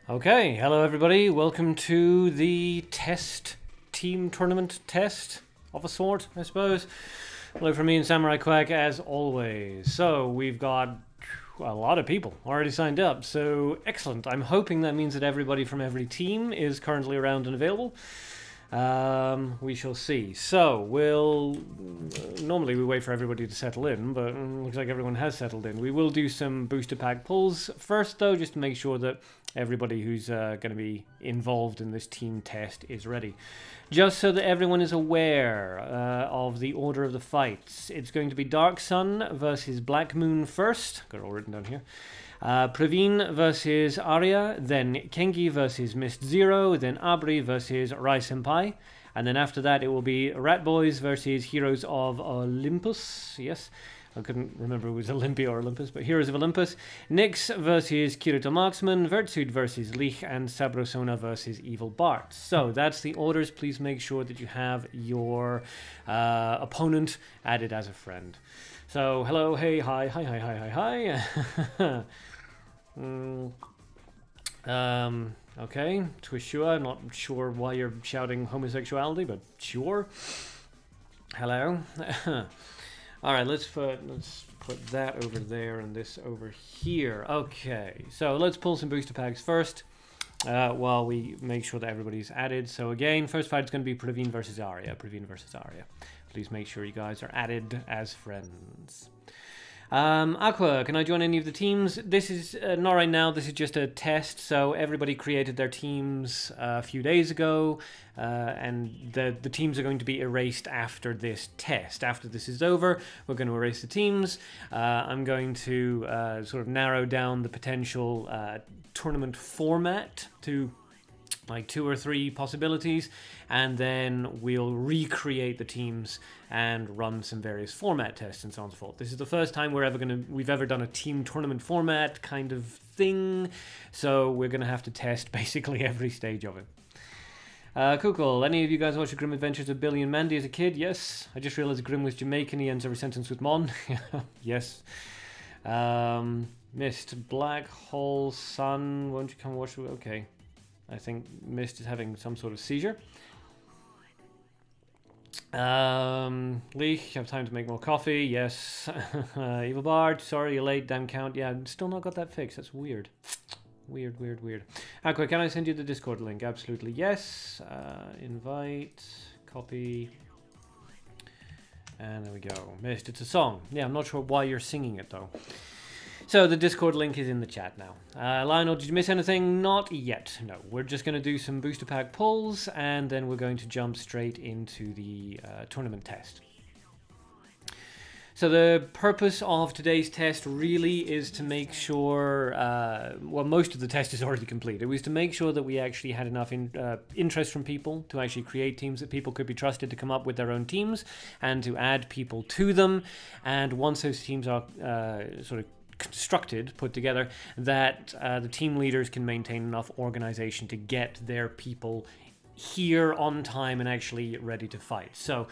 Okay, hello everybody, welcome to the team tournament test of a sort, I suppose. Hello from me and Samurai Quack as always. So, we've got a lot of people already signed up, so excellent. I'm hoping that means that everybody from every team is currently around and available. We shall see. So, normally we wait for everybody to settle in, but it looks like everyone has settled in. We will do some booster pack pulls first, though, just to make sure that everybody who's going to be involved in this team test is ready. Just so that everyone is aware of the order of the fights. It's going to be Dark Sun versus Black Moon first. Got it all written down here. Praveen versus Arya, then Kengi versus Mist Zero, then Abri versus Rai Senpai, and then after that it will be Rat Boys versus Heroes of Olympus. Yes, I couldn't remember if it was Olympia or Olympus, but Heroes of Olympus. Nyx versus Kirito Marksman, Vertsud versus Lich, and Sabrosona versus Evil Bart. So that's the orders. Please make sure that you have your opponent added as a friend. So, hello, hey, hi. Okay, Twishua, not sure why you're shouting homosexuality, but sure. Hello. Alright, let's put that over there and this over here. Okay, so let's pull some booster packs first, while we make sure that everybody's added. So again, first fight is going to be Praveen versus Arya. Please make sure you guys are added as friends. Aqua, can I join any of the teams? This is, not right now, this is just a test, so everybody created their teams a few days ago, and the teams are going to be erased after this test. After this is over, we're going to erase the teams. I'm going to sort of narrow down the potential tournament format to like 2 or 3 possibilities, and then we'll recreate the teams and run some various format tests and so on and so forth. This is the first time we've ever done a team tournament format kind of thing, so we're gonna have to test basically every stage of it. Cool. Any of you guys watch The Grim Adventures of Billy and Mandy as a kid? Yes. I just realized Grim was Jamaican. He ends every sentence with Mon. Yes. Mist, Black Hole, Sun. Won't you come watch? Okay. I think Mist is having some sort of seizure. Leek, have time to make more coffee. Yes. Evil Bard, sorry you're late. Damn count. Yeah, still not got that fixed. That's weird. Weird. Aqua, can I send you the Discord link? Absolutely yes. Invite, copy. And there we go. Mist, it's a song. Yeah, I'm not sure why you're singing it though. So the Discord link is in the chat now. Lionel, did you miss anything? Not yet. No, we're just going to do some booster pack pulls, and then we're going to jump straight into the tournament test. So the purpose of today's test really is to make sure, well, most of the test is already complete. It was to make sure that we actually had enough interest from people to actually create teams that people could be trusted to come up with their own teams and to add people to them. And once those teams are sort of constructed, put together, that the team leaders can maintain enough organization to get their people here on time and actually ready to fight. So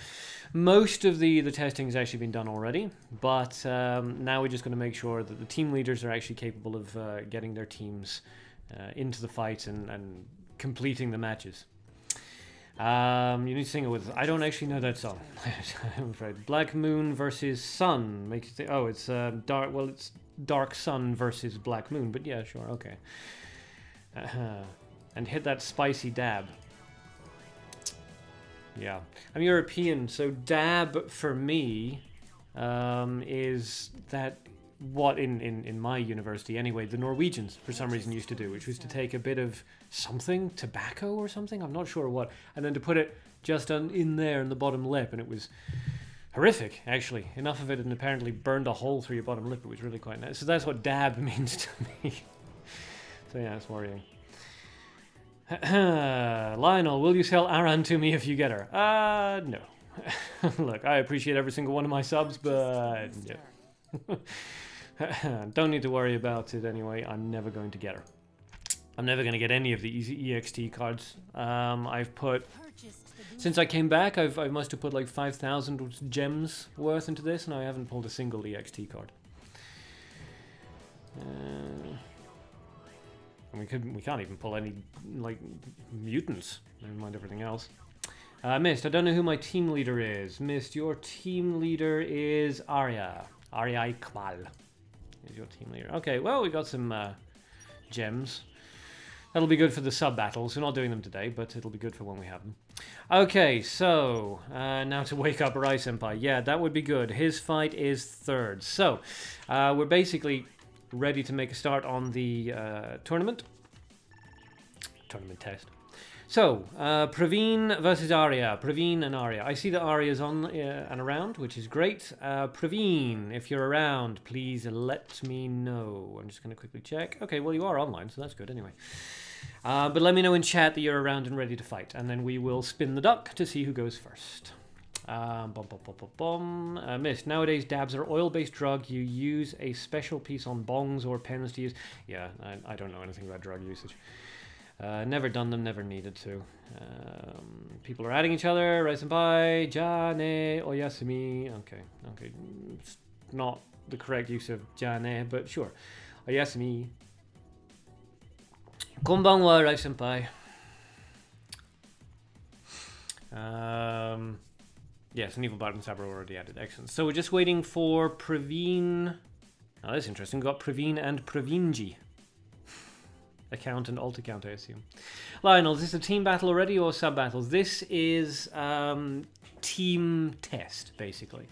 most of the testing has actually been done already, but now we're just going to make sure that the team leaders are actually capable of getting their teams into the fights and completing the matches. You need to sing it with. I don't actually know that song. I'm afraid. Black Moon versus Sun. Makes you think, oh, it's dark. Well, it's Dark Sun versus Black Moon. But yeah, sure, okay. And hit that spicy dab. Yeah, I'm European, so dab for me is that what in my university anyway, the Norwegians for some reason used to do, which was to take a bit of something, tobacco or something, I'm not sure what, and then to put it just in there in the bottom lip, and it was horrific, actually. Enough of it and apparently burned a hole through your bottom lip. It was really quite nice. So that's what dab means to me. So yeah, it's worrying. Lionel, will you sell Aran to me if you get her? No. Look, I appreciate every single one of my subs, but yeah. Don't need to worry about it anyway. I'm never going to get her. I'm never going to get any of the easy EXT cards. I've put, since I came back, I must have put like 5,000 gems worth into this, and I haven't pulled a single EXT card. And we can't even pull any, like, mutants. Never mind everything else. Mist, I don't know who my team leader is. Mist, your team leader is Arya. Arya Kmal is your team leader. Okay, well, we got some gems. That'll be good for the sub-battles. We're not doing them today, but it'll be good for when we have them. Okay, so, now to wake up Rai Senpai. Yeah, that would be good. His fight is 3rd. So, we're basically ready to make a start on the tournament test. So, Praveen versus Arya. Praveen and Arya. I see that Arya's on and around, which is great. Praveen, if you're around, please let me know. I'm just going to quickly check. Okay, well, you are online, so that's good anyway. But let me know in chat that you're around and ready to fight, and then we will spin the duck to see who goes first. Mist. Nowadays, dabs are oil-based drug. You use a special piece on bongs or pens to use. Yeah, I don't know anything about drug usage. Never done them, never needed to. People are adding each other. Rai Senpai, Jane, Oyasumi. Okay. It's not the correct use of Jane, but sure. Oyasumi. Konbanwa, Rai Senpai. Yes, an evil bard and sabre already added. Excellent. So we're just waiting for Praveen. Oh, that's interesting. We've got Praveen and Praveenji. Account and alt account, I assume. Lionel, is this a team battle already or sub battles? This is team test, basically.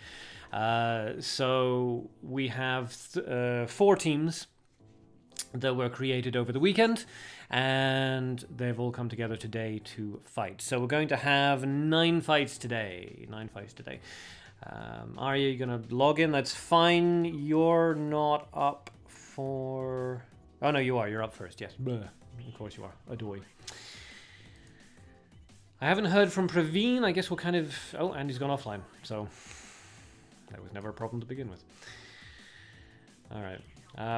So we have 4 teams that were created over the weekend, and they've all come together today to fight. So we're going to have 9 fights today. 9 fights today. Arya, you're going to log in. That's fine. You're not up for... Oh, no, you are. You're up first, yes. Blah. Of course you are. Adoy. I haven't heard from Praveen. I guess we'll kind of... Oh, and he's gone offline. So, that was never a problem to begin with. All right.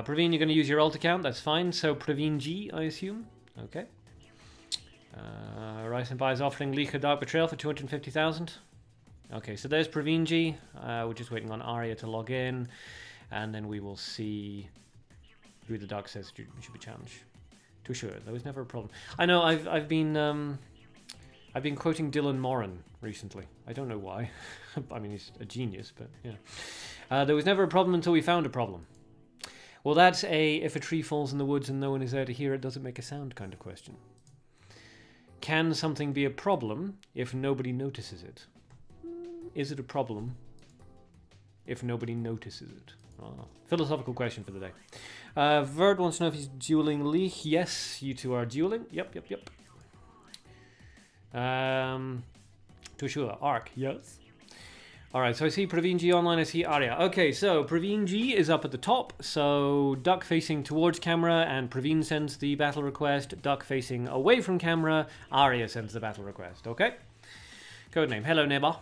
Praveen, you're going to use your alt account. That's fine. So, Praveen G, I assume. Okay. Rai Senpai is offering Liko Dark Betrayal for 250,000. Okay, so there's Praveen G. We're just waiting on Arya to log in. And then we will see... who the doc says should be challenged. Too sure, that was never a problem. I know I've been quoting Dylan Moran recently. I don't know why. I mean, he's a genius, but yeah. There was never a problem until we found a problem. Well, that's a if a tree falls in the woods and no one is there to hear it, does it make a sound kind of question. Can something be a problem if nobody notices it? Is it a problem if nobody notices it? Oh, philosophical question for the day. Verd wants to know if he's dueling Lee. Yes, you two are dueling. Yep. Tushua, Arc. Yes. Alright, so I see Praveen G online, I see Arya. Okay, so Praveen G is up at the top. So duck facing towards camera, and Praveen sends the battle request. Duck facing away from camera, Arya sends the battle request. Okay? Codename. Hello, neighbor.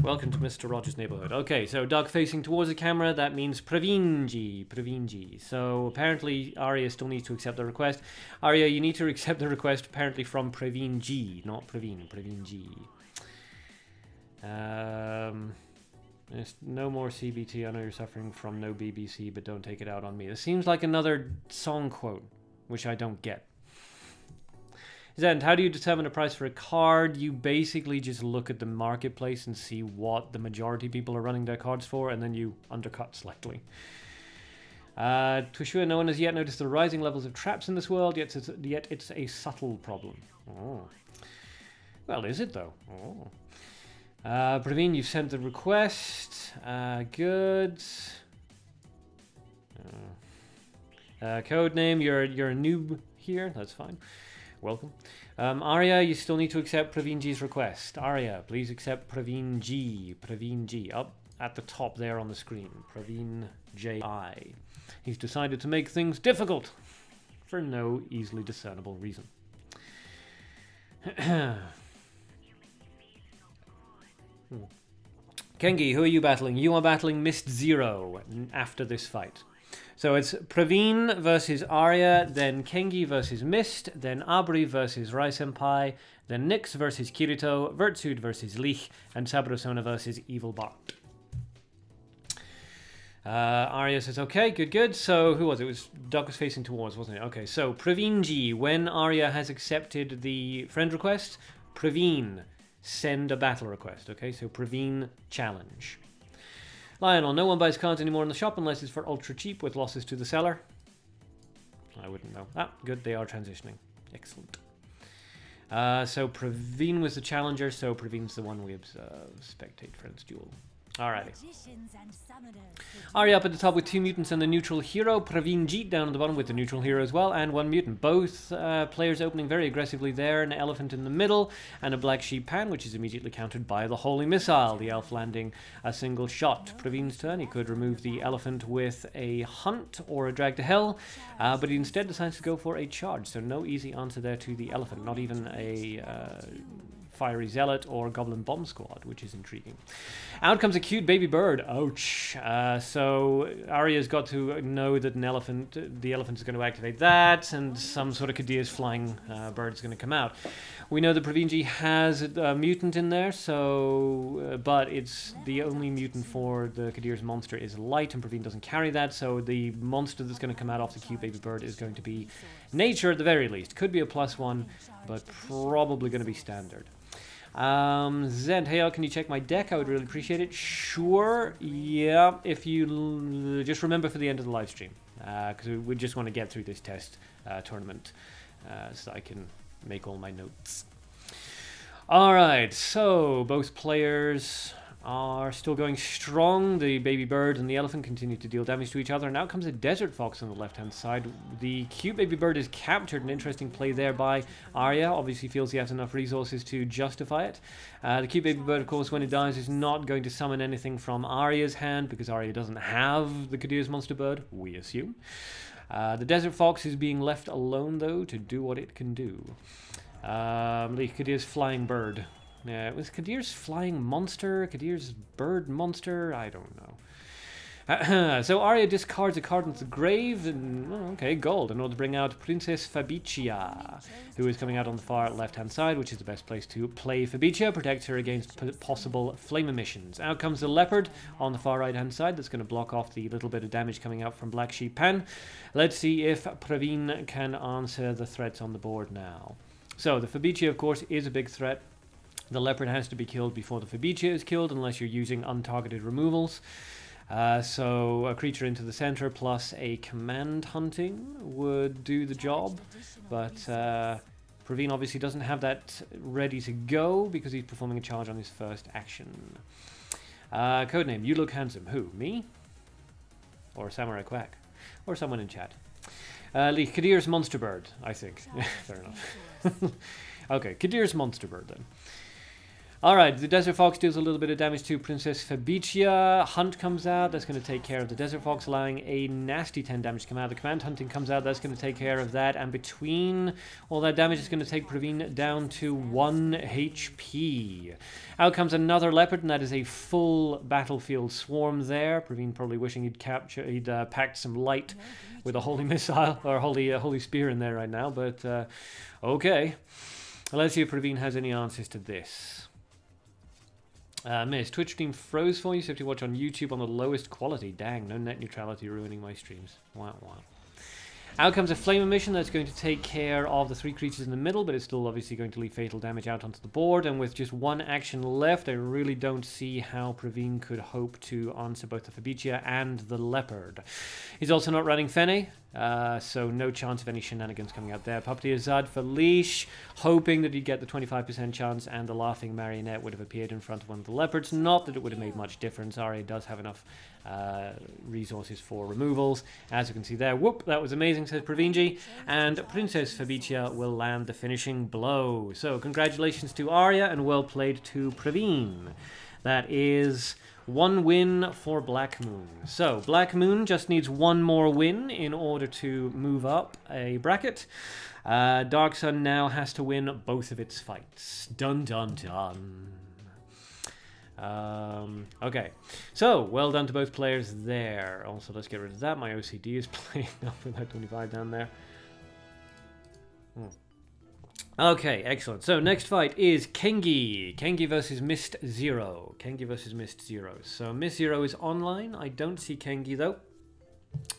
Welcome to Mr. Rogers' neighborhood. Okay, so duck facing towards the camera, that means Praveen G. So apparently Arya still needs to accept the request. Arya, you need to accept the request apparently from Praveen G, not Praveen G. There's no more CBT. I know you're suffering from no BBC, but don't take it out on me. This seems like another song quote, which I don't get. Zend, how do you determine a price for a card? You basically just look at the marketplace and see what the majority people are running their cards for, and then you undercut slightly. Tushua, no one has yet noticed the rising levels of traps in this world, yet it's a subtle problem. Oh. Well, is it though? Oh. Praveen, you've sent the request. Good. Codename, you're a noob here. That's fine. Welcome. Arya, you still need to accept Praveen G's request. Arya, please accept Praveen G. Praveen G. Up at the top there on the screen. Praveen J.I. He's decided to make things difficult for no easily discernible reason. Kengi, who are you battling? You are battling Mist Zero after this fight. So it's Praveen versus Arya, then Kengi versus Mist, then Abri versus Rai Senpai, then Nyx versus Kirito, Vertsud versus Lich, and Sabrosona versus Evil Bart. Arya says, okay, good, good. So, who was it? It was Duck was facing towards, wasn't it? Okay, so Pravinji, when Arya has accepted the friend request, Praveen, send a battle request. Okay, so Praveen, challenge. Lionel, no one buys cards anymore in the shop unless it's for ultra cheap with losses to the seller. I wouldn't know. Ah, good, they are transitioning. Excellent. So Praveen was the challenger, so Praveen's the one we observe. Spectate Friends Duel. Alrighty. Arya up at the top with 2 mutants and the neutral hero. Praveen Jeet down at the bottom with the neutral hero as well, and 1 mutant. Both players opening very aggressively there. An elephant in the middle, and a black sheep pan, which is immediately countered by the holy missile. The elf landing a single shot. Praveen's turn. He could remove the elephant with a hunt or a drag to hell, but he instead decides to go for a charge. So no easy answer there to the elephant. Not even a Fiery Zealot or Goblin Bomb Squad, which is intriguing. Out comes a cute baby bird. Ouch. So Arya's got to know that the elephant is going to activate that, and some sort of Kadir's flying bird is going to come out. We know that Pravinji has a mutant in there, so but it's the only mutant for the Kadir's monster is light, and Praveen doesn't carry that, so the monster that's going to come out off the cute baby bird is going to be nature at the very least. Could be a +1, but probably going to be standard. Zend, hey, can you check my deck? I would really appreciate it. Sure, yeah, if you just remember for the end of the live stream, because we just want to get through this test tournament so I can make all my notes. Alright, so both players are still going strong. The baby bird and the elephant continue to deal damage to each other. And now comes a desert fox on the left-hand side. The cute baby bird is captured. An interesting play there by Arya. Obviously feels he has enough resources to justify it. The cute baby bird, of course, when it dies, is not going to summon anything from Arya's hand, because Arya doesn't have the Kadir's monster bird, we assume. The desert fox is being left alone, though, to do what it can do. The Kadir's flying bird. Yeah, it was Kadir's flying monster, Kadir's bird monster, I don't know. So Arya discards a card into the grave, and, oh, okay, gold, in order to bring out Princess Fabicia, who is coming out on the far left-hand side, which is the best place to play Fabicia, protects her against possible flame emissions. Out comes the leopard on the far right-hand side, that's going to block off the little bit of damage coming out from Black Sheep Pan. Let's see if Praveen can answer the threats on the board now. So, the Fabicia, of course, is a big threat. The leopard has to be killed before the Fabicia is killed, unless you're using untargeted removals. So a creature into the center plus a command hunting would do the job. But Praveen obviously doesn't have that ready to go because he's performing a charge on his first action. Codename, you look handsome. Who, me? Or Samurai Quack? Or someone in chat. Kadir's monster bird, I think. Fair enough. Okay, Kadir's monster bird then. Alright, the Desert Fox deals a little bit of damage to Princess Fabicia. Hunt comes out, that's going to take care of the Desert Fox, allowing a nasty 10 damage to come out. The Command Hunting comes out, that's going to take care of that. And between all that damage, it's going to take Praveen down to 1 HP. Out comes another Leopard, and that is a full battlefield swarm there. Praveen probably wishing he'd packed some light with a Holy Missile, or Holy Spear in there right now, but okay. Let's see if Praveen has any answers to this. Miss, Twitch stream froze for you, so you have to watch on YouTube on the lowest quality. Dang, no net neutrality ruining my streams. Wow, wow. Out comes a flame emission that's going to take care of the 3 creatures in the middle, but it's still obviously going to leave fatal damage out onto the board. And with just 1 action left, I really don't see how Praveen could hope to answer both the Fabicia and the Leopard. He's also not running Fene, so no chance of any shenanigans coming out there. Puppeteer Zad for leash, hoping that he'd get the 25% chance, and the Laughing Marionette would have appeared in front of one of the Leopards. Not that it would have made much difference. Arya does have enough resources for removals. As you can see there, whoop, that was amazing, says Praveenji. And Princess Fabicia will land the finishing blow. So congratulations to Arya, and well played to Praveen. That is 1 win for Black Moon. So Black Moon just needs 1 more win in order to move up a bracket. Dark Sun now has to win both of its fights. Dun dun dun. Okay, so well done to both players there. Also, let's get rid of that. My OCD is playing up with that 25 down there. Okay, excellent. So next fight is Kengi. Kengi versus Mist Zero. Kengi versus Mist Zero. So Mist Zero is online. I don't see Kengi though.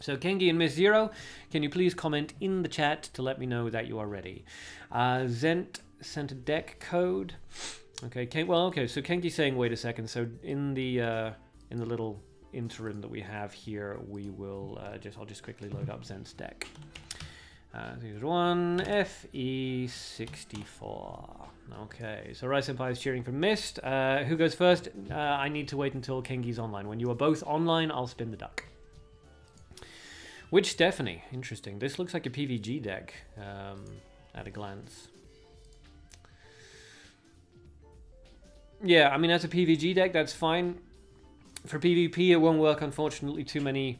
So Kengi and Mist Zero, can you please comment in the chat to let me know that you are ready? Zent sent a deck code. Okay, okay. So Kengi's saying, wait a second. So in the little interim that we have here, we will I'll just quickly load up Zent's deck. Here's one FE64. Okay, so Rai Senpai is cheering for Mist. Who goes first? I need to wait until Kengi's online. When you are both online, I'll spin the duck. Which Stephanie? Interesting. This looks like a PVG deck at a glance. Yeah, I mean, as a PVG deck, that's fine. For PvP, it won't work, unfortunately. Too many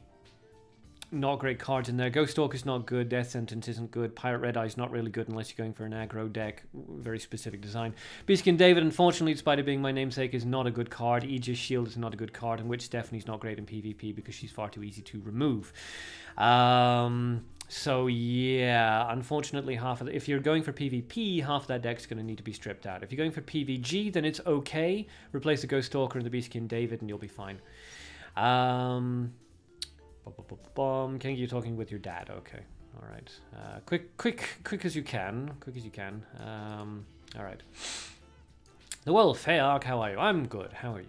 not great cards in there. Ghost Stalker's not good. Death Sentence isn't good. Pirate Red Eye's not really good unless you're going for an aggro deck. Very specific design. Beastkin David, unfortunately, despite it being my namesake, is not a good card. Aegis Shield is not a good card, and Witch Stephanie's not great in PvP because she's far too easy to remove. So yeah, unfortunately, if you're going for PvP, half of that deck's going to need to be stripped out. If you're going for PvG, then it's okay. Replace the Ghost Stalker and the Beastkin David, and you'll be fine. Kengi, you're talking with your dad. Okay, all right. Quick as you can. Quick as you can. All right. The Well, Fayark, how are you? I'm good. How are you?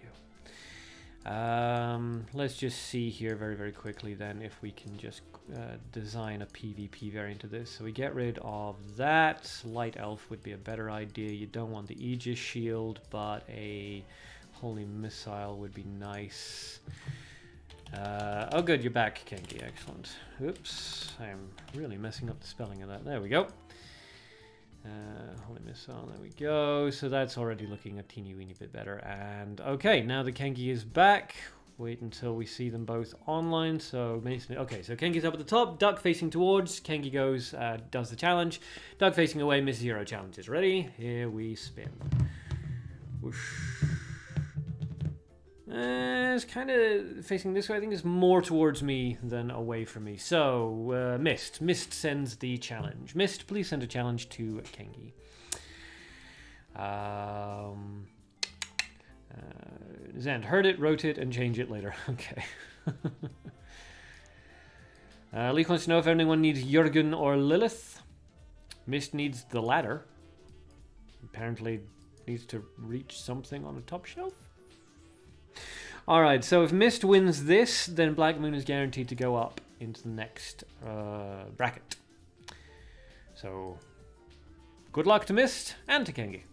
Let's just see here very quickly then if we can just design a PvP variant of this. So we get rid of that. Light Elf would be a better idea. You don't want the Aegis Shield, but a Holy Missile would be nice. Oh good, you're back, Kengi. Excellent. Oops, I'm really messing up the spelling of that. There we go. Holy Missile, there we go. So that's already looking a teeny weeny bit better. And okay, now the Kengi is back. Wait until we see them both online. So okay, so Kengi's up at the top, duck facing towards. Kengi goes, does the challenge. Duck facing away, Miss Zero challenges. Ready? Here we spin. Whoosh. It's kind of facing this way. I think it's more towards me than away from me. So, Mist. Mist sends the challenge. Mist, please send a challenge to Kengi. Zand, heard it, wrote it, and change it later. Okay. Leek wants to know if anyone needs Jurgen or Lilith. Mist needs the latter. Apparently needs to reach something on a top shelf. Alright, so if Mist wins this, then Black Moon is guaranteed to go up into the next bracket. So, good luck to Mist and to Kengi.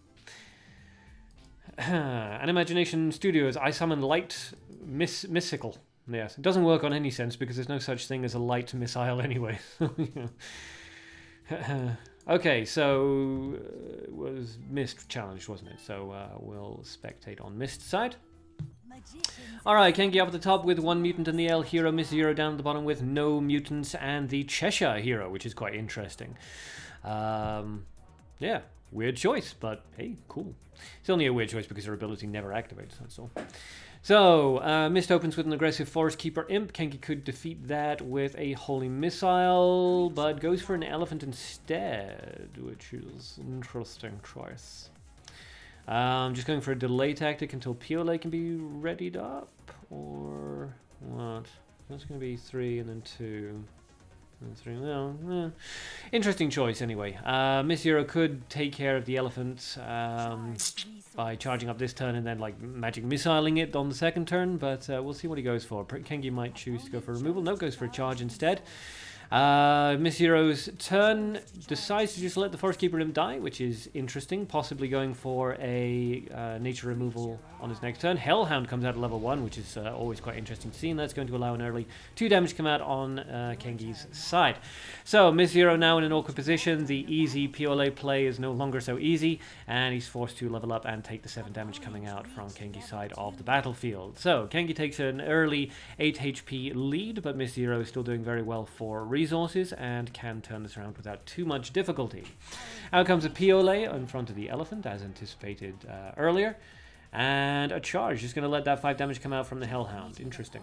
Animagination Studios, I summon light mystical. Yes, it doesn't work on any sense because there's no such thing as a light missile anyway. Okay, so it was Mist challenged, wasn't it? So we'll spectate on Mist's side. Alright, Kengi up at the top with one mutant and the L hero, Miss Zero down at the bottom with no mutants and the Cheshire hero, which is quite interesting. Yeah, weird choice, but hey, cool. It's only a weird choice because her ability never activates, that's all. So, Mist opens with an aggressive Forest Keeper Imp. Kengi could defeat that with a Holy Missile, but goes for an Elephant instead, which is an interesting choice. Just going for a delay tactic until POLA can be readied up, or what? That's going to be 3 and then 2 and 3. Well, interesting choice anyway. Miss Zero could take care of the elephant by charging up this turn and then like magic missiling it on the second turn, but we'll see what he goes for. Kengi might choose to go for removal. No, goes for a charge instead. Miss Zero's turn decides to just let the Forest Keeper Imp die, which is interesting, possibly going for a nature removal on his next turn. Hellhound comes out at level 1, which is always quite interesting to see, and that's going to allow an early 2 damage to come out on Kengi's side. So Miss Zero now in an awkward position. The easy POLA play is no longer so easy, and he's forced to level up and take the 7 damage coming out from Kengi's side of the battlefield. So Kengi takes an early 8 HP lead, but Miss Zero is still doing very well for resources and can turn this around without too much difficulty. Out comes a POLA in front of the elephant, as anticipated earlier, and a charge. Just going to let that 5 damage come out from the Hellhound. Interesting.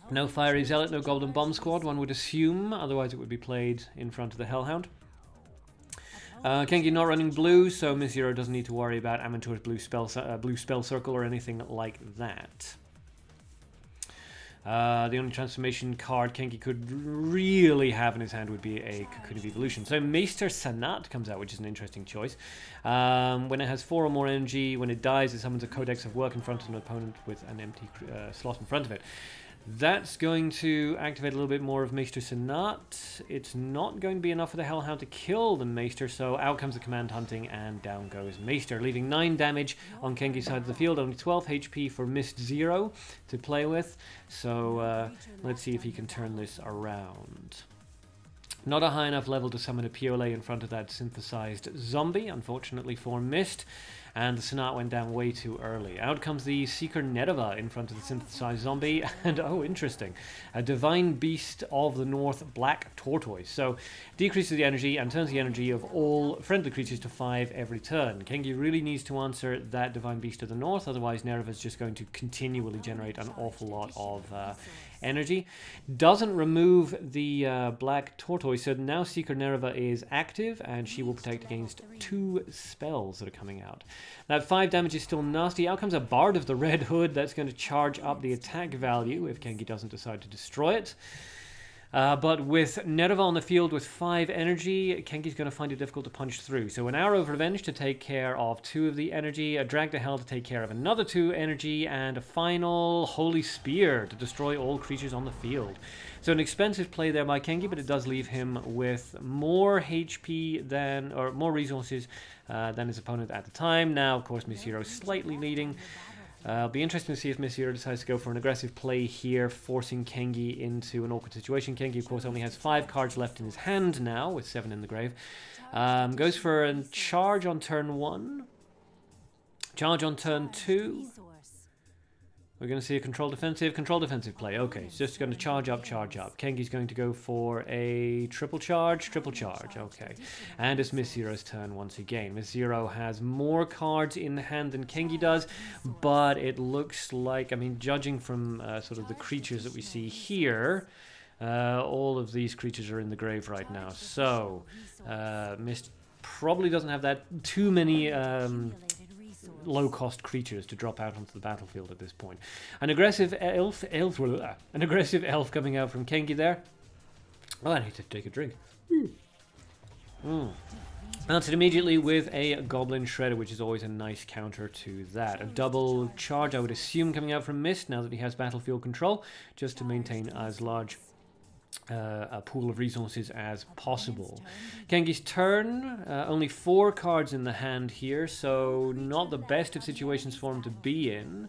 No Fiery Zealot, no Golden Bomb Squad, one would assume, otherwise it would be played in front of the Hellhound. Kengi not running blue, so Miss Zero doesn't need to worry about Amantur's blue spell circle or anything like that. The only transformation card Kengi could really have in his hand would be a Cocoon of Evolution. So Maester Sanat comes out, which is an interesting choice. When it has 4 or more energy, when it dies, it summons a Codex of Work in front of an opponent with an empty slot in front of it. That's going to activate a little bit more of Maester Sanat. It's not going to be enough for the Hellhound to kill the Maester, so out comes the Command Hunting, and down goes Maester, leaving 9 damage on Kengi's side of the field, only 12 HP for Mist Zero to play with. So let's see if he can turn this around. Not a high enough level to summon a POLA in front of that synthesized zombie, unfortunately for Mist. And the Sanat went down way too early. Out comes the Seeker Nereva in front of the synthesized zombie. And, oh, interesting. A Divine Beast of the North Black Tortoise. So, decreases the energy and turns the energy of all friendly creatures to 5 every turn. Kengi really needs to answer that Divine Beast of the North, otherwise Nereva's just going to continually generate an awful lot of energy. Doesn't remove the Black Tortoise, so now Seeker Nereva is active, and she will protect against 2 spells that are coming out. That 5 damage is still nasty. Out comes a Bard of the Red Hood. That's going to charge up the attack value if Kengi doesn't decide to destroy it. But with Nereva on the field with 5 energy, Kengi's going to find it difficult to punch through. So an Arrow of Revenge to take care of 2 of the energy, a Drag to Hell to take care of another 2 energy, and a final Holy Spear to destroy all creatures on the field. So an expensive play there by Kengi, but it does leave him with more HP than, or more resources than his opponent at the time. Now, of course, Miss Hero slightly leading. It'll be interesting to see if Miss Hero decides to go for an aggressive play here, forcing Kengi into an awkward situation. Kengi, of course, only has 5 cards left in his hand now, with 7 in the grave. Goes for a charge on turn 1. Charge on turn 2. We're going to see a control defensive play. Okay, it's just going to charge up. Kengi's going to go for a triple charge. Okay. And it's Miss Zero's turn once again. Miss Zero has more cards in hand than Kengi does, but it looks like, I mean, judging from sort of the creatures that we see here, all of these creatures are in the grave right now. So, Miss probably doesn't have that too many low-cost creatures to drop out onto the battlefield at this point. An aggressive elf coming out from Kengi there. Oh, I need to take a drink. Answered immediately with a Goblin Shredder, which is always a nice counter to that. A double charge, I would assume, coming out from Mist now that he has battlefield control, just to maintain as large a pool of resources as possible. Kengi's turn, only 4 cards in the hand here, so not the best of situations for him to be in.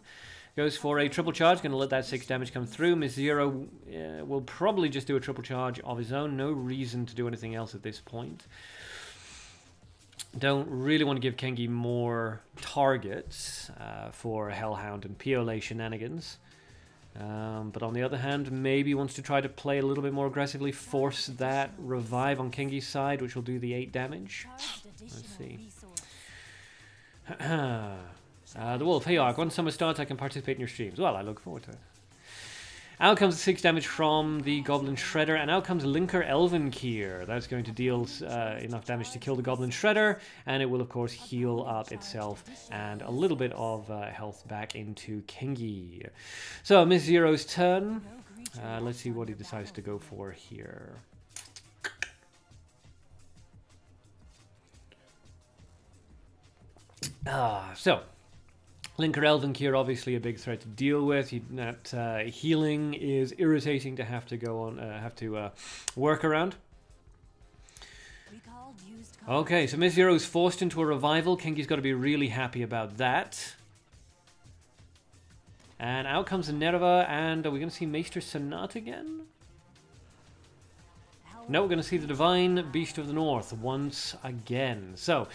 Goes for a triple charge, going to let that 6 damage come through. Miss Zero will probably just do a triple charge of his own, no reason to do anything else at this point. Don't really want to give Kengi more targets for Hellhound and POLA shenanigans. But on the other hand, maybe wants to try to play a little bit more aggressively, force that revive on Kengi's side, which will do the 8 damage. Let's see. The Wolf, hey Ark, once summer starts I can participate in your streams. Well, I look forward to it. Out comes 6 damage from the Goblin Shredder, and out comes Linker Elvenkier. That's going to deal enough damage to kill the Goblin Shredder, and it will, of course, heal up itself and a little bit of health back into Kengi. So, Miss Zero's turn. Let's see what he decides to go for here. So, Linker Elvenkier, obviously a big threat to deal with. That healing is irritating to have to go on, work around. Okay, so Miss Zero is forced into a revival. Kengi's got to be really happy about that. And out comes the Nereva, and are we going to see Maester Sanat again? No, we're going to see the Divine Beast of the North once again. So,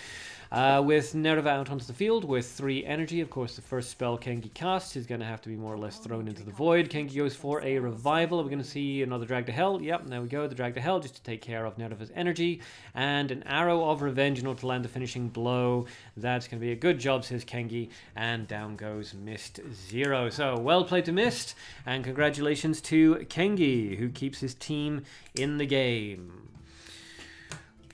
with Nereva out onto the field with 3 energy, of course the first spell Kengi casts is going to have to be more or less thrown into the void. Kengi goes for a revival. Are we going to see another Drag to Hell? Yep, there we go, the Drag to Hell, just to take care of Nereva's energy. And an Arrow of Revenge in order to land a finishing blow. That's going to be a good job, says Kengi. And down goes Mist Zero. So, well played to Mist, and congratulations to Kengi, who keeps his team in the game.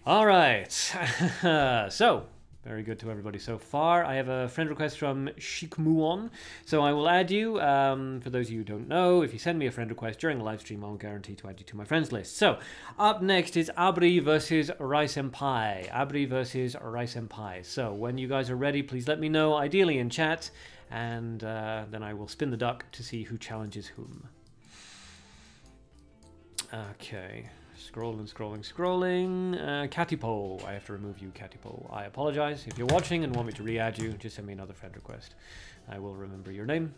All right. So, very good to everybody so far. I have a friend request from Shikmuon, so I will add you. For those of you who don't know, if you send me a friend request during a live stream, I'll guarantee to add you to my friends list. So, up next is Abri versus Rai Senpai. Abri versus Rai Senpai. So, when you guys are ready, please let me know, ideally in chat, and then I will spin the duck to see who challenges whom. Okay. Scrolling. Catipole. I have to remove you, Catipole. I apologize. If you're watching and want me to re-add you, just send me another friend request. I will remember your name.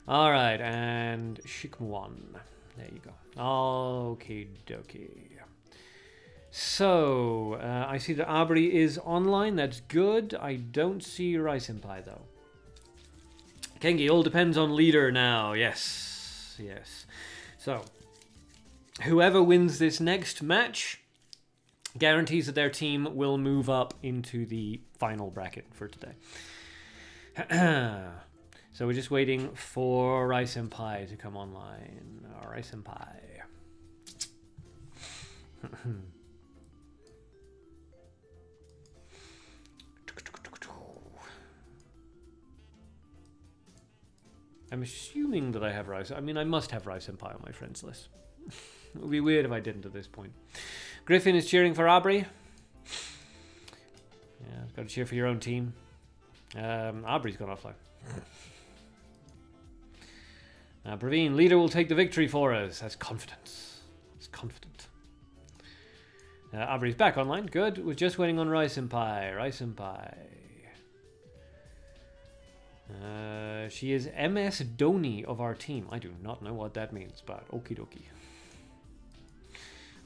Alright, and Shikmuan. There you go. Okie dokie. So, I see that Abri is online. That's good. I don't see Rai Senpai, though. Kengi, all depends on leader now. Yes. Yes. So, whoever wins this next match guarantees that their team will move up into the final bracket for today. So we're just waiting for Rai Senpai to come online. Rai Senpai. I'm assuming that I have Rai. I mean, I must have Rai Senpai on my friends list. It would be weird if I didn't at this point. Griffin is cheering for Abri. Yeah, got to cheer for your own team. Abri's gone offline. Praveen, leader will take the victory for us. That's confidence. That's confident. Abri's back online. Good. We're just waiting on Rai Senpai. Rai Senpai. She is MS Doni of our team. I do not know what that means, but okie dokie.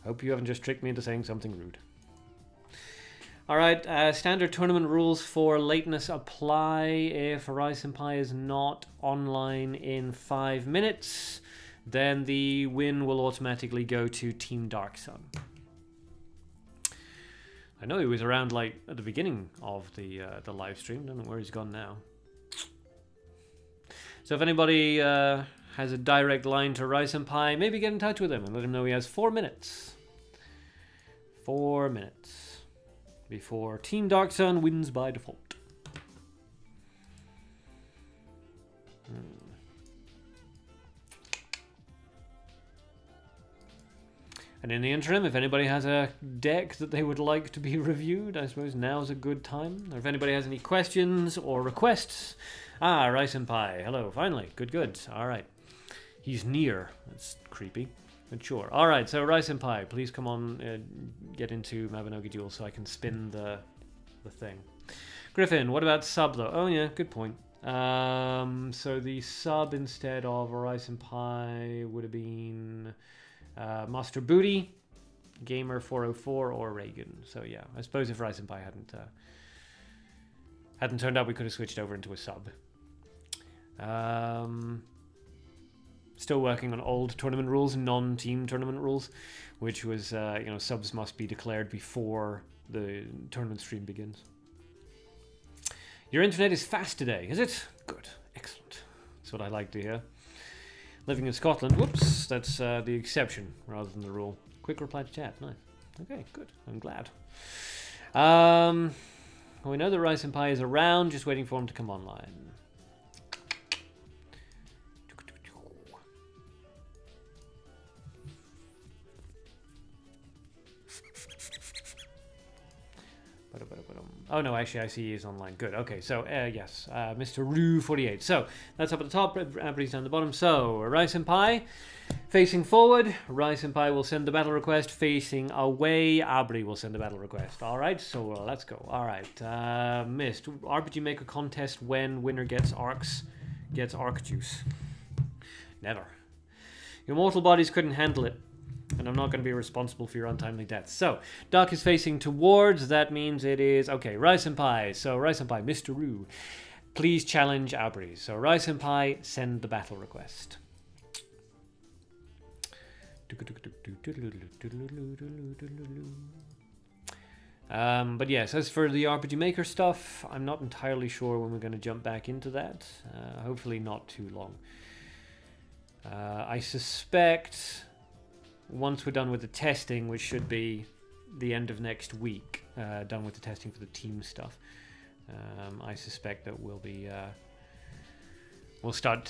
Hope you haven't just tricked me into saying something rude. Alright, standard tournament rules for lateness apply if Rai Senpai is not online in 5 minutes. Then the win will automatically go to Team Dark Sun. I know he was around like at the beginning of the live stream. Don't know where he's gone now. So if anybody has a direct line to Rai Senpai, maybe get in touch with him and let him know he has 4 minutes. 4 minutes before Team Dark Sun wins by default. And in the interim, if anybody has a deck that they would like to be reviewed, I suppose now's a good time. Or if anybody has any questions or requests. Ah, Rai Senpai. Hello, finally. Good, good. Alright. He's near. That's creepy. But sure. Alright, so Rai Senpai, please come on, get into Mabinogi Duel so I can spin the thing. Griffin, what about sub though? Oh yeah, good point. So the sub instead of Rai Senpai would have been Master Booty, Gamer 404, or Reagan. So yeah, I suppose if Rai Senpai hadn't turned up, we could have switched over into a sub. Still working on old tournament rules, non-team tournament rules, which was, you know, subs must be declared before the tournament stream begins. Your internet is fast today, is it? Good, excellent. That's what I like to hear. Living in Scotland, whoops, that's the exception rather than the rule. Quick reply to chat, nice. Okay, good, I'm glad. We know that Rai Senpai is around, just waiting for him to come online. Oh no, actually I see he's online. Good, okay, so yes, Mr. Roo48. So, that's up at the top, Abri's down the bottom. So, Rai Senpai facing forward, Rai Senpai will send the battle request. Facing away, Abri will send the battle request. Alright, so let's go. Alright, missed. RPG Maker contest when winner gets arc juice. Never. Your mortal bodies couldn't handle it. And I'm not going to be responsible for your untimely death. So, Duck is facing towards. That means it is... Okay, Rai Senpai. So, Rai Senpai, Mr. Roo, please challenge Abri. So, Rai Senpai, send the battle request. But yes, as for the RPG Maker stuff, I'm not entirely sure when we're going to jump back into that. Hopefully not too long. I suspect... Once we're done with the testing, which should be the end of next week, done with the testing for the team stuff, I suspect that we'll be we'll start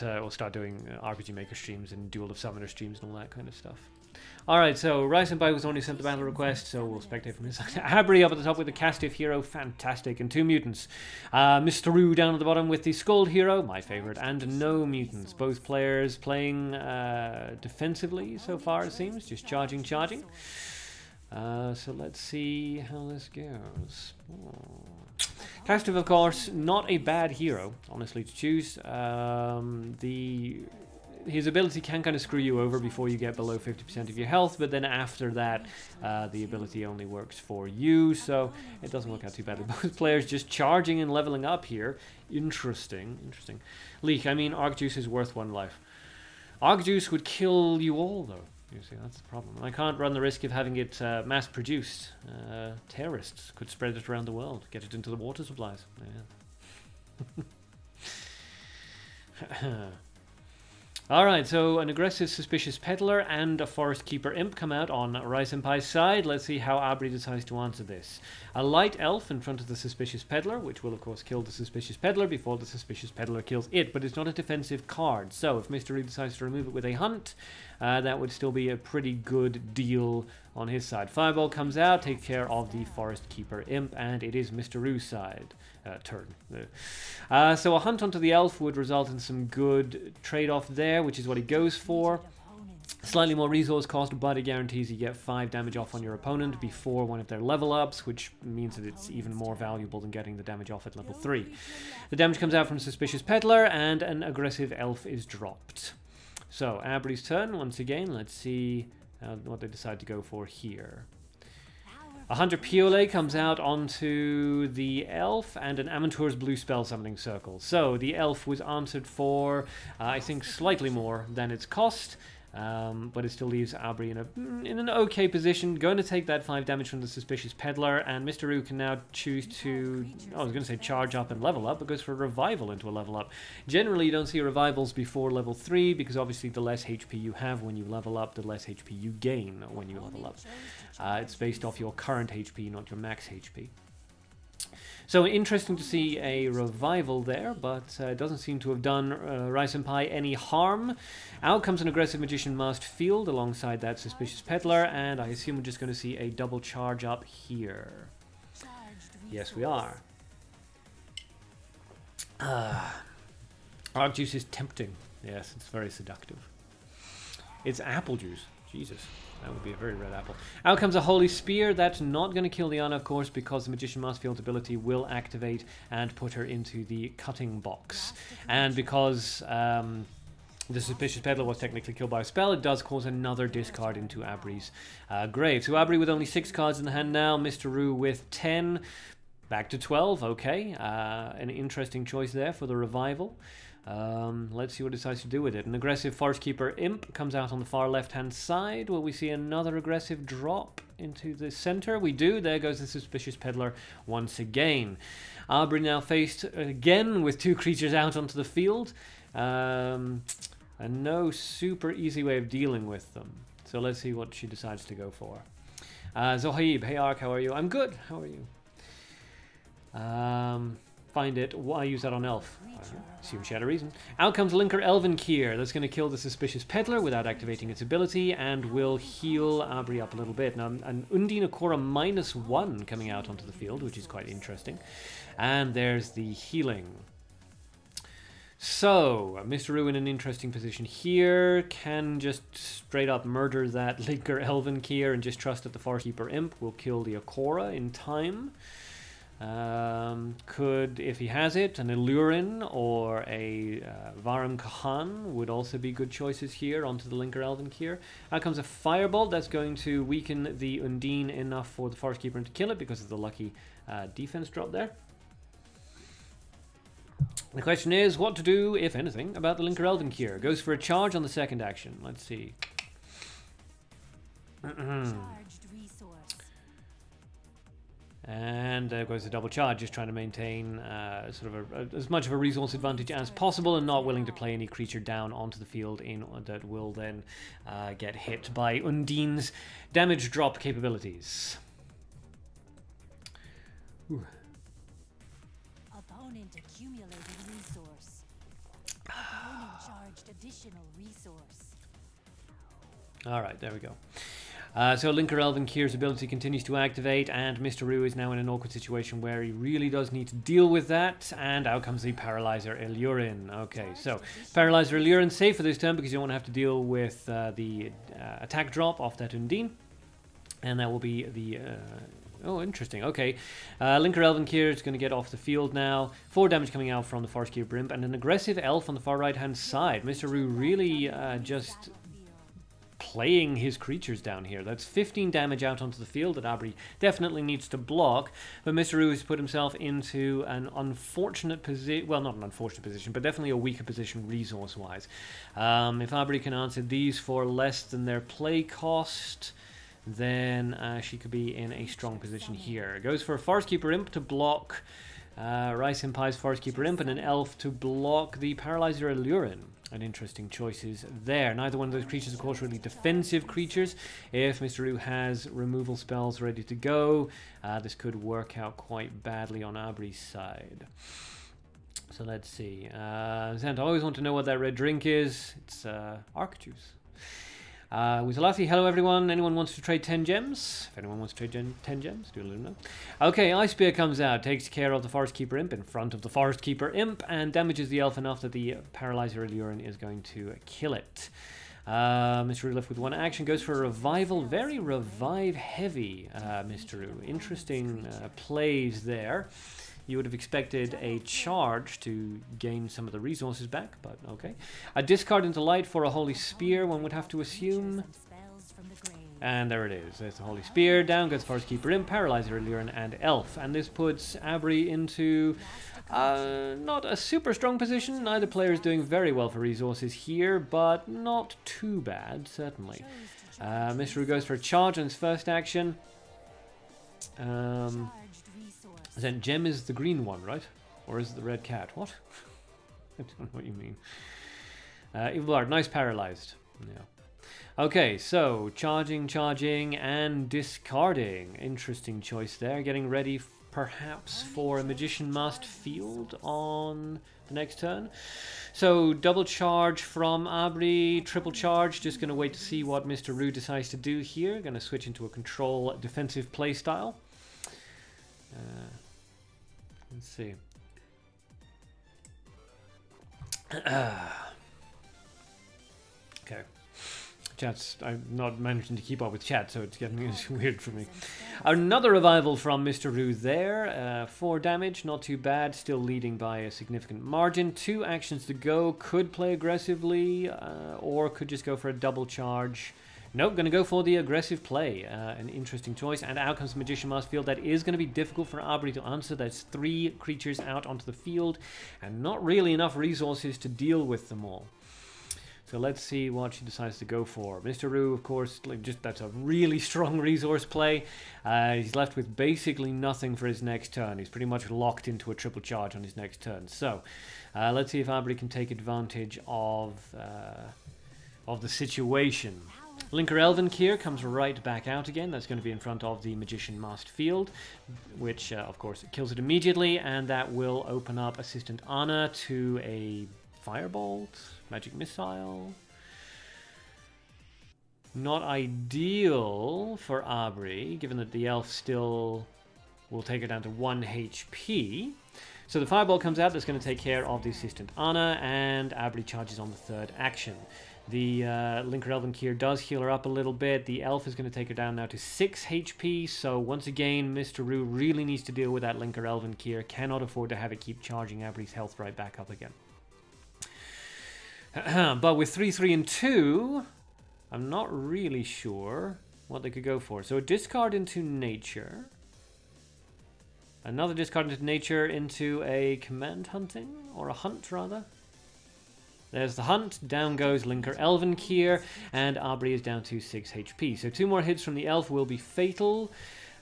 doing RPG Maker streams and Duel of Summoner streams and all that kind of stuff. Alright, so Rai-senpai was only sent the battle request, so we'll spectate from his side. Abri up at the top with the Castiff hero, fantastic, and 2 mutants. Mr. Roo down at the bottom with the Skald hero, my favourite, and no mutants. Both players playing defensively so far, it seems, just charging. So let's see how this goes. Castiff, of course, not a bad hero, honestly, to choose. His ability can kind of screw you over before you get below 50% of your health, but then after that, the ability only works for you, so it doesn't work out too badly. Both players just charging and leveling up here. Interesting. Leak, I mean, Arc Juice is worth 1 life. Arc Juice would kill you all, though. You see, that's the problem. I can't run the risk of having it mass-produced. Terrorists could spread it around the world, get it into the water supplies. Yeah. Alright, so an aggressive Suspicious Peddler and a Forest Keeper Imp come out on Rai-senpai's side. Let's see how Abri decides to answer this. A Light Elf in front of the Suspicious Peddler, which will of course kill the Suspicious Peddler before the Suspicious Peddler kills it, but it's not a defensive card. So if Mr. Reed decides to remove it with a Hunt, that would still be a pretty good deal on his side. Fireball comes out, takes care of the Forest Keeper Imp, and it is Mr. Roo's side. Turn. So a Hunt onto the Elf would result in some good trade-off there, which is what he goes for. Slightly more resource cost, but it guarantees you get 5 damage off on your opponent before one of their level ups, which means that it's even more valuable than getting the damage off at level 3. The damage comes out from Suspicious Peddler, and an aggressive Elf is dropped. So, Abri's turn, once again. Let's see what they decide to go for here. A Hunter Piole comes out onto the Elf, and an Amantur's Blue Spell Summoning Circle. So, the Elf was answered for, I think, slightly more than its cost, but it still leaves Abri in an okay position. Going to take that 5 damage from the Suspicious Peddler, and Mr. Roo can now choose to, I was going to say charge up and level up, but goes for a Revival into a level up. Generally, you don't see revivals before level 3, because obviously the less HP you have when you level up, the less HP you gain when you level up. It's based off your current HP, not your max HP. So interesting to see a revival there, but it doesn't seem to have done Rai-senpai any harm. Out comes an aggressive Magician Masked Field alongside that Suspicious Peddler, and I assume we're just going to see a double charge up here. Yes, we are. Arc Juice is tempting. Yes, it's very seductive. It's apple juice. Jesus. That would be a very red apple. Out comes a Holy Spear. That's not going to kill Liana, of course, because the Magician Masked Field's ability will activate and put her into the cutting box. And because the Suspicious Peddler was technically killed by a spell, it does cause another discard into Abri's grave. So Abri with only 6 cards in the hand now, Mr. Roo with 10, back to 12, okay. An interesting choice there for the revival. Let's see what it decides to do with it. An aggressive Forest Keeper Imp comes out on the far left-hand side. Will we see another aggressive drop into the center? We do. There goes the Suspicious Peddler once again. Abri now faced again with 2 creatures out onto the field. And no super easy way of dealing with them. So let's see what she decides to go for. Zohaib, hey Ark, how are you? I'm good. How are you? Find it. Why use that on Elf? Assume she had a reason. Out comes Linker Elvenkier. That's going to kill the Suspicious Peddler without activating its ability, and will heal Abri up a little bit. Now, an Undine Akora -1 coming out onto the field, which is quite interesting. And there's the healing. So, Mr. Roo in an interesting position here. Can just straight up murder that Linker Elvenkier and just trust that the Forest Keeper Imp will kill the Akora in time. Could, if he has it, an Illurin or a Varam Kahan would also be good choices here onto the Linker Elvenkier. Out comes a Firebolt. That's going to weaken the Undine enough for the Forest Keeper to kill it because of the lucky defense drop there. The question is what to do, if anything, about the Linker Elvenkier. Goes for a charge on the second action. Let's see. And there goes a double charge, just trying to maintain sort of as much of a resource advantage as possible, and not willing to play any creature down onto the field that will then get hit by Undine's damage drop capabilities. Opponent accumulated resource. Opponent charged additional resource. All right, there we go. So Linker Elven Kier's ability continues to activate, and Mr. Rue is now in an awkward situation where he really does need to deal with that, and out comes the Paralyzer Illurin. Okay, so Paralyzer Illurin safe for this turn because you don't want to have to deal with the attack drop off that Undine, and that will be the... oh, interesting. Okay. Linker Elven Kier is going to get off the field now. 4 damage coming out from the Forest Keeper Imp, and an aggressive elf on the far right-hand side. Mr. Rue really just playing his creatures down here. That's 15 damage out onto the field that Abri definitely needs to block, but Mr. Rue has put himself into an unfortunate position, well, not an unfortunate position, but definitely a weaker position resource-wise. If Abri can answer these for less than their play cost, then she could be in a strong position here. Goes for a Forest Keeper Imp to block Rice and Pie's Forest Keeper Imp, and an Elf to block the Paralyzer Illurin. And interesting choices there. Neither one of those creatures, of course, really defensive creatures. If Mr. Rue has removal spells ready to go, this could work out quite badly on Abri's side. So let's see. Zant, I always want to know what that red drink is. It's Arc Juice. Wizalathi, hello everyone. Anyone wants to trade 10 gems? If anyone wants to trade 10 gems, do let them know. Okay, Ice Spear comes out, takes care of the Forest Keeper Imp in front of the Forest Keeper Imp, and damages the elf enough that the Paralyzer Illurin is going to kill it. Mr. Rue left with 1 action, goes for a revival. Very revive heavy, Mr. Rue. Interesting plays there. You would have expected a charge to gain some of the resources back, but okay. A discard into light for a Holy Spear, one would have to assume. And there it is. There's the Holy Spear. Down goes Forest Keeper Imp, Paralyzer Illurin, and Elf. And this puts Abri into not a super strong position. Neither player is doing very well for resources here, but not too bad, certainly. Mr. Rue goes for a charge on his first action. Then Gem is the green one, right? Or is it the red cat? What? I don't know what you mean. Evilbard, nice paralyzed. Yeah. Okay, so charging, and discarding. Interesting choice there. Getting ready perhaps for a Magician Masked Field on the next turn. So double charge from Abri, triple charge. Just going to wait to see what Mr. Rue decides to do here. Going to switch into a control defensive playstyle. Let's see. Okay. Chat's... I'm not managing to keep up with chat, so it's getting weird for me. Another revival from Mr. Rue there. 4 damage, not too bad. Still leading by a significant margin. 2 actions to go. Could play aggressively, or could just go for a double charge. Nope, going to go for the aggressive play. An interesting choice. And out comes Magician Masked Field. That is going to be difficult for Abri to answer. That's 3 creatures out onto the field, and not really enough resources to deal with them all. So let's see what she decides to go for. Mr. Rue, of course, that's a really strong resource play. He's left with basically nothing for his next turn. He's pretty much locked into a triple charge on his next turn. So let's see if Abri can take advantage of the situation. Linker Elven Kier comes right back out again. That's going to be in front of the Magician Masked Field, which, of course, kills it immediately, and that will open up Assistant Anna to a Firebolt, Magic Missile. Not ideal for Abri, given that the elf still will take her down to 1 HP. So the Fireball comes out. That's going to take care of the Assistant Anna, and Abri charges on the 3rd action. The Linker Elven Kier does heal her up a little bit. The elf is going to take her down now to 6 HP. So once again, Mr. Rue really needs to deal with that Linker Elven Kier. Cannot afford to have it keep charging Abri's health right back up again. But with 3, 3, and 2, I'm not really sure what they could go for. So a discard into nature. Another discard into nature into a command hunting, or a hunt rather. There's the hunt, down goes Linker Elven Kier, and Abri is down to 6 HP. So 2 more hits from the elf will be fatal.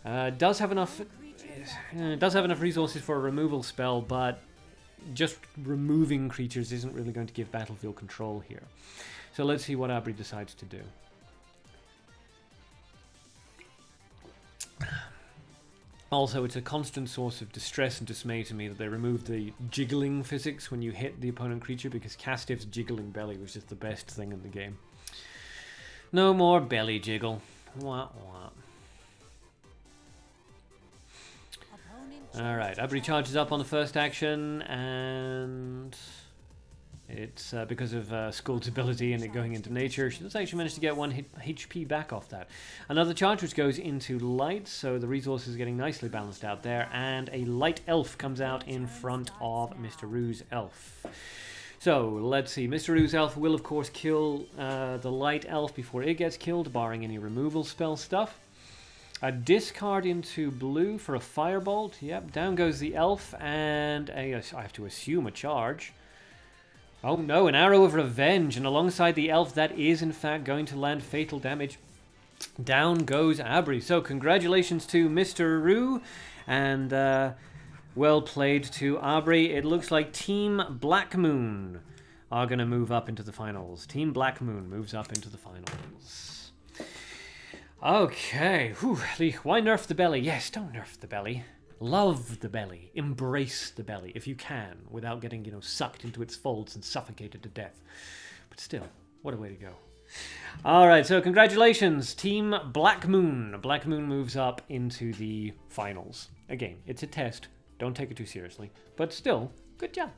Does have enough resources for a removal spell, but just removing creatures isn't really going to give battlefield control here. So let's see what Abri decides to do. Also, it's a constant source of distress and dismay to me that they removed the jiggling physics when you hit the opponent creature, because Castiff's jiggling belly was just the best thing in the game. No more belly jiggle. Wah, wah. Alright, Abri charges up on the first action, and it's because of Skull's ability and it going into nature. She does actually manage to get 1 HP back off that. Another charge which goes into light, so the resources are getting nicely balanced out there, and a light elf comes out in front of Mr. Rue's elf. So, let's see. Mr. Rue's elf will, of course, kill the light elf before it gets killed, barring any removal spell stuff. A discard into blue for a firebolt. Yep, down goes the elf, and I have to assume a charge. Oh no, an arrow of revenge, and alongside the elf that is in fact going to land fatal damage. Down goes Abri. So congratulations to Mr. Rue, and well played to Abri. It looks like Team Black Moon are going to move up into the finals. Team Black Moon moves up into the finals. Okay, whew. Why nerf the belly? Yes, don't nerf the belly. Love the belly. Embrace the belly, if you can, without getting, you know, sucked into its folds and suffocated to death. But still, what a way to go. Alright, so congratulations, Team Black Moon. Black Moon moves up into the finals. Again, it's a test. Don't take it too seriously. But still, good job.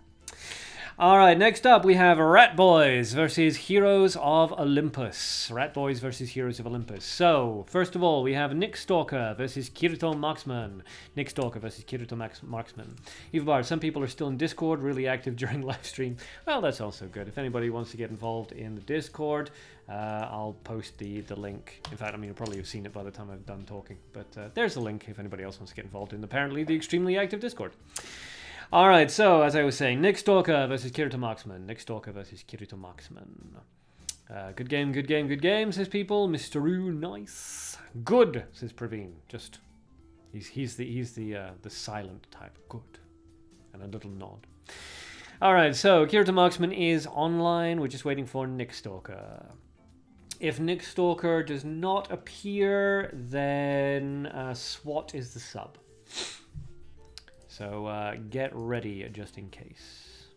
Alright, next up we have Rat Boys versus Heroes of Olympus. Rat Boys versus Heroes of Olympus. So, first of all, we have Nick Stalker versus Kirito Marksman. Nick Stalker versus Kirito Marksman. Evabar, some people are still in Discord, really active during live stream. Well, that's also good. If anybody wants to get involved in the Discord, I'll post the link. In fact, I mean, you'll probably have seen it by the time I'm done talking. But there's a link if anybody else wants to get involved in apparently the extremely active Discord. Alright, so, as I was saying, Nick Stalker versus Kirito Marksman. Nick Stalker versus Kirito Marksman. Good game, good game, good game, says people. Mr. Rue, nice. Good, says Praveen. Just, he's the silent type. Good. And a little nod. Alright, so, Kirito Marksman is online. We're just waiting for Nick Stalker. If Nick Stalker does not appear, then SWAT is the sub. So get ready just in case.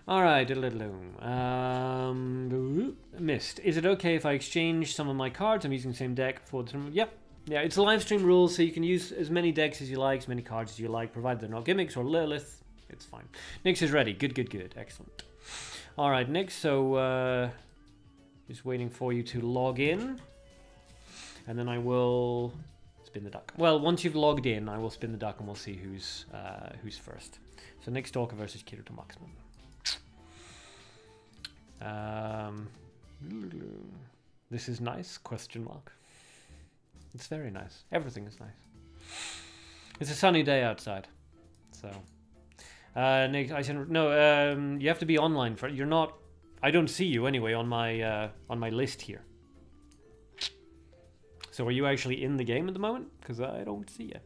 Alright, missed. Is it okay if I exchange some of my cards? I'm using the same deck for the tournament. Yep. Yeah, it's a live stream rule, so you can use as many decks as you like, as many cards as you like, provided they're not gimmicks or Lilith. It's fine. Nyx is ready. Good, good, good. Excellent. Alright, Nyx, so just waiting for you to log in. And then I will spin the duck. Well, once you've logged in, I will spin the duck and we'll see who's first. So Nick Stalker versus Kirito Marksman. This is nice? Question mark. It's very nice. Everything is nice. It's a sunny day outside, so. Nick, I said no. You have to be online for. You're not. I don't see you anyway on my list here. So are you actually in the game at the moment? Because I don't see you.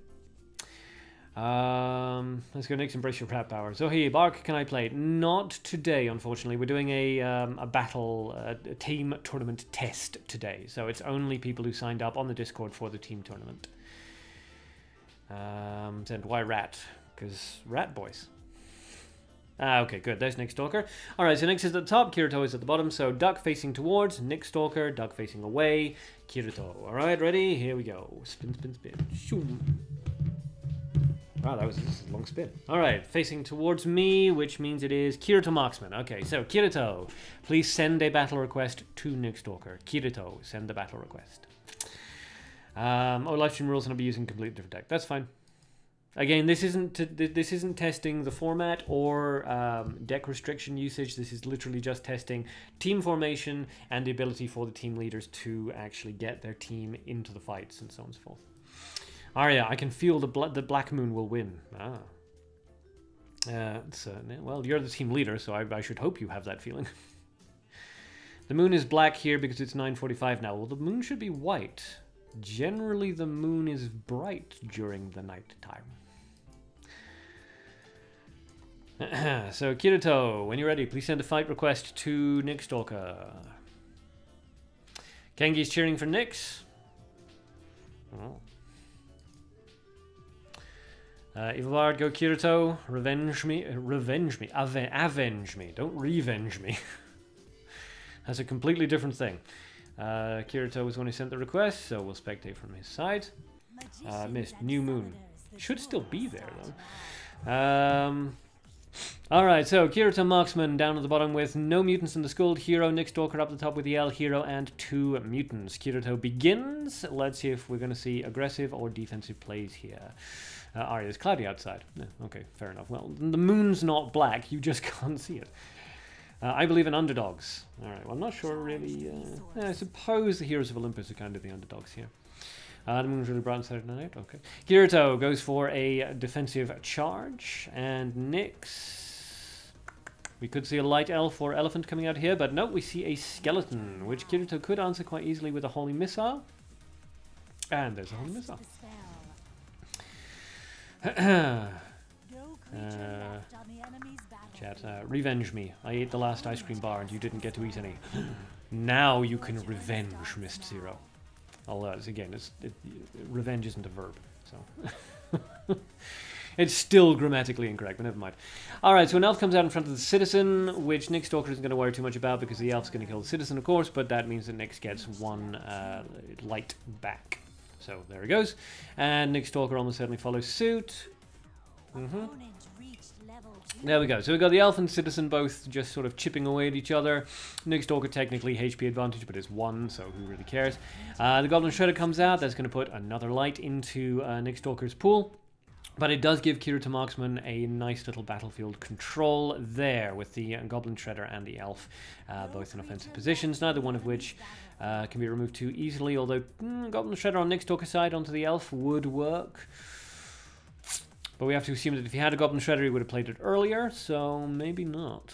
Let's go next. Embrace your rat power. So hey, Bark, can I play? Not today, unfortunately. We're doing a battle, a team tournament test today. So it's only people who signed up on the Discord for the team tournament. And why rat? Because rat boys. Okay, good. There's Nick Stalker. Alright, so Nyx is at the top, Kirito is at the bottom. So duck facing towards, Nick Stalker, duck facing away, Kirito. Alright, ready? Here we go. Spin, spin, spin. Shoom. Wow, this is a long spin. Alright, facing towards me, which means it is Kirito Marksman. Okay, so Kirito, please send a battle request to Nick Stalker. Kirito, send the battle request. Oh, live stream rules and I'll be using a completely different deck. That's fine. Again, this isn't testing the format or deck restriction usage. This is literally just testing team formation and the ability for the team leaders to actually get their team into the fights and so on and so forth. Arya, I can feel the Black Moon will win. Well, you're the team leader, so I should hope you have that feeling. The moon is black here because it's 9:45 now. Well, the moon should be white. Generally, the moon is bright during the night time. So, Kirito, when you're ready, please send a fight request to Nick Stalker. Kengi's cheering for Nyx. Oh. Evil Bard, go Kirito. Revenge me. Revenge me. Avenge me. Don't revenge me. That's a completely different thing. Kirito was the one who sent the request, so we'll spectate from his side. Missed. New Moon. Should still be there, though. Alright, so Kirito Marksman down at the bottom with no mutants in the Skull hero. Nick Stalker up the top with the L hero and 2 mutants. Kirito begins. Let's see if we're going to see aggressive or defensive plays here. Arya, it's cloudy outside. Okay, fair enough. Well, the moon's not black. You just can't see it. I believe in underdogs. Alright, well, I'm not sure really. I suppose the Heroes of Olympus are kind of the underdogs here. The moon's really bright on Saturday night. Okay. Kirito goes for a defensive charge. And Nyx. We could see a light elf or elephant coming out here, but no, we see a skeleton, which Kirito could answer quite easily with a holy missile. And there's a holy missile. Chat, revenge me. I ate the last ice cream bar and you didn't get to eat any. Now you can revenge Mist Zero. Although, again, revenge isn't a verb, so... It's still grammatically incorrect, but never mind. Alright, so an elf comes out in front of the citizen, which Nick Stalker isn't going to worry too much about because the elf's going to kill the citizen, of course, but that means that Nyx gets 1 light back. So, there he goes. And Nick Stalker almost certainly follows suit. There we go. So we've got the elf and citizen both just sort of chipping away at each other. Nick Stalker technically HP advantage, but it's 1, so who really cares? The Goblin Shredder comes out. That's going to put another light into Nick Stalker's pool. But it does give Kirito Marksman a nice little battlefield control there with the Goblin Shredder and the Elf, both in offensive positions, neither one of which can be removed too easily, although Goblin Shredder on Nick Stalker's side onto the Elf would work. But we have to assume that if he had a Goblin Shredder, he would have played it earlier, so maybe not.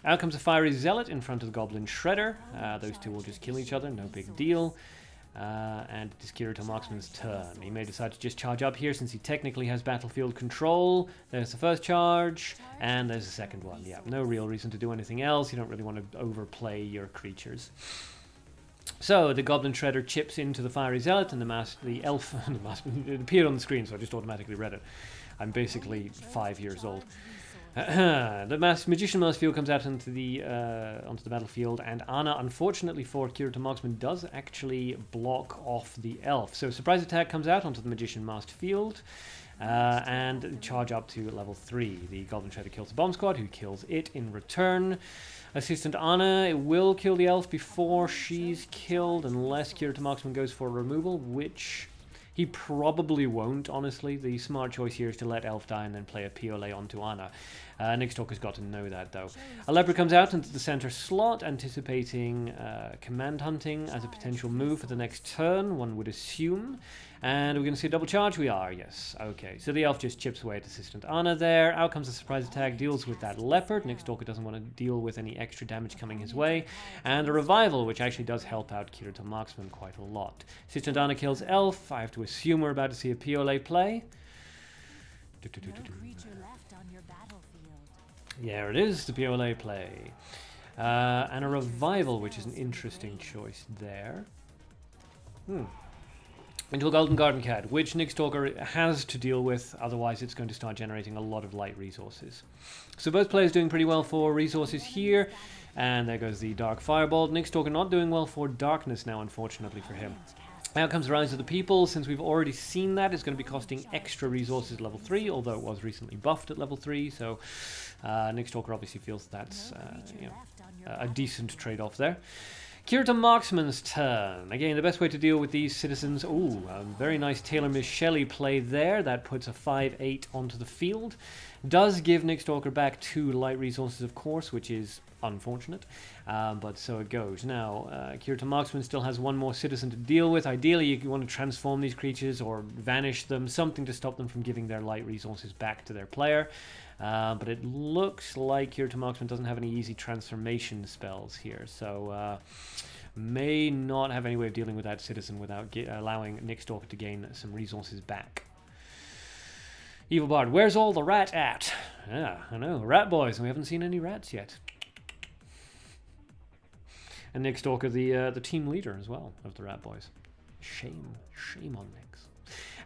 Out comes a Fiery Zealot in front of the Goblin Shredder. Those two will just kill each other, no big deal. And it is Kirito Marksman's turn. He may decide to just charge up here since he technically has battlefield control. There's the first charge, and there's the second one. Yeah, no real reason to do anything else. You don't really want to overplay your creatures. So the Goblin Shredder chips into the Fiery Zealot, and the elf it appeared on the screen, so I just automatically read it. I'm basically 5 years old. The Magician Mask Field comes out onto the battlefield, and Anna, unfortunately for Kirito Marksman, does actually block off the elf. So Surprise Attack comes out onto the Magician Masked Field, and charge up to level 3. The Goblin Shredder kills the Bomb Squad, who kills it in return. Assistant Anna, it will kill the elf before she's killed, unless Kirito Marksman goes for removal, which... he probably won't, honestly. The smart choice here is to let Elf die and then play a POLA onto Anna. Nick Stalker's got to know that, though. A Leopard comes out into the center slot, anticipating command hunting as a potential move for the next turn, one would assume. And we're going to see a double charge? We are, yes. Okay, so the Elf just chips away at Assistant Anna there. Out comes the Surprise Attack, deals with that Leopard. Nick Stalker doesn't want to deal with any extra damage coming his way. And a Revival, which actually does help out Kirito Marksman quite a lot. Assistant Anna kills Elf. I have to assume we're about to see a POLA play. There it is, the POLA play. And a Revival, which is an interesting choice there. Into a Golden Garden Cat, which Nick Stalker has to deal with, otherwise it's going to start generating a lot of light resources. So both players doing pretty well for resources here, and there goes the Dark Fireball. Nick Stalker not doing well for darkness now, unfortunately for him. Out comes Rise of the People. Since we've already seen that, it's going to be costing extra resources at level 3, although it was recently buffed at level 3, so Nick Stalker obviously feels that's a decent trade-off there. Kirito Marksman's turn. Again, the best way to deal with these citizens... Ooh, a very nice Taylor Miss Shelley play there. That puts a 5/8 onto the field. Does give Nick Stalker back 2 light resources, of course, which is unfortunate. But so it goes. Now, Kirito Marksman still has 1 more citizen to deal with. Ideally, you want to transform these creatures or vanish them. Something to stop them from giving their light resources back to their player. But it looks like Kirito Marksman doesn't have any easy transformation spells here, so may not have any way of dealing with that citizen without allowing Nick Stalker to gain some resources back. Evil Bard, where's all the rat at? Yeah, I know, rat boys, and we haven't seen any rats yet. And Nick Stalker, the team leader as well of the rat boys. Shame. Shame on Nyx.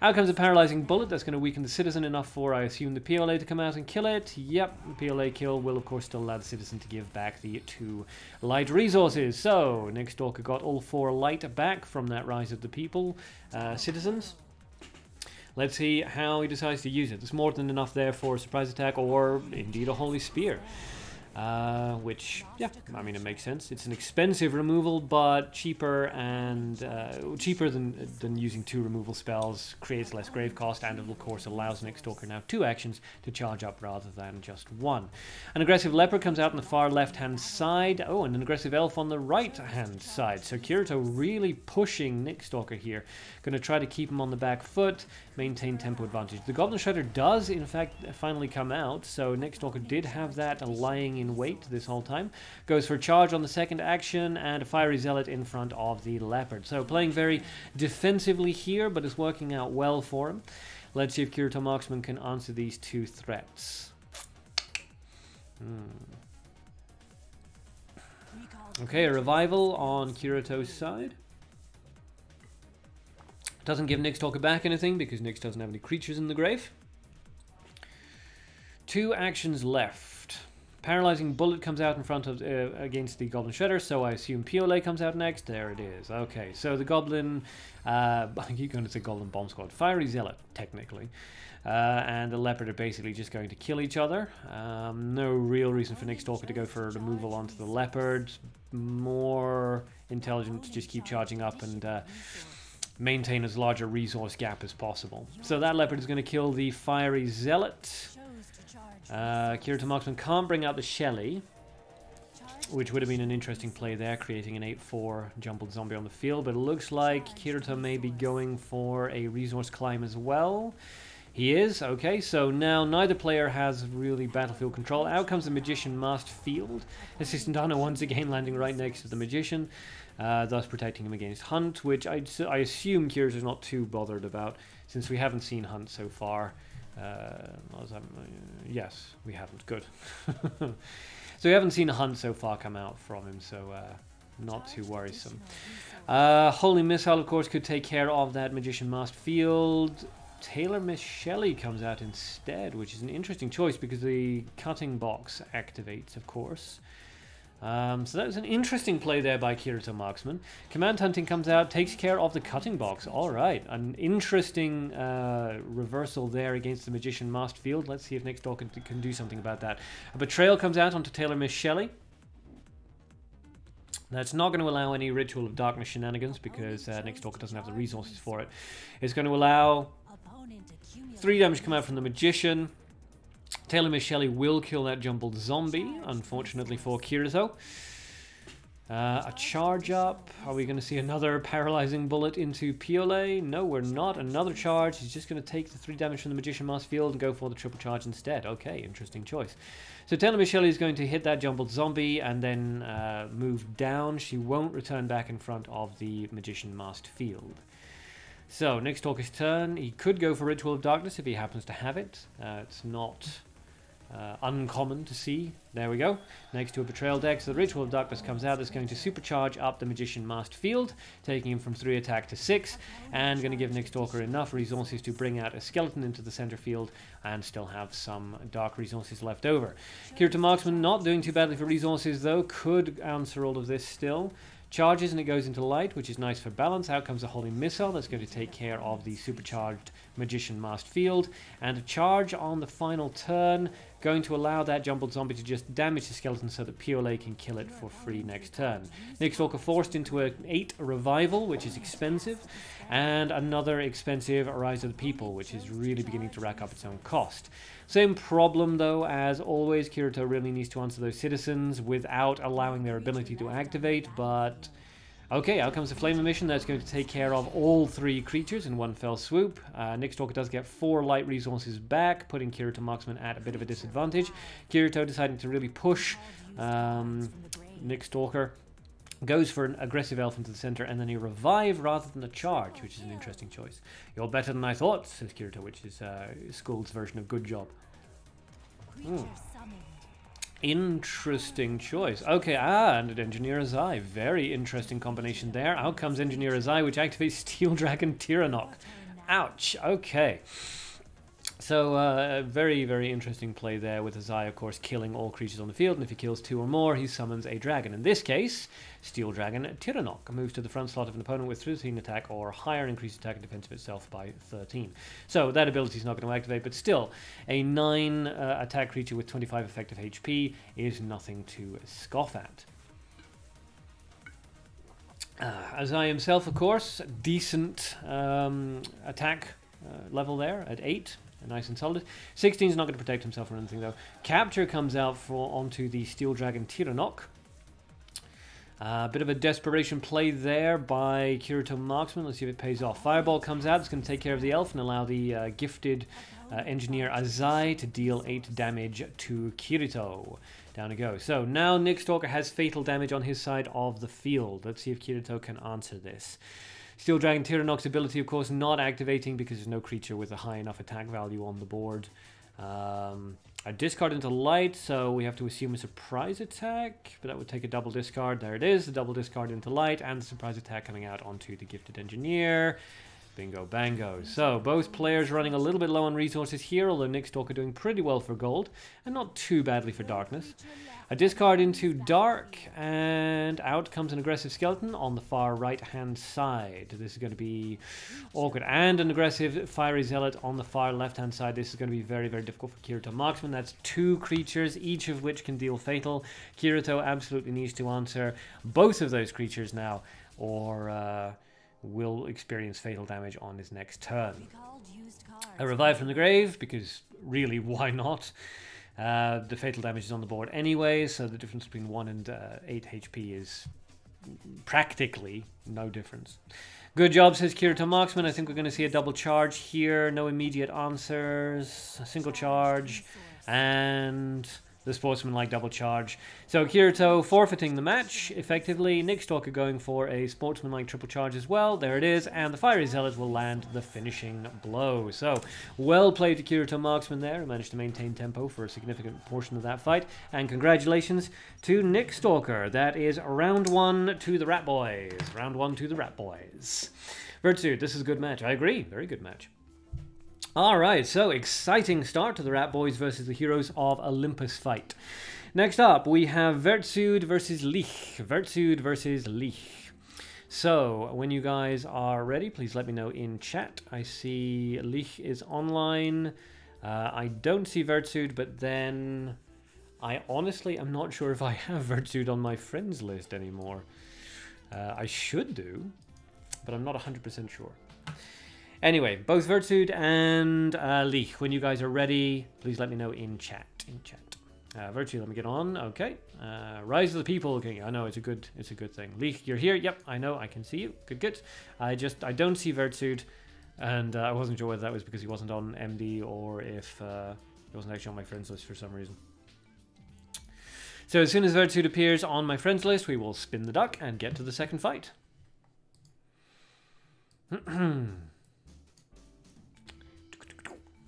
Out comes a paralyzing bullet. That's going to weaken the citizen enough for, I assume, the PLA to come out and kill it. Yep, the PLA kill will, of course, still allow the citizen to give back the 2 light resources. So, Nyx Stalker got all 4 light back from that Rise of the People citizens. Let's see how he decides to use it. There's more than enough there for a surprise attack or, indeed, a Holy Spear. Which, yeah, I mean, it makes sense. It's an expensive removal, but cheaper and cheaper than using 2 removal spells, creates less grave cost, and of course allows Nyx Stalker now 2 actions to charge up rather than just 1. An aggressive leopard comes out on the far left-hand side. Oh, and an aggressive elf on the right-hand side. So Kirito really pushing Nyx Stalker here. Going to try to keep him on the back foot, maintain tempo advantage. The Goblin Shredder does, in fact, finally come out, so Nyx Stalker did have that lying in wait this whole time. Goes for a charge on the second action and a Fiery Zealot in front of the Leopard. So playing very defensively here, but it's working out well for him. Let's see if Kirito Marksman can answer these 2 threats. Okay, a revival on Kirito's side. Doesn't give Nyx Stalker back anything because Nyx doesn't have any creatures in the grave. 2 actions left. Paralyzing Bullet comes out in front of against the Goblin Shredder, so I assume PLA comes out next. There it is. Okay, so the Goblin, I keep going to say Goblin Bomb Squad. Fiery Zealot, technically. And the Leopard are basically just going to kill each other. No real reason for Nyx Stalker to go for removal onto the Leopard. More intelligent to just keep charging up and maintain as large a resource gap as possible. So that Leopard is going to kill the Fiery Zealot. Kirito Marksman can't bring out the Shelly, which would have been an interesting play there, creating an 8/4 jumbled zombie on the field, but it looks like Kirito may be going for a resource climb as well. He is, okay, so now neither player has really battlefield control. Out comes the Magician Masked Field. Assistant Anna once again landing right next to the Magician, thus protecting him against Hunt, which I assume Kirito's not too bothered about, since we haven't seen Hunt so far. Yes, we haven't. Good. So we haven't seen a Hunt so far come out from him, so not too worrisome. Holy Missile, of course, could take care of that Magician Masked Field. Taylor Miss Shelley comes out instead, which is an interesting choice because the cutting box activates, of course. So that was an interesting play there by Kirito Marksman. Command Hunting comes out, takes care of the cutting box. Alright, an interesting reversal there against the Magician Masked Field. Let's see if Nyx Stalker can do something about that. A Betrayal comes out onto Taylor Miss Shelley. That's not going to allow any Ritual of Darkness shenanigans because Nyx Stalker doesn't have the resources for it. It's going to allow 3 damage to come out from the Magician. Taylor Miss Shelley will kill that jumbled zombie, unfortunately for Kirito. A charge up. Are we going to see another paralyzing bullet into PLA? No, we're not. Another charge. He's just going to take the 3 damage from the Magician Masked Field and go for the triple charge instead. Okay, interesting choice. So Taylor Miss Shelley is going to hit that jumbled zombie and then move down. She won't return back in front of the Magician Masked Field. So, Nyx Stalker's turn. He could go for Ritual of Darkness if he happens to have it. It's not uncommon to see. There we go. Next to a Betrayal deck. So the Ritual of Darkness comes out. That's going to supercharge up the Magician Masked Field, taking him from 3 attack to 6, and going to give Nyx Stalker enough resources to bring out a skeleton into the center field and still have some dark resources left over. Kirito Marksman not doing too badly for resources though. Could answer all of this still. Charges and it goes into light, which is nice for balance. Out comes a Holy Missile that's going to take care of the supercharged Magician Masked Field. And a charge on the final turn, going to allow that jumbled zombie to just damage the skeleton so that PLA can kill it for free next turn. Nyx Stalker forced into an 8 revival, which is expensive, and another expensive Rise of the People, which is really beginning to rack up its own cost. Same problem though, as always, Kirito really needs to answer those citizens without allowing their ability to activate, but okay, out comes the Flame Emission. That's going to take care of all 3 creatures in one fell swoop. Nyx Stalker does get 4 light resources back, putting Kirito Marksman at a bit of a disadvantage. Kirito deciding to really push Nyx Stalker. Goes for an aggressive elf into the center and then a revive rather than a charge, which is an interesting choice. You're better than I thought, says Kirito, which is Skull's version of good job. Interesting choice. Okay, and an Engineer's Eye. Very interesting combination there. Out comes Engineer's Eye, which activates Steel Dragon Tyrannok. Ouch. Okay. So, very, very interesting play there with his eye, of course, killing all creatures on the field, and if he kills 2 or more, he summons a dragon. In this case, Steel Dragon Tyrannok moves to the front slot of an opponent with 13 attack or higher, increased attack and defense of itself by 13. So, that ability is not going to activate, but still, a 9 attack creature with 25 effective HP is nothing to scoff at. Azai himself, of course, decent attack level there at 8. Nice and solid. 16 is not going to protect himself or anything though. Capture comes out onto the Steel Dragon Tyrannok. Bit of a desperation play there by Kirito Marksman. Let's see if it pays off. Fireball comes out. It's going to take care of the elf and allow the gifted engineer Azai to deal 8 damage to Kirito. Down it goes. So now Nick Stalker has fatal damage on his side of the field. Let's see if Kirito can answer this. Steel Dragon Tyrannok's ability, of course, not activating because there's no creature with a high enough attack value on the board. A discard into light, so we have to assume a surprise attack, but that would take a double discard. There it is, the double discard into light, and the surprise attack coming out onto the Gifted Engineer. Bingo bango. So both players running a little bit low on resources here, although Nick Stalker doing pretty well for gold, and not too badly for darkness. A discard into dark, and out comes an aggressive skeleton on the far right-hand side. This is going to be awkward. And an aggressive fiery zealot on the far left-hand side. This is going to be very, very difficult for Kirito Marksman. That's 2 creatures, each of which can deal fatal. Kirito absolutely needs to answer both of those creatures now, or will experience fatal damage on his next turn. A revive from the grave, because really, why not? The fatal damage is on the board anyway, so the difference between 1 and 8 HP is practically no difference. Good job, says Kirito Marksman. I think we're going to see a double charge here. No immediate answers. A single charge. And the sportsman-like double charge. So Kirito forfeiting the match, effectively. Nick Stalker going for a sportsman-like triple charge as well. There it is. And the Fiery Zealot will land the finishing blow. So, well played to Kirito Marksman there. He managed to maintain tempo for a significant portion of that fight. And congratulations to Nick Stalker. That is round 1 to the Rat Boys. Round 1 to the Rat Boys. Vertsuit, this is a good match. I agree. Very good match. Alright, so exciting start to the Rat Boys versus the Heroes of Olympus fight. Next up, we have Vertsuit versus Lich. Vertsuit versus Lich. So, when you guys are ready, please let me know in chat. I see Lich is online. I don't see Vertsuit, but then I honestly am not sure if I have Vertsuit on my friends list anymore. I should do, but I'm not 100% sure. Anyway, both Vertsuit and Lich, when you guys are ready, please let me know in chat. Vertsuit, let me get on. Okay. Rise of the People. Okay, I know it's a good thing. Lich, you're here. Yep, I know. I can see you. Good. I don't see Vertsuit, and I wasn't sure whether that was because he wasn't on MD or if he wasn't actually on my friends list for some reason. So as soon as Vertsuit appears on my friends list, we will spin the duck and get to the second fight.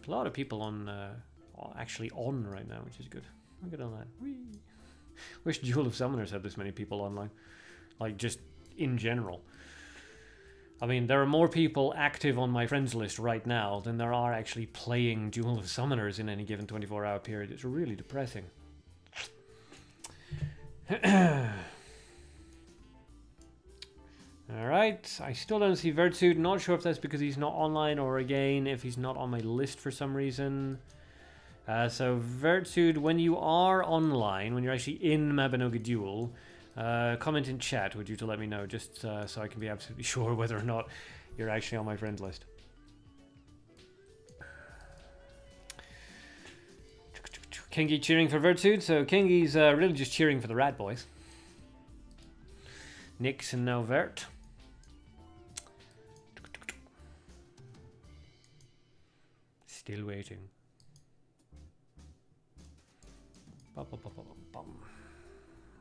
A lot of people on, actually on right now, which is good. Look at all that. Whee. Wish Duel of Summoners had this many people online. Like, just in general. I mean, there are more people active on my friends list right now than there are actually playing Duel of Summoners in any given 24-hour period. It's really depressing. Alright, I still don't see Vertsuit. Not sure if that's because he's not online or again if he's not on my list for some reason. So Vertsuit, when you are online, when you're actually in Mabinogi Duel, comment in chat, would you, to let me know, just so I can be absolutely sure whether or not you're actually on my friends list. Kengi cheering for Vertsuit, so Kengi's really just cheering for the Rat Boys. Nix and now Vert. Still waiting.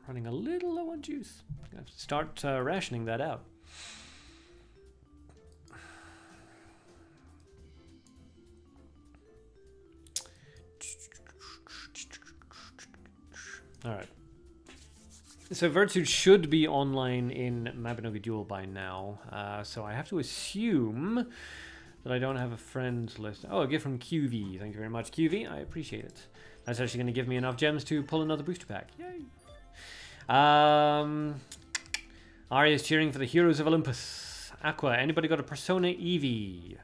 Running a little low on juice. I have to start rationing that out. Alright. So Vertude should be online in Mabinogi Duel by now. So I have to assume that I don't have a friends list. Oh, a gift from QV. Thank you very much, QV. I appreciate it. That's actually going to give me enough gems to pull another booster pack. Yay! Arya's cheering for the heroes of Olympus. Aqua, anybody got a Persona Eevee?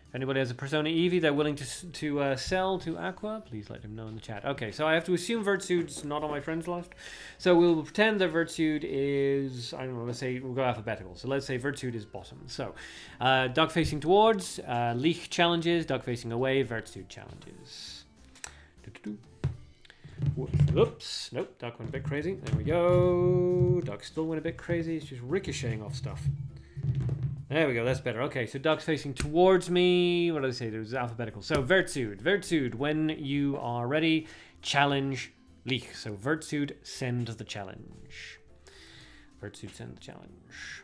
If anybody has a Persona Eevee they're willing to sell to Aqua, please let him know in the chat. Okay, so I have to assume Vertude's not on my friends list. So we'll pretend that Vertude is, I don't know, let's say, we'll go alphabetical. So let's say Vertude is bottom. So, duck facing towards, Leech challenges, duck facing away, Vertude challenges. Whoops, nope, duck went a bit crazy. There we go. Duck still went a bit crazy. It's just ricocheting off stuff. There we go, that's better. Okay, so duck's facing towards me. What did I say? It was alphabetical. So Vertude. Vertude, when you are ready, challenge Leech. So Vertude, send the challenge. Vertude, send the challenge.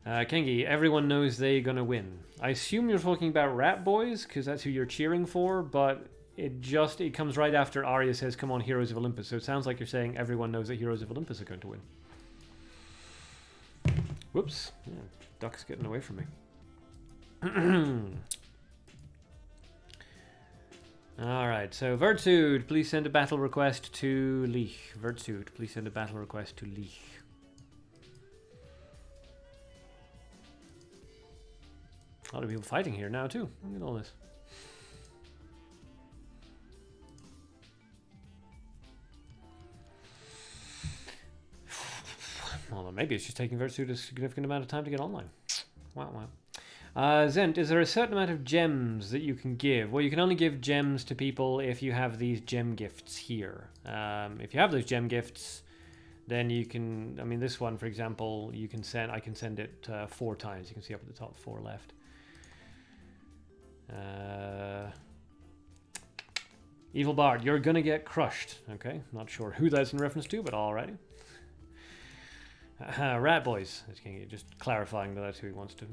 Kengi, everyone knows they're gonna win. I assume you're talking about Rat Boys, because that's who you're cheering for, but it comes right after Arya says, come on, Heroes of Olympus. So it sounds like you're saying everyone knows that Heroes of Olympus are going to win. Whoops. Yeah, duck's getting away from me. Alright, so Vertude, please send a battle request to Leech. Vertude, please send a battle request to Leech. A lot of people fighting here now too. Look at all this. Well, maybe it's just taking Vertude a significant amount of time to get online. Wow, wow. Zent, is there a certain amount of gems that you can give? Well, you can only give gems to people if you have these gem gifts here. If you have those gem gifts, then you can, I mean, this one, for example, you can send, I can send it 4 times. You can see up at the top, 4 left. Evil Bard, you're gonna get crushed. Okay, not sure who that's in reference to, but alrighty. Rat Boys. Just clarifying that that's who he wants to.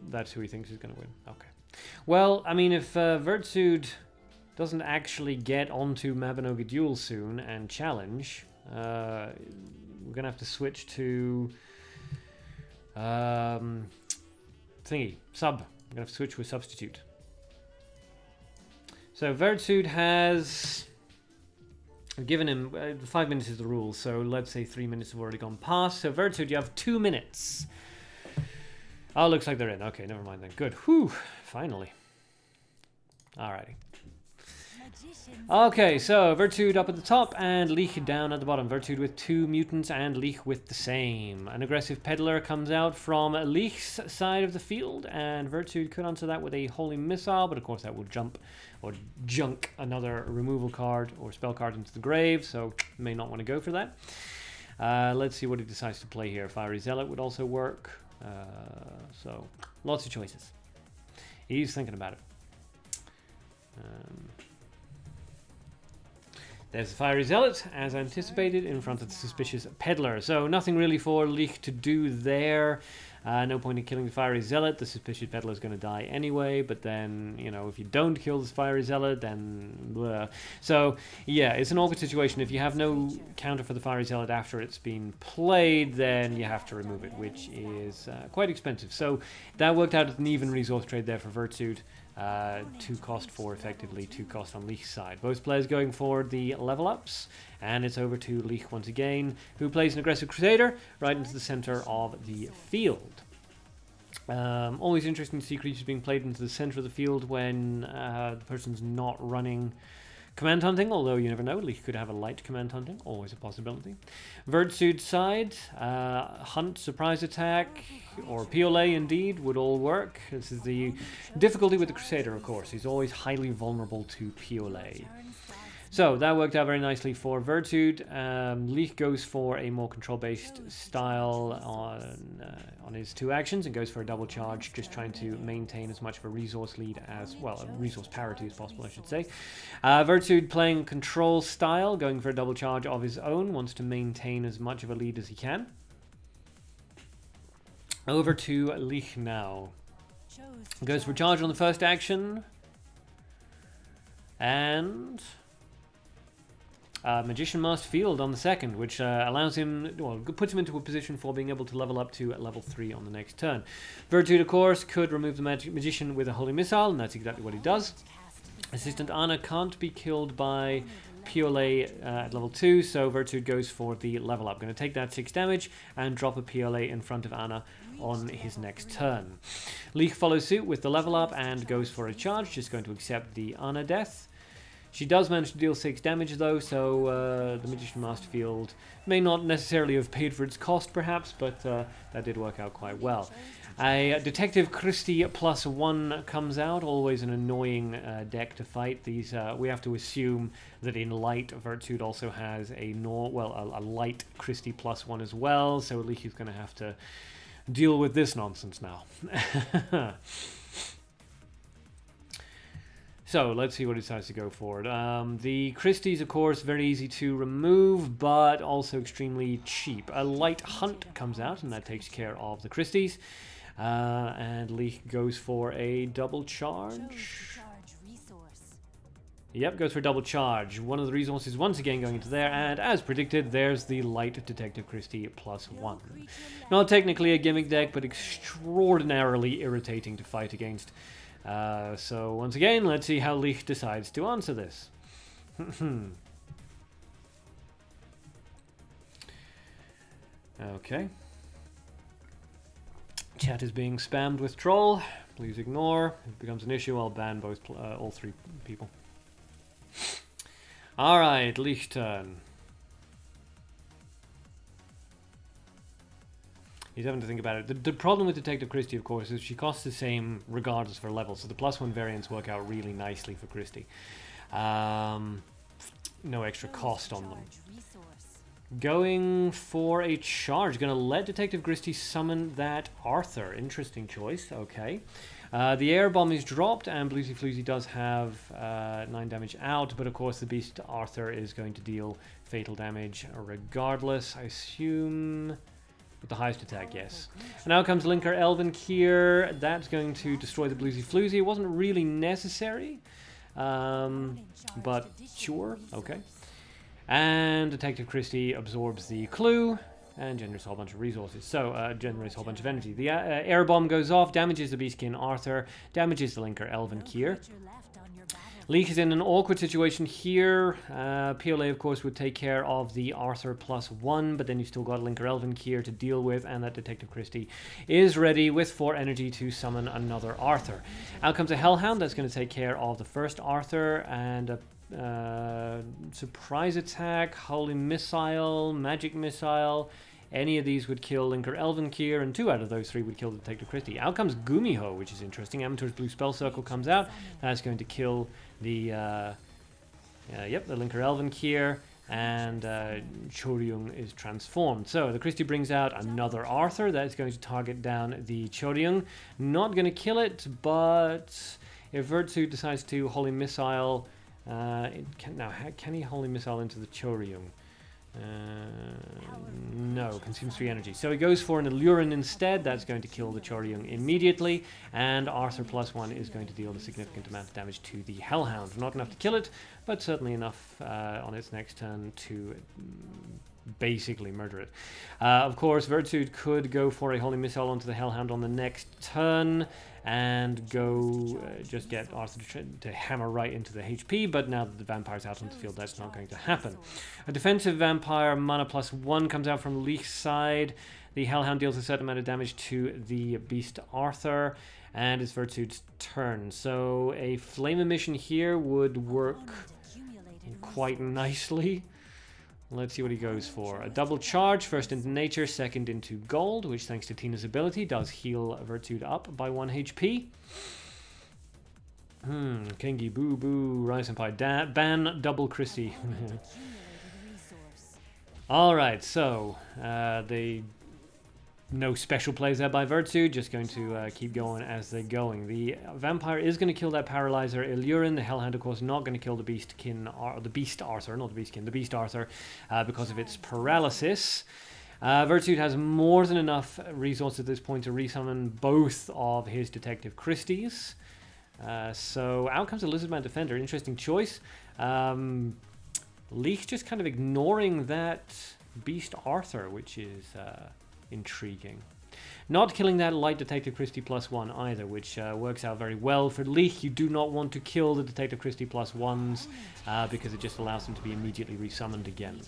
That's who he thinks is going to win. Okay. Well, I mean, if Vertude doesn't actually get onto Mabinogi Duel soon and challenge, we're going to have to switch to thingy sub. I'm going to have to switch to a substitute. So Vertude has. I've given him 5 minutes is the rule, so let's say 3 minutes have already gone past. So Vertude, you have 2 minutes. Oh, looks like they're in. Okay, never mind then. Good. Whew. Finally. Alrighty. Okay, so Vertude up at the top and Leech down at the bottom. Vertude with 2 mutants and Leech with the same. An aggressive peddler comes out from Leech's side of the field, and Vertude could answer that with a holy missile, but of course that will jump or junk another removal card or spell card into the grave, so may not want to go for that. Let's see what he decides to play here. Fiery Zealot would also work. So lots of choices. He's thinking about it. There's the Fiery Zealot, as anticipated, in front of the Suspicious Peddler. So nothing really for Leech to do there. No point in killing the Fiery Zealot. The Suspicious Peddler is going to die anyway. But then, you know, if you don't kill the Fiery Zealot, then blah. So, yeah, it's an awkward situation. If you have no counter for the Fiery Zealot after it's been played, then you have to remove it, which is quite expensive. So that worked out as an even resource trade there for Vertude. 2 cost for effectively 2 cost on Leech's side. Both players going for the level ups, and it's over to Leech once again, who plays an aggressive Crusader right into the center of the field. Always interesting to see creatures being played into the center of the field when the person's not running command hunting, although you never know. Leech could have a light command hunting, always a possibility. Vertude's side, hunt, surprise attack, or POLA indeed, would all work. This is the difficulty with the Crusader, of course. He's always highly vulnerable to POLA. So that worked out very nicely for Vertude. Leech goes for a more control-based style on his 2 actions and goes for a double charge, just trying to maintain as much of a resource lead as, well, a resource parity as possible, I should say. Vertude playing control style, going for a double charge of his own, wants to maintain as much of a lead as he can. Over to Leech now. Goes for charge on the first action. And Magician Master Field on the second, which allows him, well, puts him into a position for being able to level up to level 3 on the next turn. Virtude, of course, could remove the Magician with a Holy Missile, and that's exactly what he does. Assistant Anna can't be killed by PLA at level 2, so Virtude goes for the level up. Going to take that 6 damage and drop a PLA in front of Anna on his next turn. Leek follows suit with the level up and goes for a charge, just going to accept the Anna death. She does manage to deal 6 damage though, so the Magician Master Field may not necessarily have paid for its cost perhaps, but that did work out quite well. A Detective Christie +1 comes out, always an annoying deck to fight. These we have to assume that in light, Virtude also has a light Christie +1 as well, so at least he's going to have to deal with this nonsense now. So, let's see what he decides to go for. The Christies, of course, very easy to remove, but also extremely cheap. A Light Hunt comes out, and that takes care of the Christies. And Leek goes for a double charge. Yep, goes for a double charge. One of the resources once again going into there, and as predicted, there's the Light Detective Christie +1. Not technically a gimmick deck, but extraordinarily irritating to fight against. So once again, let's see how Leek decides to answer this. Okay. Chat is being spammed with troll. Please ignore. If it becomes an issue, I'll ban both all 3 people. Alright, Leek's turn. He's having to think about it. The problem with Detective Christie, of course, is she costs the same regardless of her level, so the +1 variants work out really nicely for Christie. No extra cost on them. Going for a charge. Going to let Detective Christie summon that Arthur. Interesting choice. Okay. The air bomb is dropped, and Bluesy Floozy does have 9 damage out, but of course the Beast Arthur is going to deal fatal damage regardless, I assume. With the highest attack, yes. And now comes Linker Elven here. That's going to destroy the Bluesy Floozy. It wasn't really necessary, but sure, okay. And Detective Christie absorbs the clue and generates a whole bunch of resources. So, generates a whole bunch of energy. The air bomb goes off, damages the Beastkin Arthur, damages the Linker Elven here. Leek is in an awkward situation here. PLA, of course, would take care of the Arthur +1, but then you've still got Linker Elven here to deal with, and that Detective Christie is ready with 4 energy to summon another Arthur. Out comes a Hellhound that's going to take care of the first Arthur, and a surprise attack, Holy Missile, Magic Missile. Any of these would kill Linker Elven here, and 2 out of those 3 would kill Detective Christie. Out comes Gumiho, which is interesting. Amateur's Blue Spell Circle comes out. That's going to kill the the Linker Elven here, and Choryung is transformed. So the Christie brings out another Arthur. That's going to target down the Choryung. Not going to kill it, but if Virtue decides to Holy Missile, can he Holy Missile into the Choryung? No, consumes 3 energy. So he goes for an Allurin instead. That's going to kill the Choryung immediately, and Arthur +1 is going to deal a significant amount of damage to the Hellhound. Not enough to kill it, but certainly enough on its next turn to basically murder it. Of course, Virtude could go for a Holy Missile onto the Hellhound on the next turn and go just get Arthur to hammer right into the HP, but now that the vampire's out on the field, that's not going to happen. A defensive vampire, mana +1, comes out from Leek's side. The Hellhound deals a certain amount of damage to the Beast Arthur, and it's Virtude's turn. So a Flame Emission here would work quite nicely. Let's see what he goes for. A double charge, first into nature, second into gold, which thanks to Tina's ability does heal Virtude up by 1 HP. Kengi, boo boo, Rise and Pie, ban double Christie. Alright, so no special plays there by Virtue, just going to keep going as they're going. The vampire is going to kill that paralyzer Illurin. The Hellhound, of course, not going to kill the Beastkin, or the Beast Arthur, not the Beastkin, the Beast Arthur, because of its paralysis. Virtue has more than enough resources at this point to resummon both of his Detective Christies. So out comes a Lizardman Defender, interesting choice. Leech just kind of ignoring that Beast Arthur, which is intriguing. Not killing that Light Detective Christie +1 either, which works out very well for Leech. You do not want to kill the Detective Christie +1s because it just allows them to be immediately resummoned again.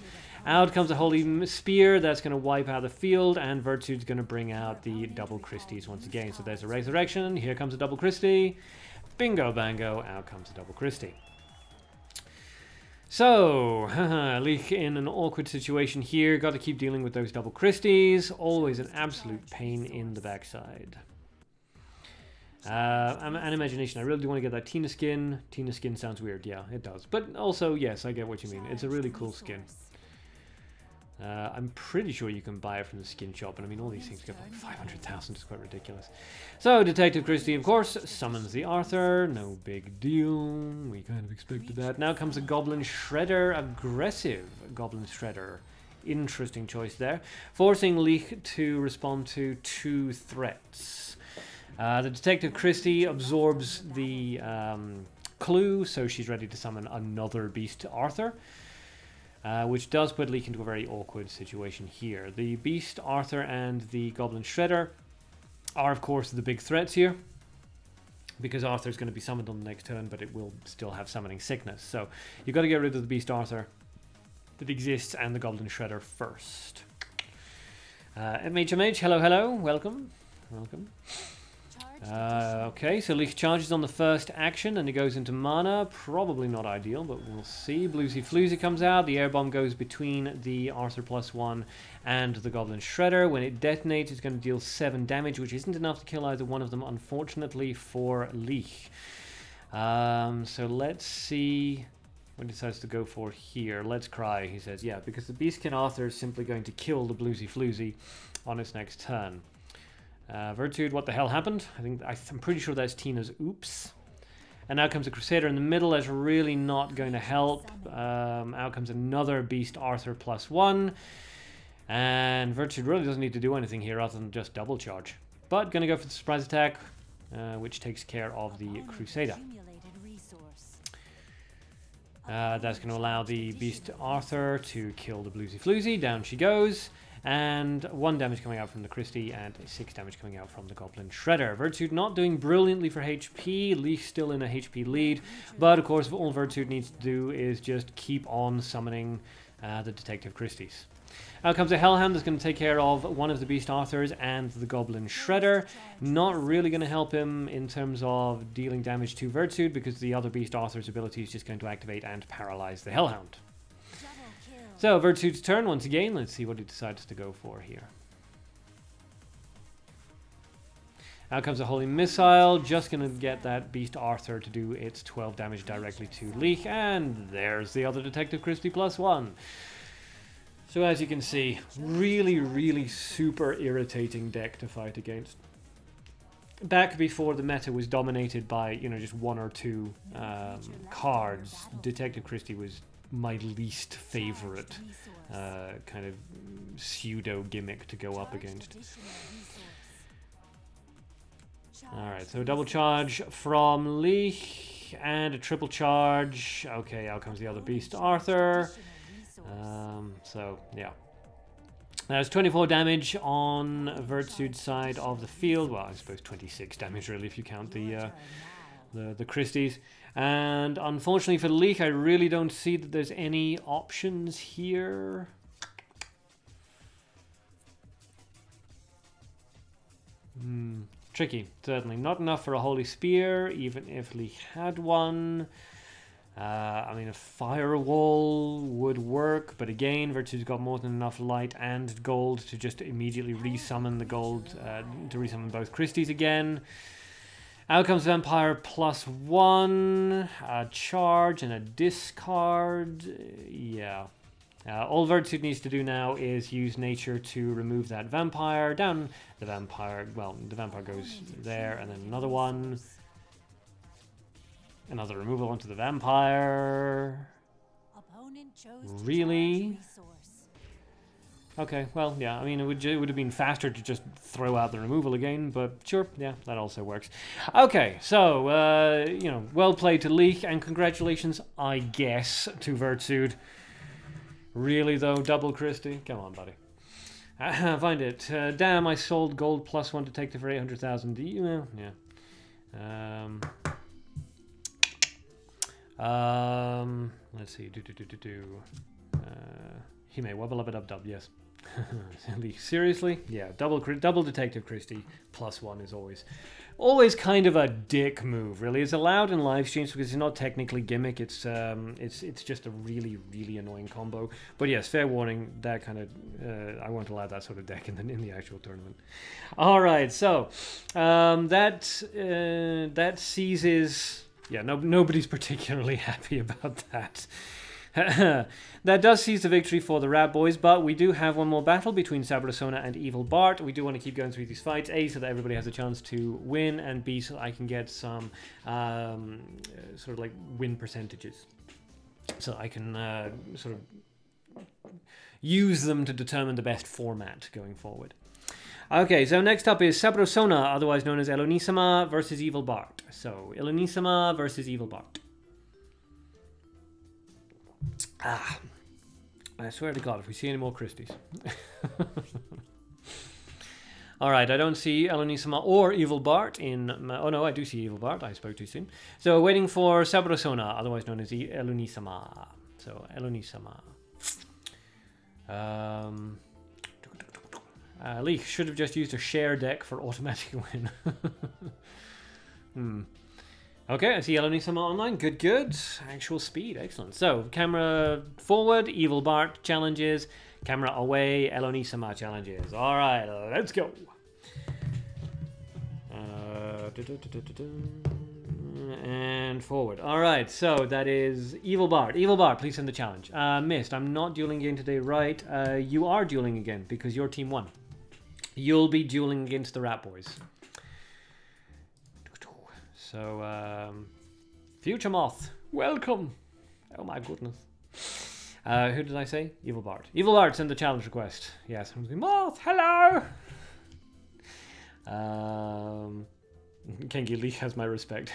Out comes the Holy Spear. That's going to wipe out the field, and Virtude's going to bring out the double Christies once again. So there's a Resurrection. Here comes a double Christie. Bingo bango. Out comes a double Christie. So, Leech in an awkward situation here. Got to keep dealing with those double Christies. Always an absolute pain in the backside. An imagination. I really do want to get that Tina skin. Tina skin sounds weird. Yeah, it does. But also, yes, I get what you mean. It's a really cool skin. I'm pretty sure you can buy it from the skin shop, and I mean, all these things get like 500,000, it's quite ridiculous. So, Detective Christie, of course, summons the Arthur, no big deal, we kind of expected that. Now comes a Goblin Shredder, aggressive Goblin Shredder. Interesting choice there. Forcing Leech to respond to 2 threats. The Detective Christie absorbs the clue, so she's ready to summon another Beast Arthur. Which does put Leech into a very awkward situation here. The Beast Arthur and the Goblin Shredder are, of course, the big threats here, because Arthur's going to be summoned on the next turn, but it will still have summoning sickness. So you've got to get rid of the Beast Arthur that exists and the Goblin Shredder first. MHMH, hello, hello, welcome, welcome. Okay, so Leech charges on the first action and it goes into mana. Probably not ideal, but we'll see. Bluesy Floozy comes out. The air bomb goes between the Arthur +1 and the Goblin Shredder. When it detonates, it's going to deal 7 damage, which isn't enough to kill either one of them, unfortunately, for Leech. So let's see what he decides to go for here. Let's cry, he says. Yeah, because the Beastkin Arthur is simply going to kill the Bluesy Floozy on its next turn. Virtude, what the hell happened? I'm pretty sure that's Tina's oops. And now comes a Crusader in the middle. That's really not going to help. Out comes another Beast Arthur +1. And Virtude really doesn't need to do anything here other than just double charge. But going to go for the surprise attack, which takes care of the Crusader. That's going to allow the Beast Arthur to kill the Bluesy Floozy. Down she goes. And 1 damage coming out from the Christie and 6 damage coming out from the Goblin Shredder. Virtude not doing brilliantly for HP. Leech still in a HP lead. But of course, all Virtude needs to do is just keep on summoning the Detective Christies. Out comes a Hellhound that's going to take care of one of the Beast Arthurs and the Goblin Shredder. Not really going to help him in terms of dealing damage to Virtude, because the other Beast Arthur's ability is just going to activate and paralyze the Hellhound. So, Virtude's turn once again. Let's see what he decides to go for here. Out comes a Holy Missile. Just going to get that Beast Arthur to do its 12 damage directly to Leech. And there's the other Detective Christie +1. So as you can see, really, really super irritating deck to fight against. Back before the meta was dominated by, you know, just 1 or 2 cards, Detective Christie was my least favorite kind of pseudo gimmick to go up against. Alright, so a double charge from Leech and a triple charge. Okay, out comes the other Beast Arthur. So, yeah. There's 24 damage on Virtude's side of the field. Well, I suppose 26 damage really if you count the Christies. And unfortunately for Leech, I really don't see that there's any options here. Tricky, certainly. Not enough for a Holy Spear, even if Leech had one. I mean, a Firewall would work, but again, Virtue's got more than enough light and gold to just immediately resummon the gold, to resummon both Christies again. Out comes Vampire +1, a charge and a discard. Yeah. All Virtude needs to do now is use nature to remove that vampire. Down the vampire, well, the vampire goes there, and then another one. Another removal onto the vampire. Really? Okay, well, yeah, I mean, it would have been faster to just throw out the removal again, but sure, yeah, that also works. Okay, so, you know, well played to Leech, and congratulations, I guess, to Virtude. Really though, double Christie? Come on, buddy. Find it. Damn, I sold gold +1 detective for 800,000. Yeah. Let's see. He may wobble up it up dub. Yes. Seriously? Yeah. Double detective Christie +1 is always kind of a dick move. Really, it's allowed in live streams because it's not technically gimmick. It's just a really annoying combo. But yes, fair warning. That kind of I won't allow that sort of deck in the actual tournament. All right. So that seizes. Yeah. Nobody's particularly happy about that. That does seize the victory for the Rat Boys, but we do have one more battle between Sabrosona and Evil Bart. We do want to keep going through these fights, A, so that everybody has a chance to win, and B, so I can get some sort of like win percentages. So I can sort of use them to determine the best format going forward. Okay, so next up is Sabrosona, otherwise known as Elonisama versus Evil Bart. So, Elonisama versus Evil Bart. I swear to God, if we see any more Christies. Alright, I don't see Elonisama or Evil Bart in... oh no, I do see Evil Bart. I spoke too soon. So, waiting for Sabrosona, otherwise known as Elonisama. So, Elonisama. Leek should have just used a share deck for automatic win. Okay, I see Elonisama online. Good. Actual speed, excellent. So, camera forward, Evil Bart challenges. Camera away, Elonisama challenges. Alright, let's go. And forward. Alright, so that is Evil Bart. Evil Bart, please send the challenge. Missed, I'm not dueling again today, right? You are dueling again because your team won. You'll be dueling against the Rat Boys. So, Future Moth, welcome. Oh my goodness. Who did I say? Evil Bart. Evil Bart, send the challenge request. Yes, Moth, hello. Kengi Lee has my respect.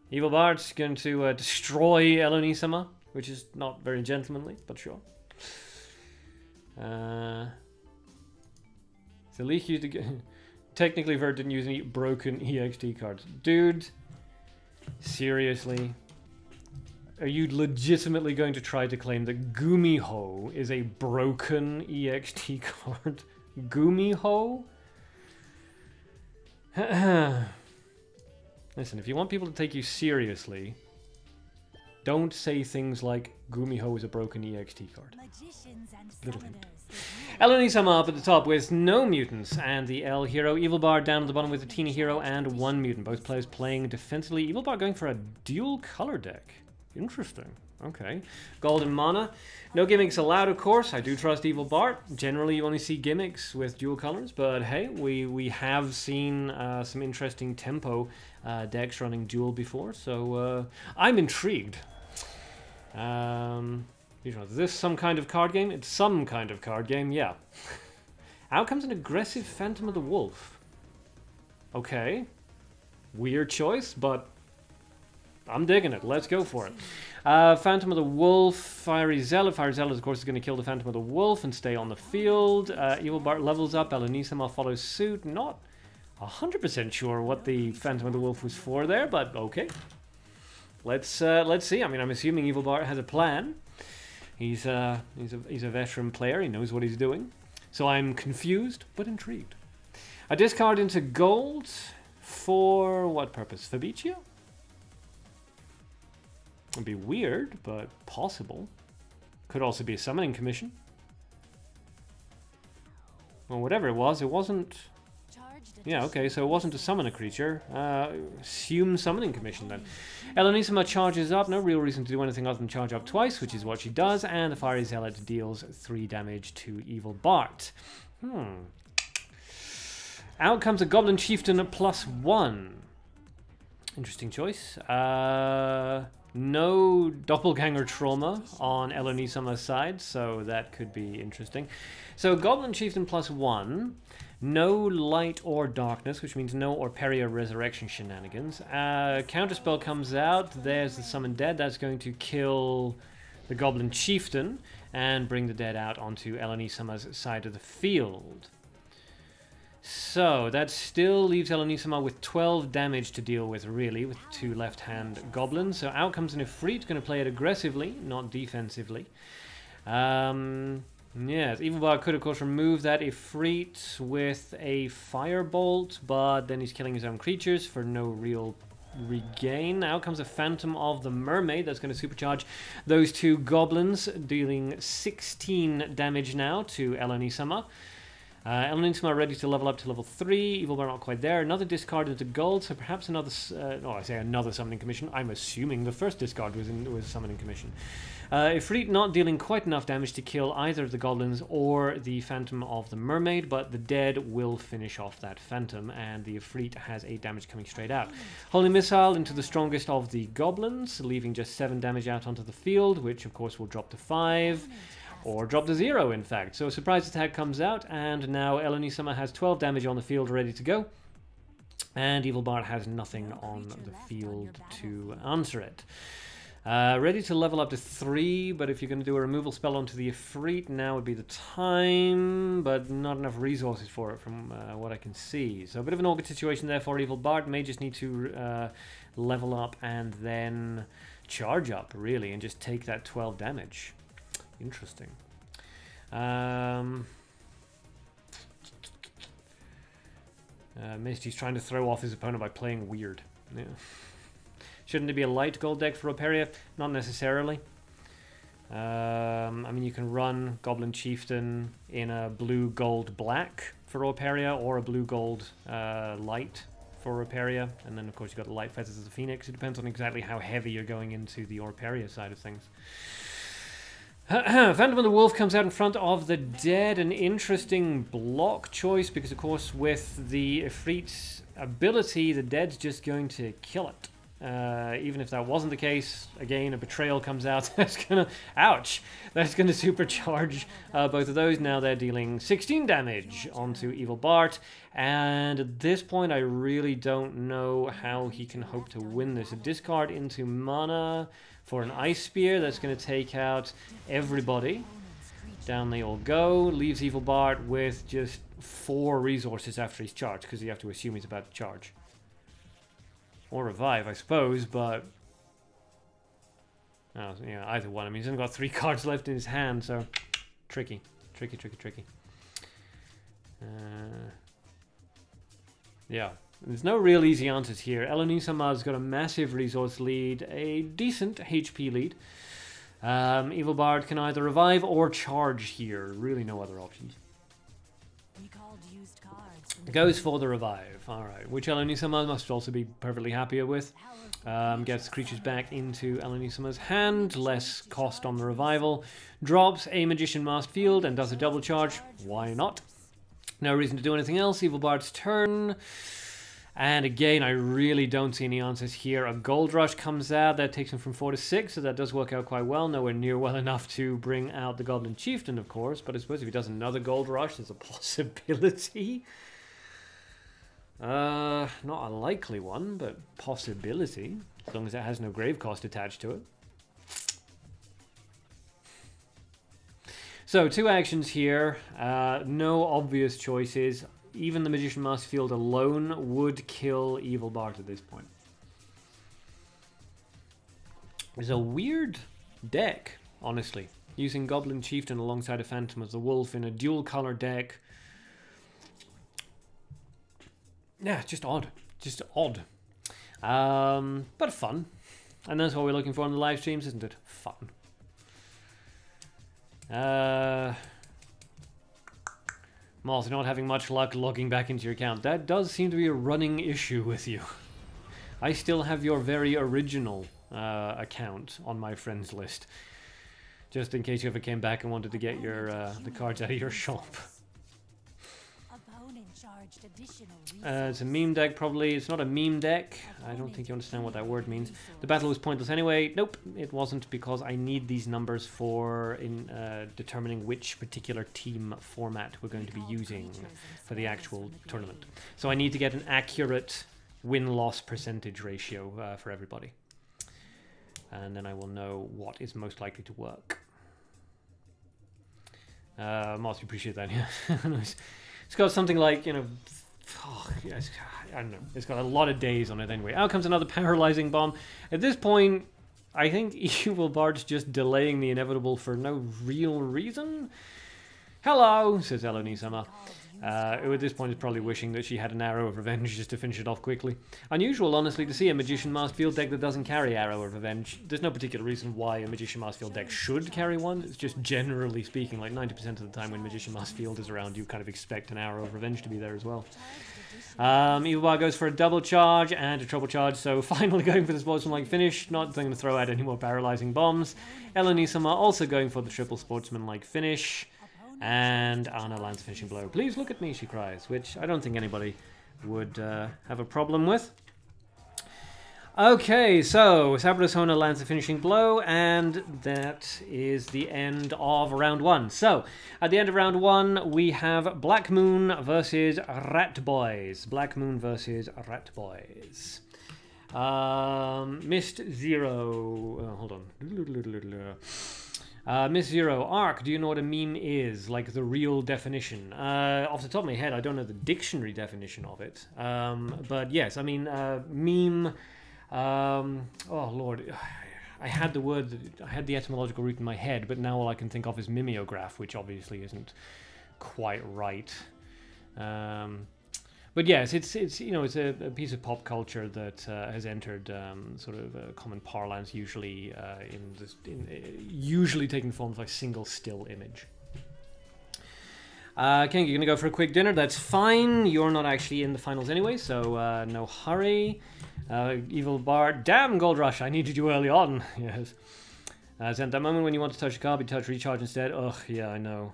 Evil Bart's going to destroy Elonisama, which is not very gentlemanly, but sure. So Leek used to technically Vert didn't use any broken EXT cards. Dude, seriously? Are you legitimately going to try to claim that Gumiho is a broken EXT card? Gumiho? Listen, if you want people to take you seriously, don't say things like Gumiho is a broken EXT card. Little hint. Elonisama up at the top with no mutants and the L hero. Evil Bart down at the bottom with the Tina hero and one mutant. Both players playing defensively. Evil Bart going for a dual color deck. Interesting. Okay. Golden mana. No gimmicks allowed, of course. I do trust Evil Bart. Generally, you only see gimmicks with dual colors, but hey, we have seen some interesting tempo decks running dual before, so I'm intrigued. Is this some kind of card game? It's some kind of card game, yeah. Out comes an aggressive Phantom of the Wolf. Okay. Weird choice, but I'm digging it. Let's go for it. Phantom of the Wolf, Fiery Zealot. Fiery Zealot, of course, is going to kill the Phantom of the Wolf and stay on the field. Evil Bart levels up. Elonisama follows suit. Not 100% sure what the Phantom of the Wolf was for there, but okay. Let's see. I mean, I'm assuming Evil Bart has a plan. He's a veteran player. He knows what he's doing. So I'm confused, but intrigued. A discard into gold for what purpose? Fabricio? It'd be weird, but possible. Could also be a summoning commission. Well, whatever it wasn't... Yeah, okay, so it wasn't to summon a creature. Assume summoning commission then. Elonisama charges up, no real reason to do anything other than charge up twice, which is what she does, and the Fiery Zealot deals 3 damage to Evil Bart. Out comes a Goblin Chieftain at +1. Interesting choice. No doppelganger trauma on Elonisama's side, so that could be interesting. So Goblin Chieftain +1, no light or darkness, which means no Orperia Resurrection shenanigans. Counterspell comes out, there's the Summon Dead, that's going to kill the Goblin Chieftain and bring the dead out onto Elenisama's side of the field. So that still leaves Elenisama with 12 damage to deal with, really, with 2 left-hand goblins. So out comes an Ifrit, going to play it aggressively, not defensively. Yes, Evilbard could, of course, remove that Ifrit with a Firebolt, but then he's killing his own creatures for no real regain. Out comes a Phantom of the Mermaid that's going to supercharge those 2 goblins, dealing 16 damage now to Elenisama. Elenisama ready to level up to level 3. Evilbard not quite there. Another discard into gold, so perhaps another... I say another summoning commission. I'm assuming the first discard was summoning commission. Ifrit not dealing quite enough damage to kill either of the goblins or the Phantom of the Mermaid, but the dead will finish off that Phantom, and the Ifrit has 8 damage coming straight out. Holy Missile into the strongest of the goblins, leaving just 7 damage out onto the field, which of course will drop to 5. Or drop to 0, in fact. So a surprise attack comes out, and now Elenisama has 12 damage on the field ready to go. And Evilbard has nothing on the field to answer it. Ready to level up to 3, but if you're going to do a removal spell onto the Ifrit, now would be the time, but not enough resources for it from what I can see. So a bit of an awkward situation there for Evilbard. May just need to level up and then charge up, really, and just take that 12 damage. Interesting. Misty's trying to throw off his opponent by playing weird. Yeah. Shouldn't it be a light gold deck for Roperia? Not necessarily. I mean, you can run Goblin Chieftain in a blue gold black for Roperia, or a blue gold light for Roperia, and then of course you've got the light feathers of the Phoenix. It depends on exactly how heavy you're going into the Roperia side of things. Phantom of the Wolf comes out in front of the dead. An interesting block choice, because of course with the Ifrit's ability, the dead's just going to kill it. Even if that wasn't the case, again, a Betrayal comes out. That's gonna... Ouch! That's gonna supercharge both of those. Now they're dealing 16 damage onto Evilbard. And at this point, I really don't know how he can hope to win this. A discard into mana for an Ice Spear. That's going to take out everybody. Down they all go. Leaves Evilbard with just 4 resources after he's charged, because you have to assume he's about to charge. Or revive, I suppose, but... Oh, yeah, either one. I mean, he's only got 3 cards left in his hand, so... Tricky. Tricky, tricky, tricky. Yeah. There's no real easy answers here. Elenisama's got a massive resource lead, a decent HP lead. Evilbard can either revive or charge here. Really no other options. Goes for the revive. Alright, which Elenisama must also be perfectly happier with. Gets creatures back into Elenisama's hand. Less cost on the revival. Drops a Magician Masked Field and does a double charge. Why not? No reason to do anything else. Evilbard's turn. And again, I really don't see any answers here. A Gold Rush comes out. That takes him from 4 to 6, so that does work out quite well. Nowhere near well enough to bring out the Goblin Chieftain, of course. But I suppose if he does another Gold Rush, there's a possibility. Not a likely one, but possibility. As long as it has no grave cost attached to it. So, 2 actions here. No obvious choices. Even the Magician Masked Field alone would kill Evilbard at this point. It's a weird deck, honestly. Using Goblin Chieftain alongside a Phantom of the Wolf in a dual color deck. Yeah, just odd. Just odd. But fun. And that's what we're looking for on the live streams, isn't it? Fun. Moth, not having much luck logging back into your account. That does seem to be a running issue with you. I still have your very original account on my friends list. Just in case you ever came back and wanted to get your the cards out of your shop. It's a meme deck, probably. It's not a meme deck. I don't think you understand what that word means. The battle was pointless anyway. Nope, it wasn't, because I need these numbers for determining which particular team format we're going to be using for the actual tournament. So I need to get an accurate win-loss percentage ratio for everybody. and then I will know what is most likely to work. Mostly appreciate that. Yeah, it's got something like, you know, I don't know. It's got a lot of days on it anyway. Out comes another paralyzing bomb. At this point, I think Evil Bard's just delaying the inevitable for no real reason. Hello, says Eleni-sama. Who at this point is probably wishing that she had an Arrow of Revenge just to finish it off quickly. Unusual, honestly, to see a Magician Masked Field deck that doesn't carry Arrow of Revenge. There's no particular reason why a Magician Masked Field deck should carry one. It's just generally speaking, like 90% of the time when Magician Masked Field is around, you kind of expect an Arrow of Revenge to be there as well. Evil Bard goes for a double charge and a triple charge, so finally going for the sportsmanlike finish, not going to throw out any more paralyzing bombs. Eleni-sama also going for the triple sportsmanlike finish. And Anna lands a finishing blow. Please look at me, she cries, which I don't think anybody would have a problem with. Okay, so Sabrosona lands a finishing blow, and that is the end of round 1. So, at the end of round 1, we have Black Moon versus Rat Boys. Black Moon versus Rat Boys. Mist Zero. Hold on. Miss Zero, Arc, do you know what a meme is? Like the real definition? Off the top of my head, I don't know the dictionary definition of it. But yes, I mean, meme... oh, Lord. I had the word, I had the etymological root in my head, but now all I can think of is mimeograph, which obviously isn't quite right. But yes, it's you know, it's a piece of pop culture that has entered sort of common parlance, usually usually taking the form of a single still image. King, you're gonna go for a quick dinner. That's fine. You're not actually in the finals anyway, so no hurry. Evil Bard, damn Gold Rush! I needed you early on. Yes. At that moment when you want to touch a card, you touch recharge instead. Ugh, yeah, I know.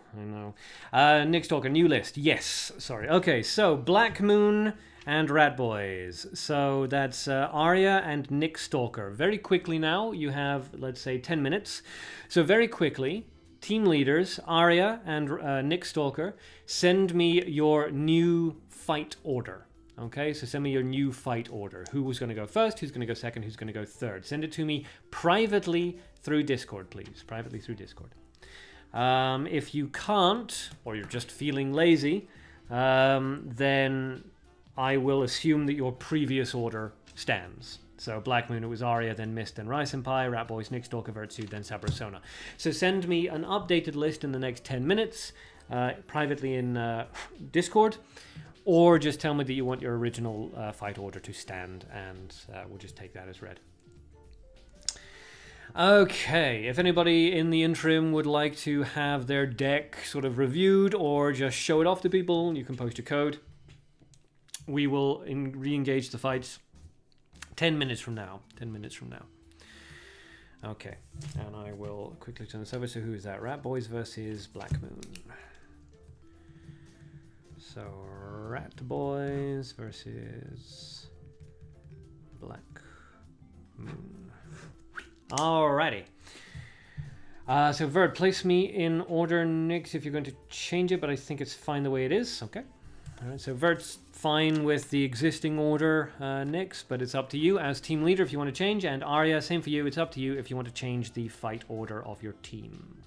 Nick Stalker, new list. Yes, sorry. Okay, so Black Moon and Rat Boys. So that's Arya and Nick Stalker. Very quickly now, you have, let's say, 10 minutes. So very quickly, team leaders, Arya and Nick Stalker, send me your new fight order. Okay, so send me your new fight order. Who was going to go first, who's going to go second, who's going to go third. Send it to me privately through Discord, please. Privately through Discord. If you can't, or you're just feeling lazy, then I will assume that your previous order stands. So Black Moon, it was Arya, then Mist, then Rai Senpai, Rat Boys, Nick Stalker, Vertsu, then Sabrosona. So send me an updated list in the next 10 minutes, privately in Discord. Or just tell me that you want your original fight order to stand, and we'll just take that as read. Okay, if anybody in the interim would like to have their deck sort of reviewed or just show it off to people, you can post a code. We will re-engage the fights 10 minutes from now. 10 minutes from now. Okay, and I will quickly turn this over. So who is that? Rat Boys versus Black Moon. So, Rat Boys versus Black Moon. Alrighty. So, Vert, place me in order next if you're going to change it, but I think it's fine the way it is. Okay. Alright, so Vert's fine with the existing order next, but it's up to you as team leader if you want to change, and Arya, same for you. It's up to you if you want to change the fight order of your team.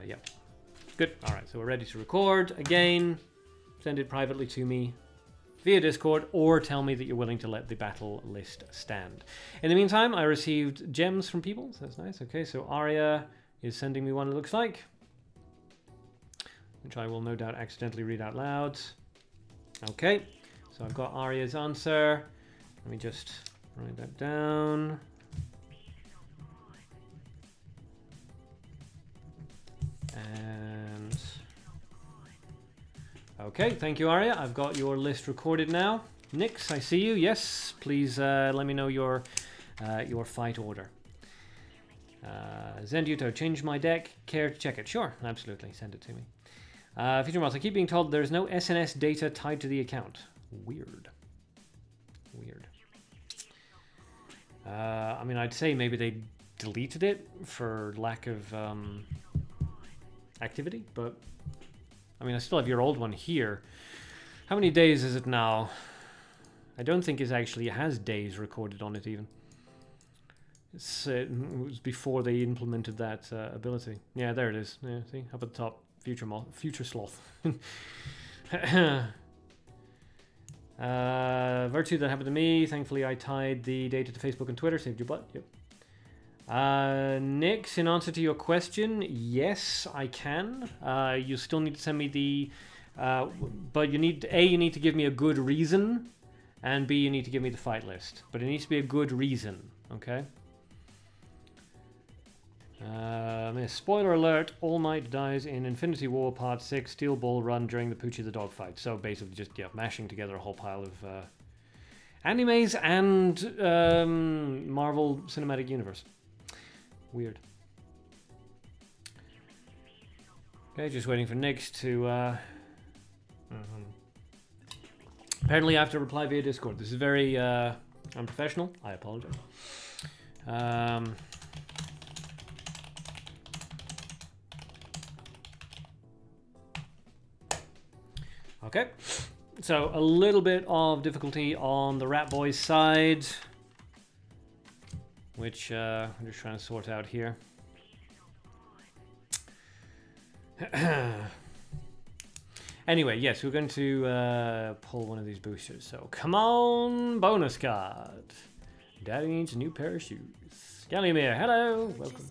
Yep. Good. Alright, so we're ready to record. Again, send it privately to me via Discord, or tell me that you're willing to let the battle list stand. In the meantime, I received gems from people, so that's nice. Okay, so Arya is sending me one, it looks like, which I will no doubt accidentally read out loud. Okay, so I've got Arya's answer. Let me just write that down. And okay, thank you, Arya. I've got your list recorded now. Nix, I see you. Yes, please let me know your fight order. Zendyuto, change my deck. Care to check it? Sure, absolutely. Send it to me. Feature Mouse, I keep being told there's no SNS data tied to the account. Weird. Weird. I mean, I'd say maybe they deleted it for lack of activity, but I mean, I still have your old one here. How many days is it now? I don't think it actually has days recorded on it even. It was before they implemented that ability. Yeah, there it is. Yeah, see, up at the top, future sloth. Virtue, that happened to me. Thankfully, I tied the data to Facebook and Twitter. Saved your butt. Yep. Nix, in answer to your question, yes, I can. You still need to send me the... but you need... A, you need to give me a good reason. And B, you need to give me the fight list. But it needs to be a good reason. Okay? Spoiler alert, All Might dies in Infinity War Part 6 Steel Ball Run during the Poochie the Dog fight. So basically just, yeah, mashing together a whole pile of animes and Marvel Cinematic Universe. Weird. Okay, just waiting for Nix to... Apparently I have to reply via Discord. This is very unprofessional. I apologize. Okay, so a little bit of difficulty on the Rat Boys side, which I'm just trying to sort out here. Anyway, yes, we're going to pull one of these boosters. So, come on, bonus card. Daddy needs a new pair of shoes. Gallimere, hello, welcome.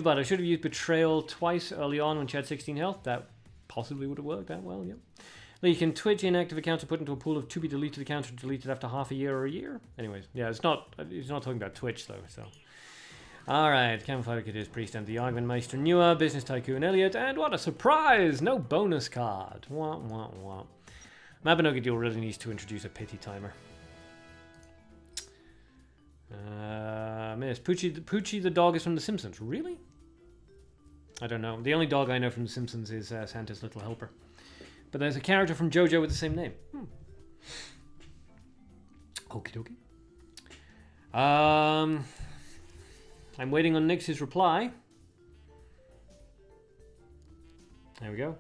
But I should have used Betrayal twice early on when she had 16 health. That possibly would have worked out well, yep. You can Twitch inactive accounts are put into a pool of to be deleted accounts or deleted after half a year or a year. Anyways, yeah, it's not talking about Twitch though, so. Alright, Camouflage Kid is Priest and the Argument Meister Newer, Business Tycoon Elliot, and what a surprise! No bonus card. Wah, wah, wah. Mabinogi Duel really needs to introduce a pity timer. Miss Poochie the dog is from The Simpsons. Really? I don't know. The only dog I know from The Simpsons is Santa's Little Helper. But there's a character from JoJo with the same name. Okie dokie. I'm waiting on Nix's reply. There we go.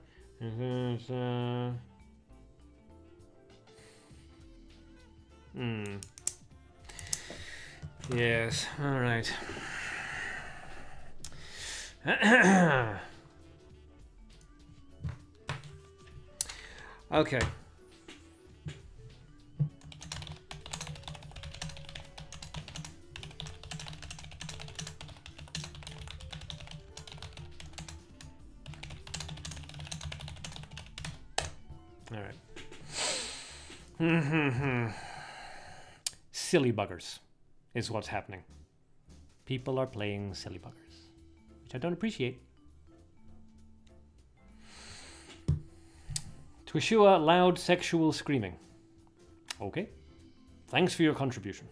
Yes, alright. Okay. All right. Silly buggers is what's happening. People are playing silly buggers, which I don't appreciate. Twishua, loud sexual screaming. Okay. Thanks for your contribution.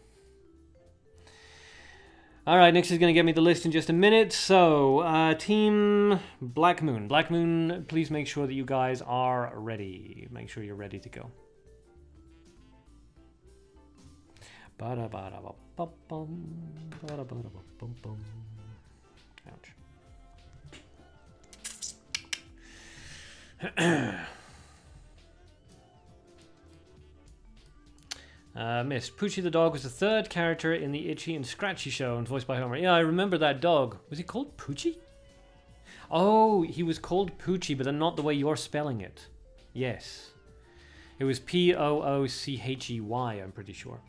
Alright, Nix is going to get me the list in just a minute. So, Team Black Moon. Black Moon, please make sure that you guys are ready. Make sure you're ready to go. Ouch. Miss Poochie the dog was the third character in the Itchy and Scratchy show and voiced by Homer. Yeah, I remember that dog. Was he called Poochie? Oh, he was called Poochie, but then not the way you're spelling it. Yes. It was P-O-O-C-H-E-Y, I'm pretty sure.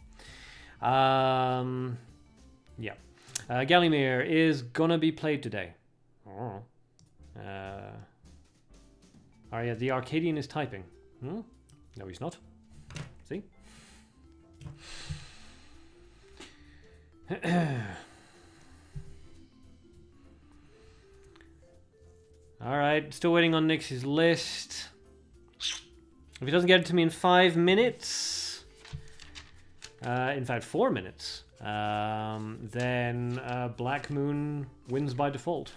Yeah. Gallimere is gonna be played today. Oh. Oh yeah, the Arcadian is typing. Hmm? No, he's not. See? Alright, still waiting on Nix's list. If he doesn't get it to me in 5 minutes, in fact 4 minutes, then Black Moon wins by default.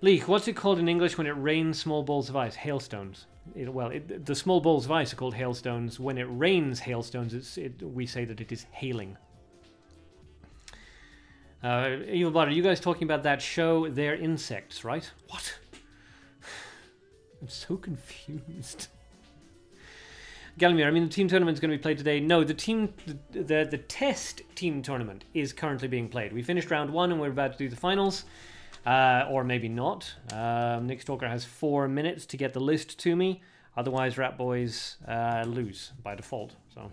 Leek, what's it called in English when it rains small balls of ice? Hailstones. The small balls of ice are called hailstones. When it rains hailstones, we say that it is hailing. Evil Bot, are you guys talking about that show? They're insects, right? What? I'm so confused. Galmir, I mean, the team tournament is going to be played today. No, the test team tournament is currently being played. We finished round 1 and we're about to do the finals. Or maybe not. Nick Stalker has 4 minutes to get the list to me. Otherwise, Rat Boys lose by default. So,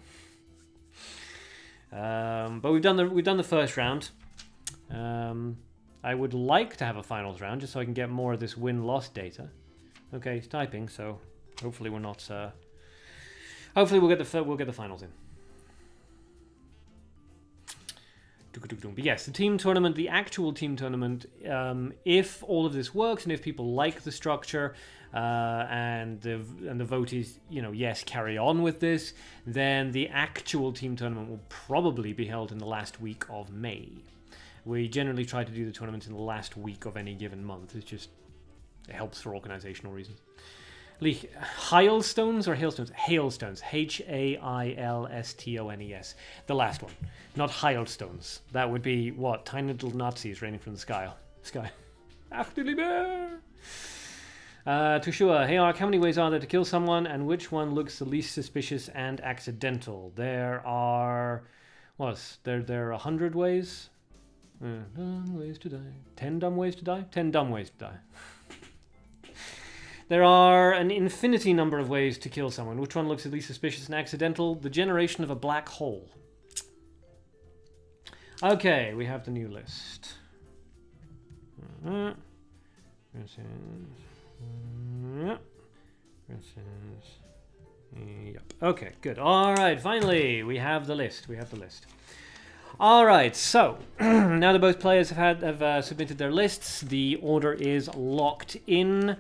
but we've done the first round. I would like to have a finals round just so I can get more of this win-loss data. Okay, he's typing, so hopefully we're not. Hopefully we'll get the finals in. But yes, the team tournament, the actual team tournament, if all of this works and if people like the structure and the vote is, you know, yes, carry on with this, then the actual team tournament will probably be held in the last week of May. We generally try to do the tournament in the last week of any given month. It helps for organizational reasons. Hailstones or hailstones? Hailstones. Hailstones. The last one. Not hailstones. That would be what? Tiny little Nazis raining from the sky. Ach, du lieber! Tushua, hey Ark, how many ways are there to kill someone and which one looks the least suspicious and accidental? There are... What? There are 100 ways? Dumb ways to die. 10 dumb ways to die? 10 dumb ways to die. There are an infinity number of ways to kill someone. Which one looks at least suspicious and accidental? The generation of a black hole. Okay, we have the new list. Yep. Okay, good. All right, finally, we have the list. All right, so now that both players have submitted their lists, the order is locked in.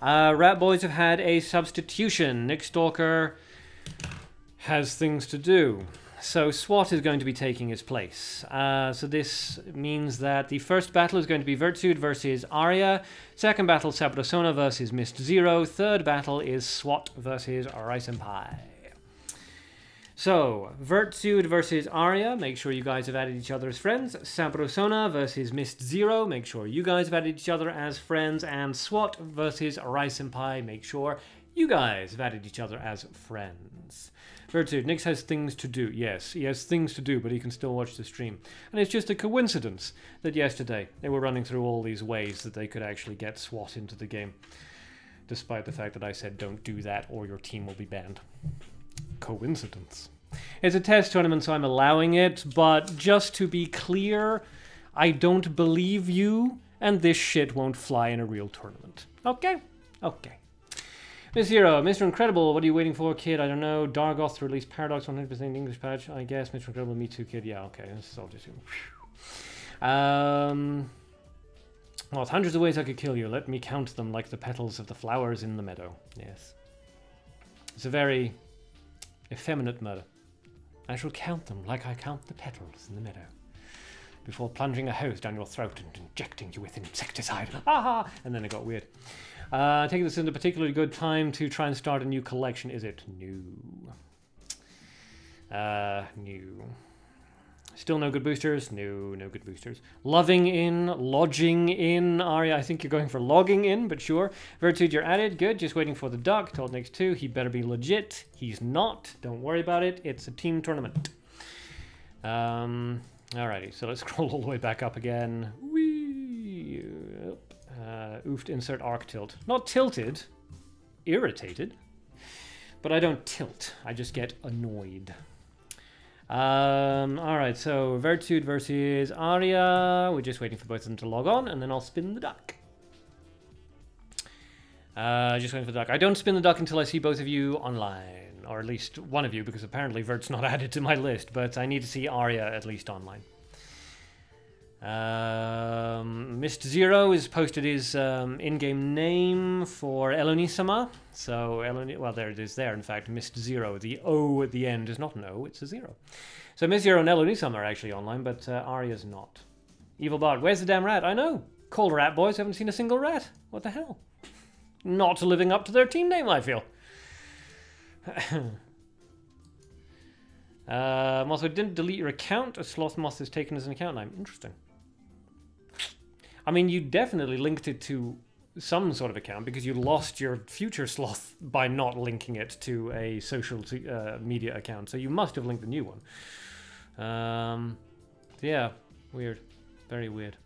Rat Boys have had a substitution. Nick Stalker has things to do. So SWAT is going to be taking his place. So this means that the first battle is going to be Vertsude versus Arya. Second battle, Sabrosona versus Mist Zero. Third battle is SWAT versus Raisenpai. So, Vertsude versus Arya, make sure you guys have added each other as friends. Sabrosona versus Mist Zero, make sure you guys have added each other as friends. And SWAT versus Raisenpai, make sure you guys have added each other as friends. Vertsude, Nix has things to do. Yes, he has things to do, but he can still watch the stream. And it's just a coincidence that yesterday they were running through all these ways that they could actually get SWAT into the game. Despite the fact that I said don't do that or your team will be banned. Coincidence. It's a test tournament, so I'm allowing it, but just to be clear, I don't believe you, and this shit won't fly in a real tournament. Okay? Okay. Miss Zero, Mr. Incredible, what are you waiting for, kid? I don't know. Dargoth to release Paradox 100% English patch, I guess. Mr. Incredible, me too, kid. Yeah, okay. This is all just... Well, it's hundreds of ways I could kill you. Let me count them like the petals of the flowers in the meadow. Yes. It's a very effeminate murder. I shall count them like I count the petals in the meadow. Before plunging a hose down your throat and injecting you with insecticide. Aha! And then it got weird. I think this is a particularly good time to try and start a new collection. Is it? No. New. Still no good boosters? No, no good boosters. Loving in, lodging in. Arya, I think you're going for logging in, but sure. Vertude, you're added. Good. Just waiting for the duck. Told next 2. He better be legit. He's not. Don't worry about it. It's a team tournament. Alrighty, so let's scroll all the way back up again. Whee! Oofed, insert arc tilt. Not tilted. Irritated. But I don't tilt. I just get annoyed. Alright, so Vertude versus Arya. We're just waiting for both of them to log on, and then I'll spin the duck. Just waiting for the duck. I don't spin the duck until I see both of you online. Or at least one of you, because apparently Vert's not added to my list, but I need to see Arya at least online. Mist Zero has posted his in-game name for Elonisama. So, well, there it is there, in fact, Mist Zero. The O at the end is not an O, it's a 0. So Mist Zero and Elonisama are actually online, but Arya's not. Evil Bard, where's the damn rat? I know. Cold Rat Boys haven't seen a single rat. What the hell? Not living up to their team name, I feel. Also, didn't delete your account. A Sloth Moth is taken as an account name. Interesting. I mean, you definitely linked it to some sort of account because you lost your future sloth by not linking it to a social media account. So you must have linked the new one. Yeah, weird. Very weird.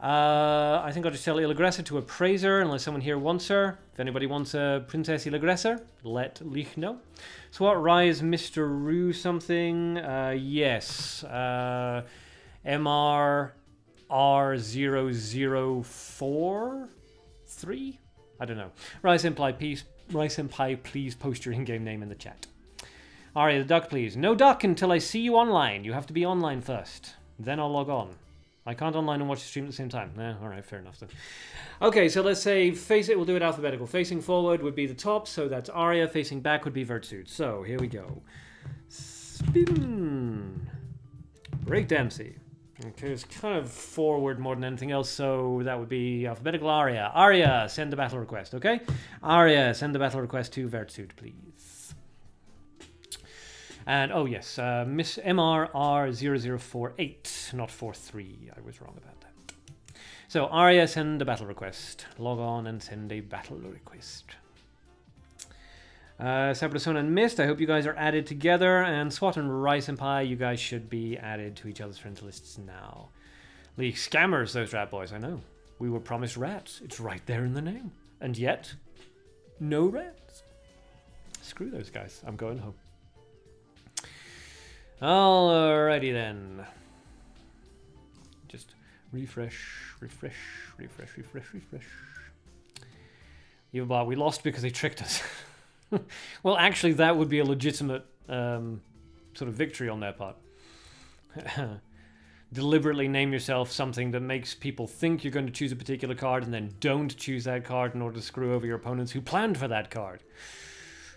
I think I'll just tell Ilaggressor to appraiser unless someone here wants her. If anybody wants a Princess Ilaggressor, let Leech know. So what rise Mr. Rue something? Yes. MRR0043? I don't know. Rise Senpai, please post your in-game name in the chat. Aria the duck, please. No duck until I see you online. You have to be online first. Then I'll log on. I can't online and watch the stream at the same time. Alright, fair enough then. Okay, so let's say face it, we'll do it alphabetical. Facing forward would be the top, so that's Aria. Facing back would be Vertsuit. So, here we go. Spin. Break Dempsey. Okay, it's kind of forward more than anything else, so that would be alphabetical Aria. Aria, send the battle request, okay? Aria, send the battle request to Vertsuit, please. And, oh yes, Miss MRR0048, not 43. I was wrong about that. So, Aria, send a battle request. Log on and send a battle request. Sabrasona and Mist, I hope you guys are added together. And Swat and Rice and Pie, you guys should be added to each other's friends lists now. Leak scammers, those rat boys, I know. We were promised rats. It's right there in the name. And yet, no rats. Screw those guys. I'm going home. Alrighty then. Just refresh. Yeah, we lost because they tricked us. Well, actually, that would be a legitimate sort of victory on their part. Deliberately name yourself something that makes people think you're going to choose a particular card and then don't choose that card in order to screw over your opponents who planned for that card.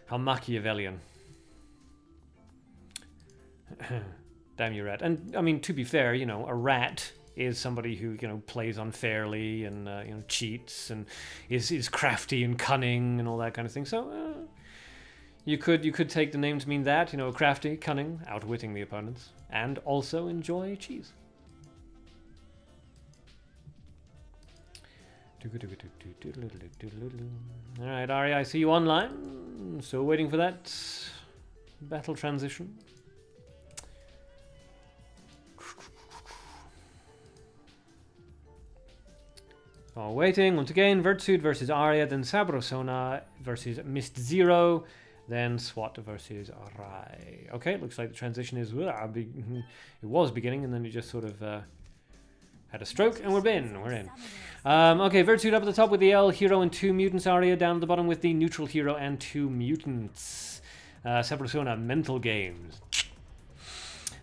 How Machiavellian. Damn you, rat. And, I mean, to be fair, you know, a rat is somebody who, you know, plays unfairly and, you know, cheats and is crafty and cunning and all that kind of thing. So, you could take the name to mean that, you know, crafty, cunning, outwitting the opponents, and also enjoy cheese. Alright, Aria, I see you online. So waiting for that battle transition. While waiting, once again, Vertsuit versus Aria, then Sabrosona versus Mist Zero, then Swat versus Rai. Okay, looks like the transition is... it was beginning, and then it just sort of had a stroke, and we're in. Okay, Vertsuit up at the top with the L hero and 2 mutants. Aria down at the bottom with the neutral hero and 2 mutants. Sabrosona, mental games.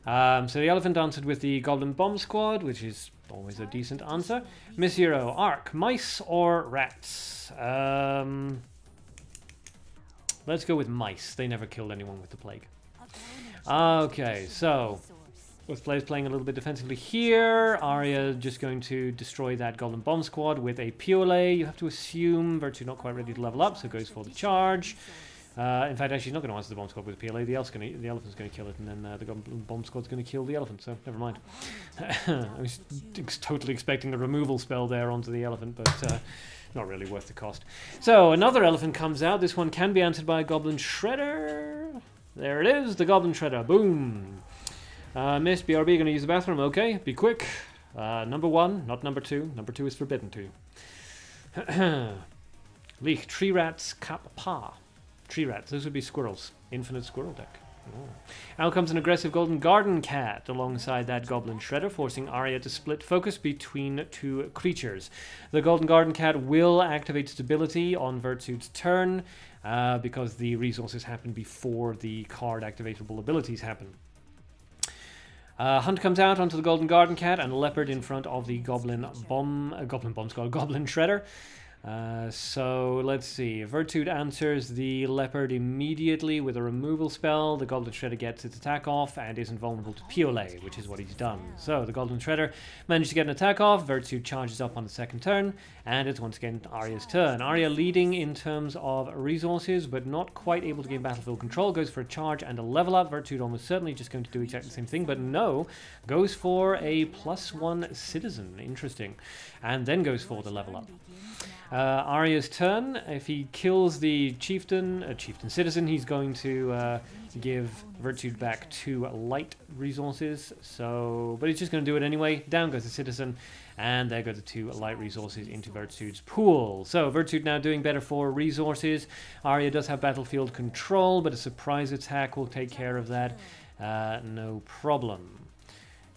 So the elephant answered with the Goblin Bomb Squad, which is always a decent answer. Miss Hero, Arc, mice or rats? Let's go with mice. They never killed anyone with the plague. Okay, so both players playing a little bit defensively here. Aria just going to destroy that Goblin Bomb Squad with a Piolet. You have to assume Vertsuit not quite ready to level up, so goes for the charge. In fact, actually, he's not going to answer the bomb squad with a PLA. The elephant's going to kill it, and then the bomb squad's going to kill the elephant. So never mind. I was totally expecting a removal spell there onto the elephant, but not really worth the cost. So another elephant comes out. This one can be answered by a Goblin Shredder. There it is, the Goblin Shredder. Boom. Miss BRB going to use the bathroom. Okay, be quick. Number 1, not number 2. Number 2 is forbidden to. Leech, tree rats, cap pa. Tree rats, those would be squirrels. Infinite squirrel deck. Oh. Out comes an aggressive Golden Garden Cat alongside that Goblin Shredder, forcing Aria to split focus between 2 creatures. The Golden Garden Cat will activate stability on Vertsuit's turn because the resources happen before the card activatable abilities happen. Hunt comes out onto the Golden Garden Cat and Leopard in front of the Goblin Shredder. So let's see. Vertsuit answers the Leopard immediately with a removal spell. The Goblin Shredder gets its attack off and isn't vulnerable to Piolet, which is what he's done. So the Goblin Shredder managed to get an attack off. Vertsuit charges up on the second turn, and it's once again Aria's turn. Aria leading in terms of resources, but not quite able to gain battlefield control. Goes for a charge and a level up. Vertsuit almost certainly just going to do exactly the same thing, but no. Goes for a +1 citizen. Interesting. And then goes for the level up. Arya's turn. If he kills the chieftain citizen, he's going to give Virtude back 2 light resources. So, but he's just going to do it anyway. Down goes the citizen, and there go the 2 light resources into Virtude's pool. So Virtude now doing better for resources. Arya does have battlefield control, but a surprise attack will take care of that. No problem,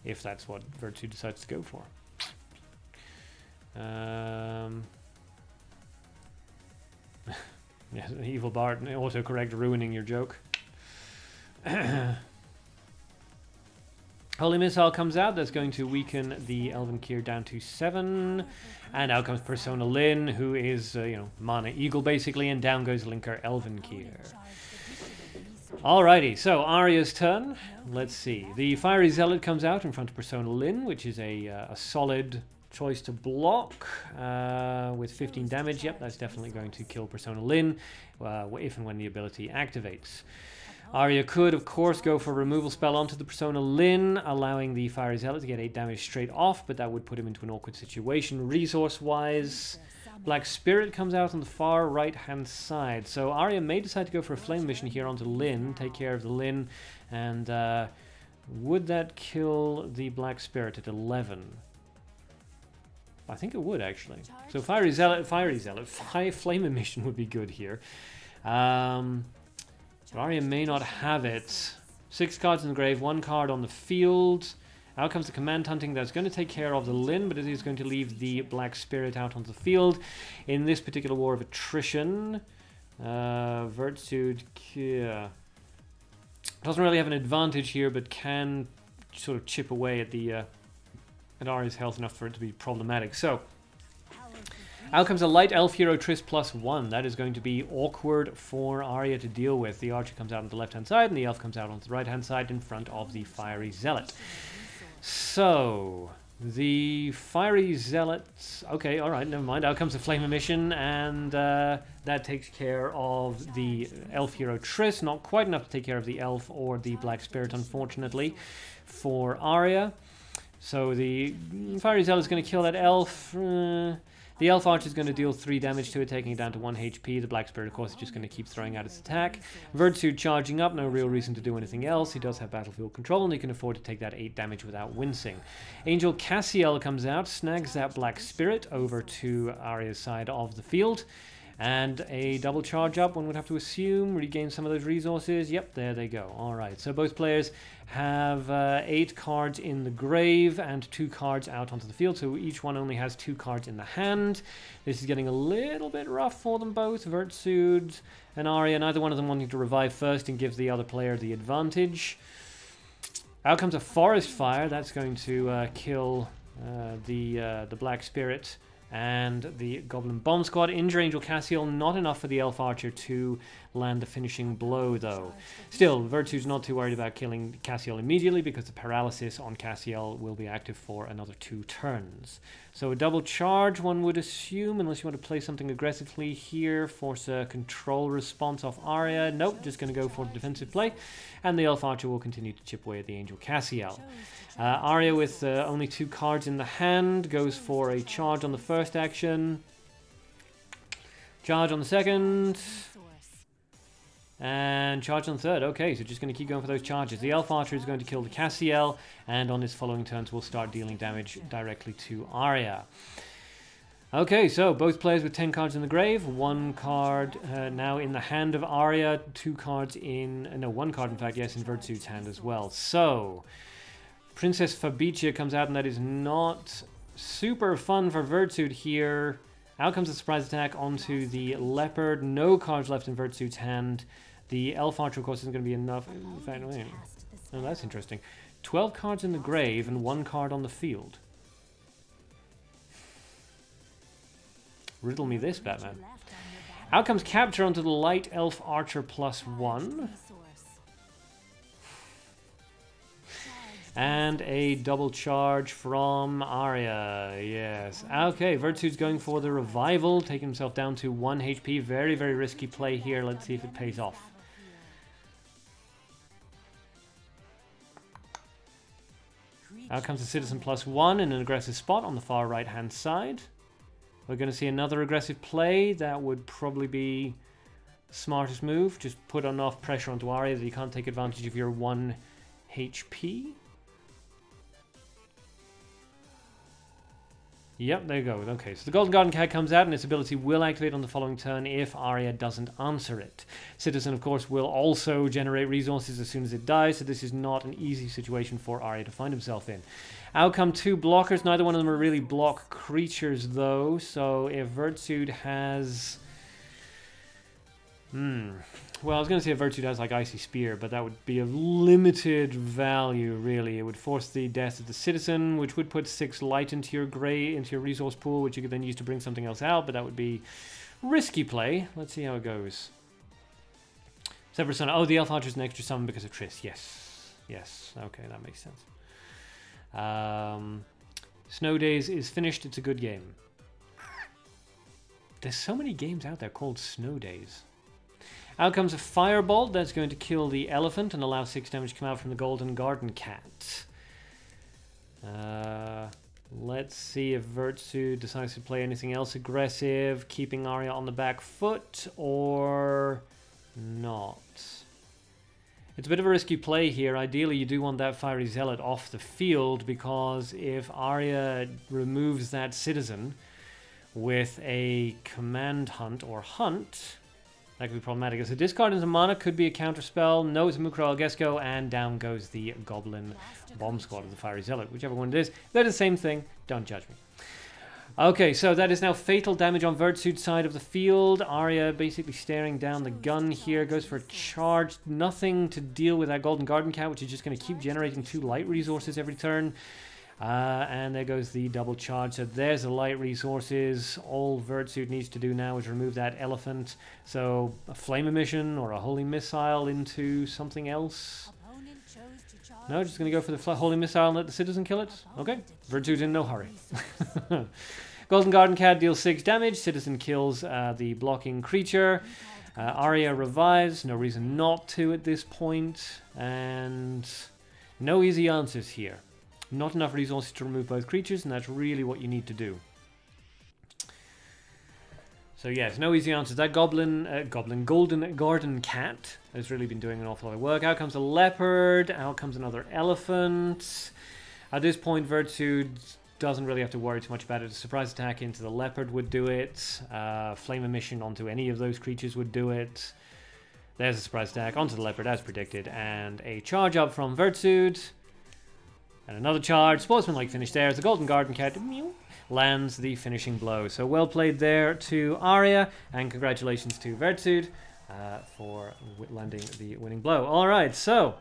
if that's what Virtude decides to go for. Yes, evil Bart, autocorrect ruining your joke. Holy Missile comes out. That's going to weaken the Elven Kier down to 7. And out comes Persona Lyn, who is, you know, Mana Eagle basically. And down goes Linker Elven Kier. Alrighty, so Arya's turn. Let's see. The Fiery Zealot comes out in front of Persona Lyn, which is a solid choice to block with 15 damage. Yep, that's definitely going to kill Persona Lyn if and when the ability activates. Arya could, of course, go for a removal spell onto the Persona Lyn, allowing the Fiery Zealot to get 8 damage straight off, but that would put him into an awkward situation resource-wise. Black Spirit comes out on the far right-hand side, so Arya may decide to go for a Flame Mission here onto Lyn, take care of the Lyn, and would that kill the Black Spirit at 11? I think it would, actually. So Fiery Zealot, Flame Emission would be good here. But Arya may not have it. 6 cards in the grave, 1 card on the field. Out comes the Command Hunting. That's going to take care of the Lyn, but it is going to leave the Black Spirit out onto the field. In this particular war of attrition, Virtude doesn't really have an advantage here, but can sort of chip away at the at Arya's health enough for it to be problematic. So, out comes a Light Elf Hero Triss +1. That is going to be awkward for Arya to deal with. The Archer comes out on the left-hand side, and the Elf comes out on the right-hand side in front of the Fiery Zealot. So, the Fiery Zealots... Okay, alright, never mind. Out comes the Flame Emission, and that takes care of the Elf Hero Triss. Not quite enough to take care of the Elf or the Black Spirit, unfortunately, for Arya. So the Fiery Zealot is going to kill that Elf. The Elf Archer is going to deal 3 damage to it, taking it down to 1 HP. The Black Spirit, of course, is just going to keep throwing out its attack. Virtude charging up, no real reason to do anything else. He does have battlefield control, and he can afford to take that 8 damage without wincing. Angel Cassiel comes out, snags that Black Spirit over to Arya's side of the field. And a double charge up, one would have to assume, regain some of those resources. Yep, there they go. Alright, so both players have 8 cards in the grave and 2 cards out onto the field, so each one only has 2 cards in the hand. This is getting a little bit rough for them both, Virtude and Arya, neither one of them wanting to revive first and give the other player the advantage. Out comes a Forest Fire, that's going to kill the Black Spirit and the Goblin Bomb Squad. Injure Angel Cassiel, not enough for the Elf Archer to land the finishing blow, though. Still, Virtue's not too worried about killing Cassiel immediately, because the paralysis on Cassiel will be active for another 2 turns. So a double charge, one would assume, unless you want to play something aggressively here, force a control response off Arya. Nope, just going to go for defensive play, and the Elf Archer will continue to chip away at the Angel Cassiel. Arya, with only 2 cards in the hand, goes for a charge on the first action, charge on the second, and charge on the third. Okay, so just going to keep going for those charges. The Elf Archer is going to kill the Cassiel, and on his following turns will start dealing damage directly to Arya. Okay, so both players with 10 cards in the grave, 1 card now in the hand of Arya, 2 cards in... no, 1 card in fact, yes, in Virtude's hand as well. So, Princess Fabicia comes out, and that is not super fun for Virtude here. Out comes the surprise attack onto the Leopard. No cards left in Virtude's hand. The Elf Archer, of course, isn't going to be enough. In fact, wait. Oh, that's interesting. 12 cards in the grave and 1 card on the field. Riddle me this, Batman. Out comes Capture onto the Light Elf Archer +1. And a double charge from Arya, yes. Okay, Virtude's going for the revival, taking himself down to 1 HP. Very, very risky play here. Let's see if it pays off. Out comes the Citizen +1 in an aggressive spot on the far right-hand side. we're going to see another aggressive play. That would probably be smartest move. Just put enough pressure onto Arya that you can't take advantage of your 1 HP. Yep, there you go. Okay, so the Golden Garden Cat comes out and its ability will activate on the following turn if Arya doesn't answer it. Citizen, of course, will also generate resources as soon as it dies, so this is not an easy situation for Arya to find himself in. Out come 2 blockers. Neither one of them are really block creatures, though, so if Vertsude has... Well, I was going to say if Vertsude has like Icy Spear, but that would be of limited value, really. It would force the death of the Citizen, which would put 6 light into your resource pool, which you could then use to bring something else out, but that would be risky play. Let's see how it goes. Severus, oh, the Elf Archer is an extra summon because of Triss. Yes. Yes. Okay, that makes sense. Snow Days is finished. It's a good game. There's so many games out there called Snow Days. Out comes a Firebolt. That's going to kill the elephant and allow 6 damage to come out from the Golden Garden Cat. Let's see if Vertsude decides to play anything else aggressive, keeping Arya on the back foot, or not. It's a bit of a risky play here. Ideally, you do want that Fiery Zealot off the field, because if Arya removes that Citizen with a Command Hunt or Hunt... that could be problematic. As a discard into mana could be a counterspell. No, it's a Mukra Algesco, and down goes the Goblin Bomb Squad of the Fiery Zealot. Whichever one it is. They're the same thing. Don't judge me. Okay, so that is now fatal damage on Vertsude's side of the field. Arya basically staring down the gun here. Goes for a charge. Nothing to deal with that Golden Garden Cat, which is just going to keep generating 2 light resources every turn. And there goes the double charge. So there's the light resources. All Vertsude needs to do now is remove that elephant. So a flame emission or a holy missile into something else. No, just going to go for the holy missile and let the Citizen kill it. Okay, Vertsude's in no hurry. Golden Garden Cat deals 6 damage. Citizen kills the blocking creature. Arya revives. No reason not to at this point. And no easy answers here. Not enough resources to remove both creatures, and that's really what you need to do. So yes, no easy answers. That Golden Garden Cat has really been doing an awful lot of work. Out comes a leopard, out comes another elephant. At this point, Vertsude doesn't really have to worry too much about it. A surprise attack into the leopard would do it. Flame emission onto any of those creatures would do it. There's a surprise attack onto the leopard as predicted, and a charge up from Vertsude. And another charge, sportsmanlike finish there as the Golden Garden Cat lands the finishing blow. So well played there to Arya, and congratulations to Vertsude for landing the winning blow. Alright, so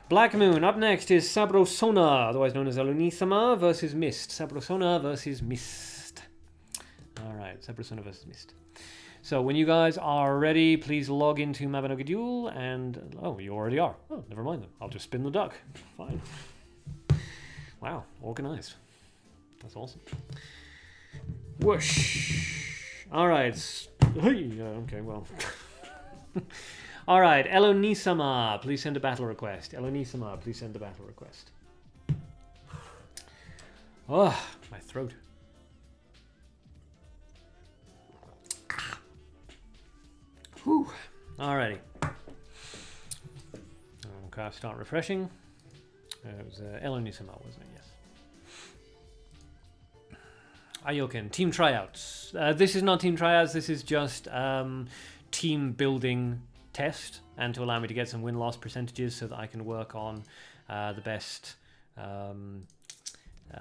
Black Moon. Up next is Sabrosona, otherwise known as Alunisama versus Mist. Sabrosona versus Mist. Alright, Sabrosona versus Mist. So when you guys are ready, please log into Mabinogi Duel, and... oh, you already are. Oh, never mind then. I'll just spin the duck. Fine. Wow, organized. That's awesome. Whoosh. Alright. Okay, well. Alright, Elonisama, please send a battle request. Elonisama, please send a battle request. Oh, my throat. Whew. Alrighty. Okay, start refreshing. It was Elonisama, wasn't it? Yes. Ayoken, Team Tryouts. This is not Team Tryouts, this is just team building test, and to allow me to get some win-loss percentages so that I can work on the best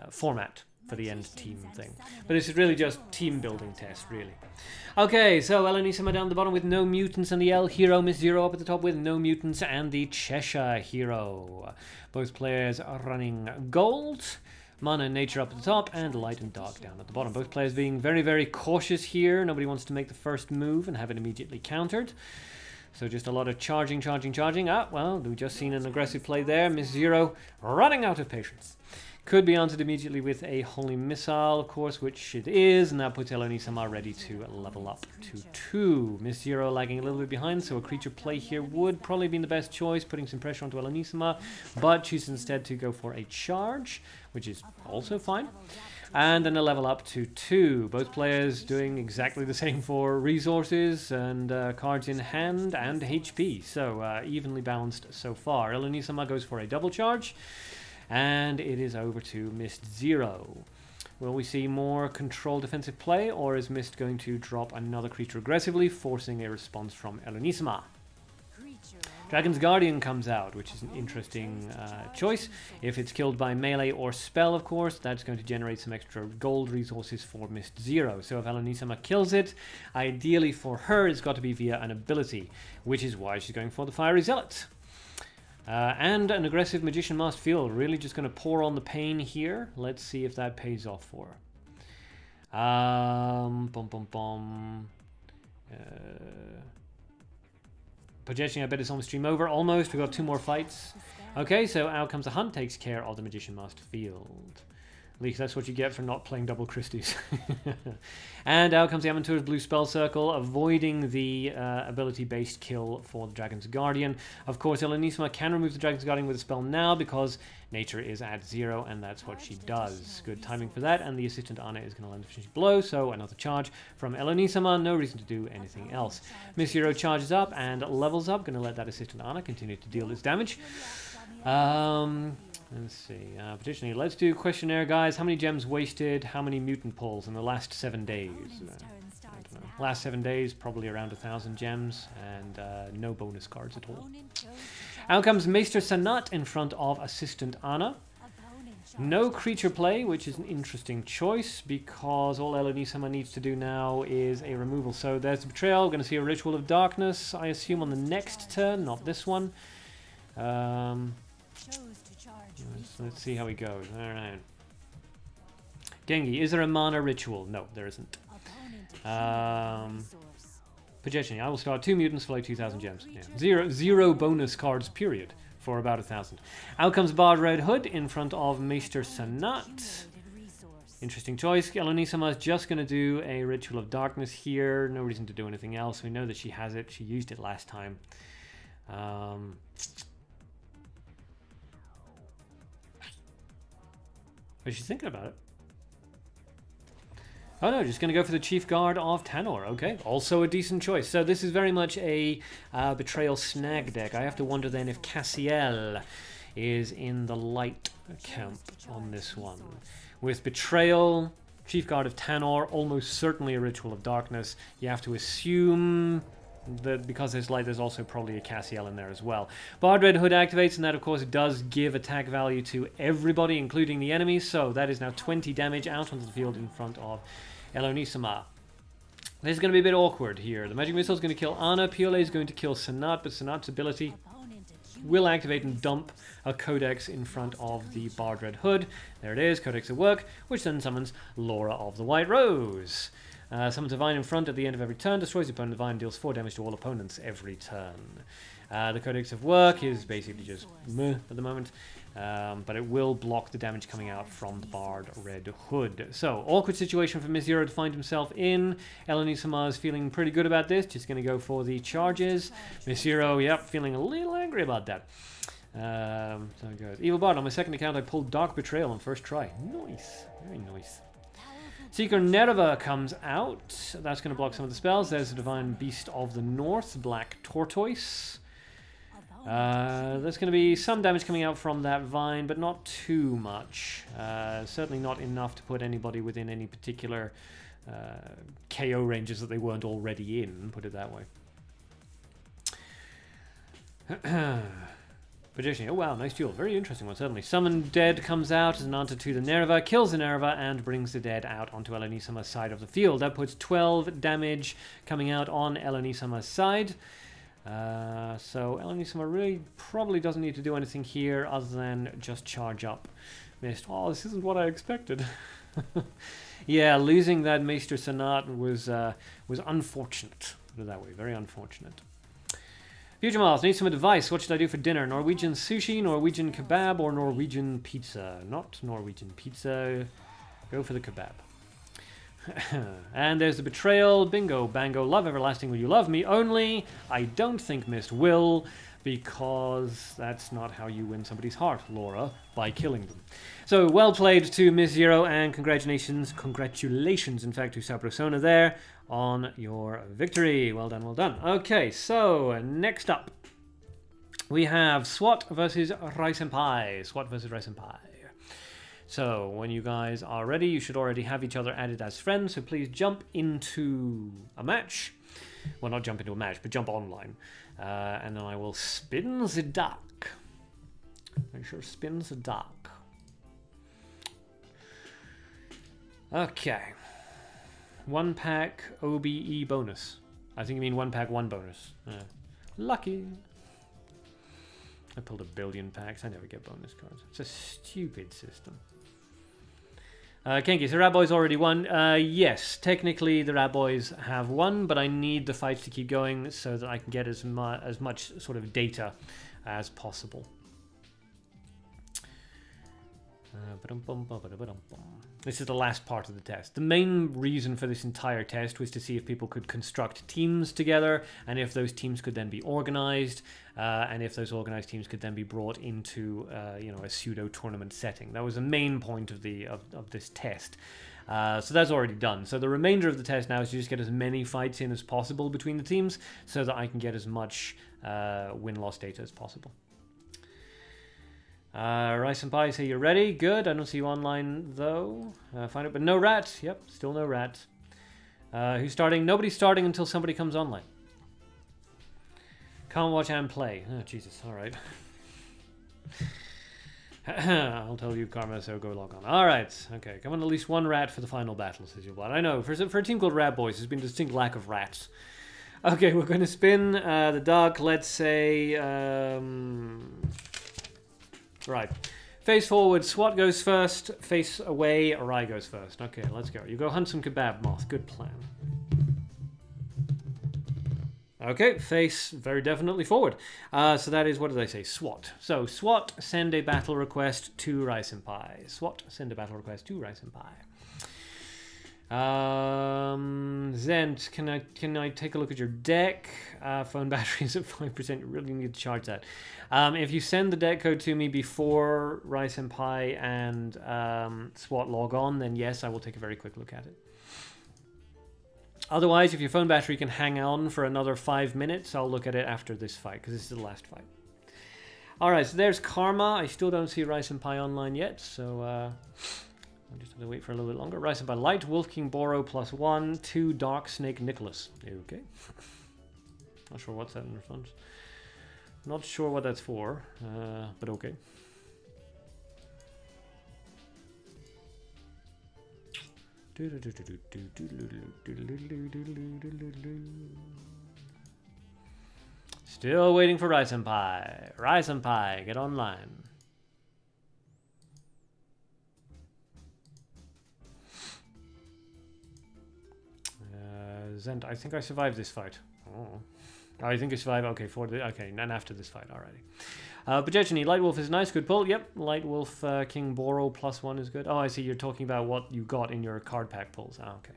format for the end team thing. But this is really just team building test, really. Okay, so Elonisama down the bottom with no mutants, and the L hero, Miss Zero up at the top with no mutants, and the Cheshire hero. Both players are running gold. Mana and nature up at the top, and light and dark down at the bottom. Both players being very, very cautious here. Nobody wants to make the first move and have it immediately countered. So just a lot of charging. Ah, well, we've just seen an aggressive play there. Miss Zero running out of patience. Could be answered immediately with a Holy Missile, of course, which it is, and that puts Elonisama ready to level up to 2. Miss Zero lagging a little bit behind, so a creature play here would probably be the best choice, putting some pressure onto Elonisama, but chooses instead to go for a charge, which is also fine. and then a level up to 2. Both players doing exactly the same for resources and cards in hand and HP. So evenly balanced so far. Elonisama goes for a double charge, and it is over to Mist Zero. Will we see more control defensive play, or is Mist going to drop another creature aggressively, forcing a response from Elonisama? Dragon's Guardian comes out, which is an interesting choice. If it's killed by melee or spell, of course, that's going to generate some extra gold resources for Mist Zero. So if Elonisama kills it, ideally for her, it's got to be via an ability, which is why she's going for the Fiery Zealot. And an aggressive Magician Masked Field, really just going to pour on the pain here. Let's see if that pays off for her. Projection, I bet it's almost stream over. Almost. We've got 2 more fights. Okay, so out comes the Hunt, takes care of the Magician Masked Field. At least that's what you get for not playing double Christies. And out comes the Aventur's Blue Spell Circle, avoiding the ability-based kill for the Dragon's Guardian. Of course, Elonisama can remove the Dragon's Guardian with a spell now because nature is at 0, and that's what she does. Good timing for that, and the assistant Anna is going to land a finishing blow, so another charge from Elonisama. No reason to do anything else. Miss Zero charges up and levels up. Going to let that assistant Anna continue to deal its damage. Let's see. Partitionally, let's do questionnaire, guys. How many gems wasted? How many mutant pulls in the last 7 days? I don't know. Last 7 days, probably around 1,000 gems, and no bonus cards at all. Out comes Maester Sanat in front of Assistant Anna. No creature play, which is an interesting choice, because all Elonisama needs to do now is a removal. So there's the Betrayal. We're going to see a Ritual of Darkness, I assume, on the next turn, not this one. Let's see how he goes. Alright. Gengi, is there a mana ritual? No, there isn't. Projection, I will start 2 mutants for like 2,000 gems. Yeah. Zero bonus cards, period, for about 1,000. Out comes Bard Red Hood in front of Maester Sanat. Interesting choice. Elonisama is just going to do a Ritual of Darkness here. No reason to do anything else. We know that she has it. She used it last time. But she's thinking about it. Oh no, just going to go for the Chief Guard of Tanor. Okay, also a decent choice. So this is very much a Betrayal snag deck. I have to wonder then if Cassiel is in the light camp on this one. With Betrayal, Chief Guard of Tanor, almost certainly a Ritual of Darkness. You have to assume that because there's light, there's also probably a Cassiel in there as well. Bard Red Hood activates, and that of course does give attack value to everybody, including the enemies. So that is now 20 damage out onto the field in front of Elonisama. This is going to be a bit awkward here. The Magic Missile is going to kill Anna. Piole is going to kill Sanat, but Sanat's ability will activate and dump a Codex in front of the Bard Red Hood. There it is, Codex at work, which then summons Laura of the White Rose. Summons a Vine in front at the end of every turn, destroys the opponent. The Vine deals 4 damage to all opponents every turn. The Codex of Work is basically just meh at the moment, but it will block the damage coming out from the Bard Red Hood. So, awkward situation for Miss Zero to find himself in. Elonisama is feeling pretty good about this, just going to go for the charges. Miss Zero, yep, feeling a little angry about that. So it goes. Evil Bard, on my second account I pulled Dark Betrayal on first try. Nice, very nice. Seeker Nerva comes out. That's going to block some of the spells. There's the Divine Beast of the North, Black Tortoise. There's going to be some damage coming out from that Vine, but not too much. Certainly not enough to put anybody within any particular KO ranges that they weren't already in, put it that way. Projection. Oh wow, nice duel. Very interesting one, certainly. Summon Dead comes out as an answer to the Nerva, kills the Nerva, and brings the Dead out onto Elonisama's side of the field. That puts 12 damage coming out on Elonisama's side. So Elonisama really probably doesn't need to do anything here other than just charge up. Missed. Oh, this isn't what I expected. Yeah, losing that Maester Sanat was unfortunate. Put it that way, very unfortunate. Future Miles, need some advice. What should I do for dinner? Norwegian sushi, Norwegian kebab, or Norwegian pizza? Not Norwegian pizza. Go for the kebab. And there's the betrayal. Bingo, bango. Love everlasting. Will you love me? Only. I don't think Mist will, because that's not how you win somebody's heart, Laura, by killing them. So, well played to Miss Zero, and congratulations, in fact, to Sabrosona there on your victory. Well done, well done. Okay, so, next up, we have SWAT versus Rai-senpai. SWAT versus Rai-senpai. So, when you guys are ready, you should already have each other added as friends, so please jump into a match. Well, not jump into a match, but jump online. And then I will spin the duck. Make sure spin the duck. Okay. 1 pack OBE bonus. I think you mean 1 pack 1 bonus. Lucky. I pulled a billion packs. I never get bonus cards. It's a stupid system. Kenki, so Rat Boys already won. Yes, technically the Rat Boys have won, but I need the fights to keep going so that I can get as much sort of data as possible. This is the last part of the test. The main reason for this entire test was to see if people could construct teams together, and if those teams could then be organized, and if those organized teams could then be brought into you know, a pseudo tournament setting. That was the main point of this test. So that's already done. So the remainder of the test now is to just get as many fights in as possible between the teams, so that I can get as much win-loss data as possible. Rai-senpai, say you're ready. Good. I don't see you online though. Find it, but no rat. Yep, still no rat. Who's starting? Nobody's starting until somebody comes online. Can't watch and play. Oh Jesus! All right. I'll tell you, Karma. So go log on. All right. Okay. Come on, at least 1 rat for the final battle, says your blood. I know. For a team called Rat Boys, there's been a distinct lack of rats. Okay, we're going to spin the duck. Let's say. Right. Face forward, SWAT goes first. Face away, Rai goes first. Okay, let's go. You go hunt some kebab moth. Good plan. Okay, face very definitely forward. So that is, what did I say? SWAT. So, SWAT, send a battle request to Rai-senpai. SWAT, send a battle request to Rai-senpai. Zent, can I take a look at your deck? Phone batteries at 5%. You really need to charge that. If you send the deck code to me before Rai-senpai and SWAT log on, then yes, I will take a very quick look at it. Otherwise, if your phone battery can hang on for another 5 minutes, I'll look at it after this fight, because this is the last fight. Alright, so there's Karma. I still don't see Rai-senpai online yet, so I'll just have to wait for a little bit longer. Rai-senpai Light, Wolf King Boro +1, 2 Dark Snake Nicholas. Okay. Not sure what's that in response. Not sure what that's for, but okay. Still waiting for Rai-senpai. Rai-senpai, get online. Zent, I think I survived this fight. Oh. I think I survived. Okay, okay, and after this fight, alrighty. Bajechini, Light Wolf is nice, good pull. Yep, Light Wolf King Boro +1 is good. Oh, I see. You're talking about what you got in your card pack pulls. Ah, okay.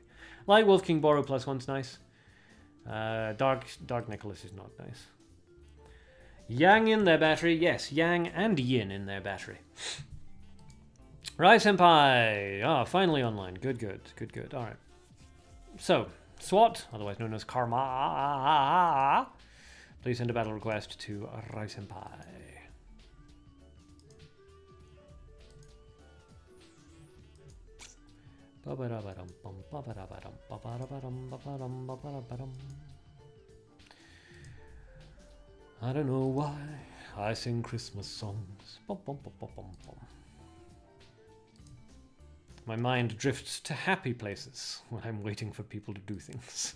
Light Wolf King Boro +1's nice. Dark Nicholas is not nice. Yang in their battery, yes, Yang and Yin in their battery. Rai-senpai, finally online. Good. All right. So. SWAT, otherwise known as Karma, please send a battle request to Rai-senpai. I don't know why I sing Christmas songs. My mind drifts to happy places when I'm waiting for people to do things.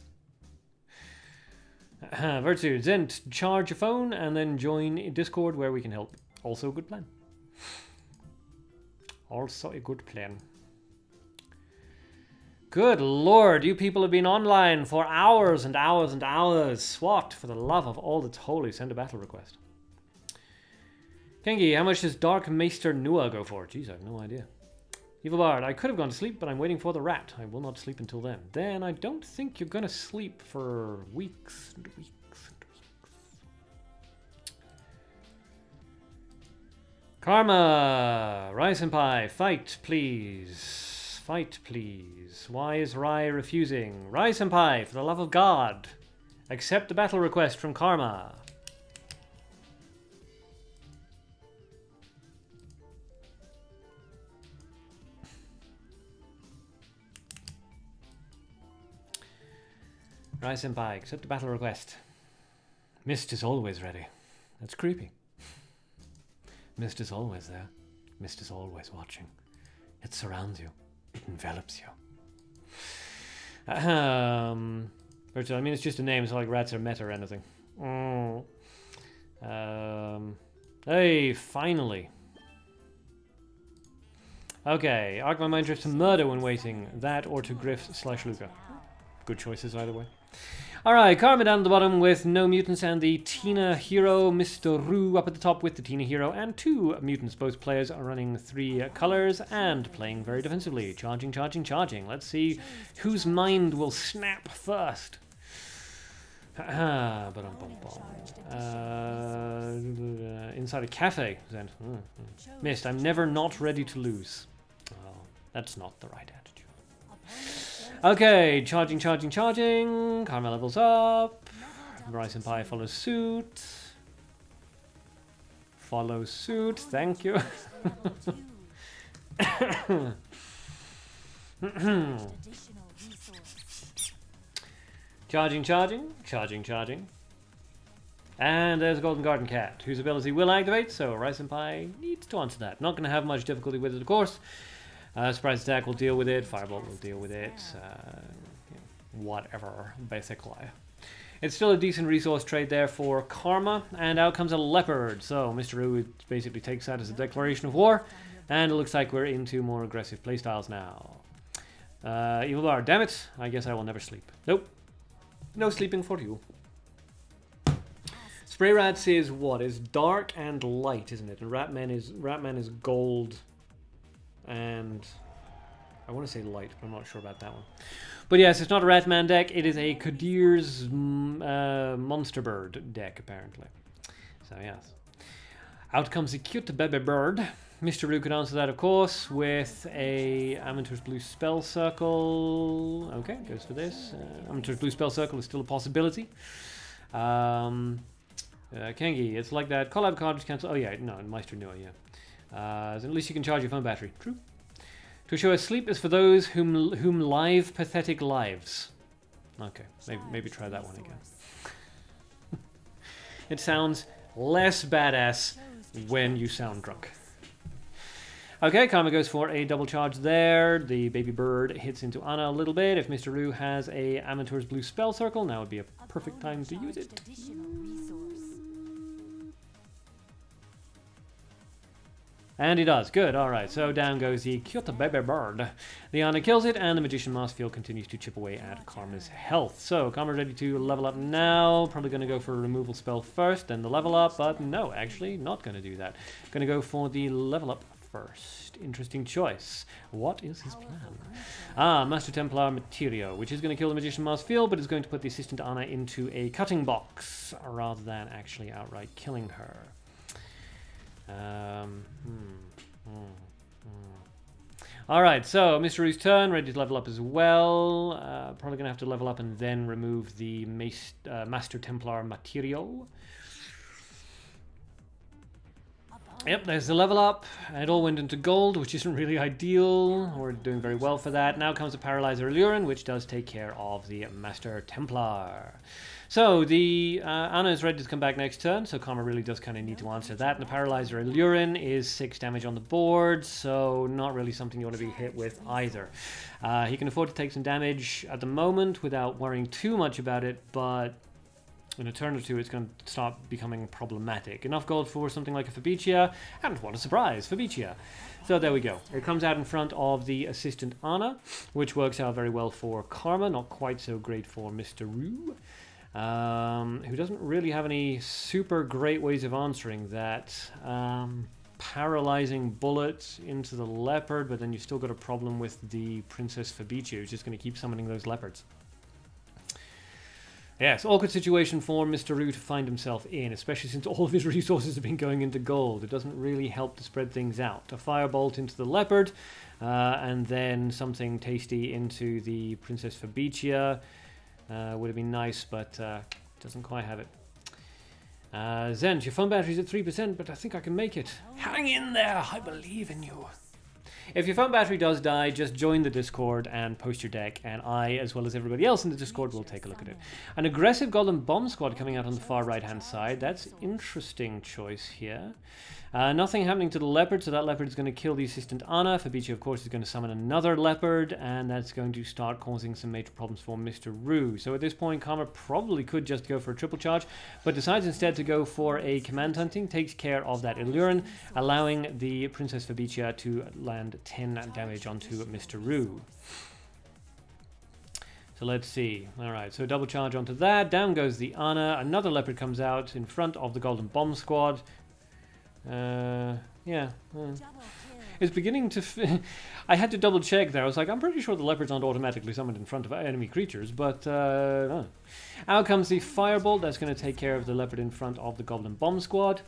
Virtue, Zent, charge your phone and then join Discord where we can help. Also a good plan. Also a good plan. Good lord, you people have been online for hours and hours and hours. SWAT, for the love of all that's holy, send a battle request. Kengi, how much does Dark Maester Nua go for? Jeez, I have no idea. Evil Bard, I could have gone to sleep, but I'm waiting for the rat. I will not sleep until then. Then I don't think you're gonna sleep for weeks and weeks and weeks. Karma! Rai Senpai, fight please. Fight please. Why is Rai refusing? Rai Senpai, for the love of God, accept the battle request from Karma. Rai Senpai, accept the battle request. Mist is always ready. That's creepy. Mist is always there. Mist is always watching. It surrounds you. It envelops you. Virtual, I mean, it's just a name. It's not like rats are meta or anything. Hey, finally. Okay, arc my mind drift to murder when waiting. That or to Griff/Luca. Good choices either way. Alright, Karma down at the bottom with no mutants and the Tina hero. Mr. Roo up at the top with the Tina hero and 2 mutants. Both players are running 3 colors and playing very defensively. Charging, charging, charging. Let's see whose mind will snap first. Inside a cafe. Then. Missed. I'm never not ready to lose. Oh, that's not the right attitude. Okay, charging, charging, charging. Karma levels up. Rai Senpai follows suit. Follow suit, thank you. Charging, charging, charging, charging. And there's a Golden Garden Cat, whose ability will activate, so Rai Senpai needs to answer that. Not going to have much difficulty with it, of course. Surprise attack will deal with it, Firebolt will deal with it, whatever, basically. It's still a decent resource trade there for Karma, and out comes a Leopard. So Mr. Roo basically takes that as a declaration of war, and it looks like we're into more aggressive playstyles now. Evil Bar, damn it, I guess I will never sleep. Nope, no sleeping for you. Spray Rats is what? Is dark and light, isn't it? And Ratman is gold. And I want to say light, but I'm not sure about that one. But yes, it's not a Ratman deck. It is a Kadir's Monster Bird deck, apparently. So yes. Out comes a cute baby bird. Mr. Roo could answer that, of course, with a Amateur's Blue Spell Circle. Okay, goes for this. Amateur's Blue Spell Circle is still a possibility. Kengi, it's like that. Collab card just cancel. Oh yeah, no, Meister Noah, yeah. At least you can charge your phone battery. True. To show us sleep is for those whom live pathetic lives. Okay, maybe try that one again. It sounds less badass when you sound drunk. Okay, Karma goes for a double charge there. The baby bird hits into Anna a little bit. If Mr. Roo has a Amateur's Blue Spell Circle, now would be a perfect time to use it. And he does. Good. Alright, so down goes the cute baby bird. The Anna kills it, and the Magician Mask Field continues to chip away at Karma's health. So, Karma's ready to level up now. Probably going to go for a removal spell first, then the level up, but no, actually, not going to do that. Going to go for the level up first. Interesting choice. What is his plan? Master Templar Materio, which is going to kill the Magician Mask Field, but is going to put the Assistant Anna into a cutting box, rather than actually outright killing her. Alright, so Mr. Roo's turn, ready to level up as well. Probably going to have to level up and then remove the Master Templar Materio. Yep, there's the level up. It all went into gold, which isn't really ideal. We're doing very well for that. Now comes the Paralyzer Allurin, which does take care of the Master Templar. So the Anna is ready to come back next turn, so Karma really does kind of need to answer that. And the Paralyzer Allurin is 6 damage on the board, so not really something you want to be hit with either. He can afford to take some damage at the moment without worrying too much about it, but in a turn or two it's going to start becoming problematic. Enough gold for something like a Fabicia, and what a surprise, Fabicia. So there we go. It comes out in front of the Assistant Anna, which works out very well for Karma, not quite so great for Mr. Roo. Who doesn't really have any super great ways of answering that. paralyzing bullet into the leopard, but then you've still got a problem with the Princess Fabicia, who's just going to keep summoning those leopards. Yes, awkward situation for Mr. Rue to find himself in, especially since all of his resources have been going into gold. It doesn't really help to spread things out. A firebolt into the leopard, and then something tasty into the Princess Fabicia. Would have been nice, but doesn't quite have it. Zent, your phone battery's at 3%, but I think I can make it. Hang in there, I believe in you. If your phone battery does die, just join the Discord and post your deck, and I, as well as everybody else in the Discord, will take a look at it. An aggressive Golden Bomb Squad coming out on the far right-hand side. That's interesting choice here. Nothing happening to the leopard, so that leopard is going to kill the assistant Anna. Fabicia, of course, is going to summon another leopard, and that's going to start causing some major problems for Mr. Rue. So at this point, Karma probably could just go for a triple charge, but decides instead to go for a command hunting, takes care of that Illurin, allowing the Princess Fabicia to land 10 damage onto Mr. Rue. So let's see. Alright, so double charge onto that. Down goes the Anna. Another leopard comes out in front of the Golden Bomb Squad. Yeah. It's beginning to... I had to double check there. I was like, I'm pretty sure the leopards aren't automatically summoned in front of enemy creatures, but... Out comes the Firebolt. That's going to take care of the leopard in front of the Goblin Bomb Squad.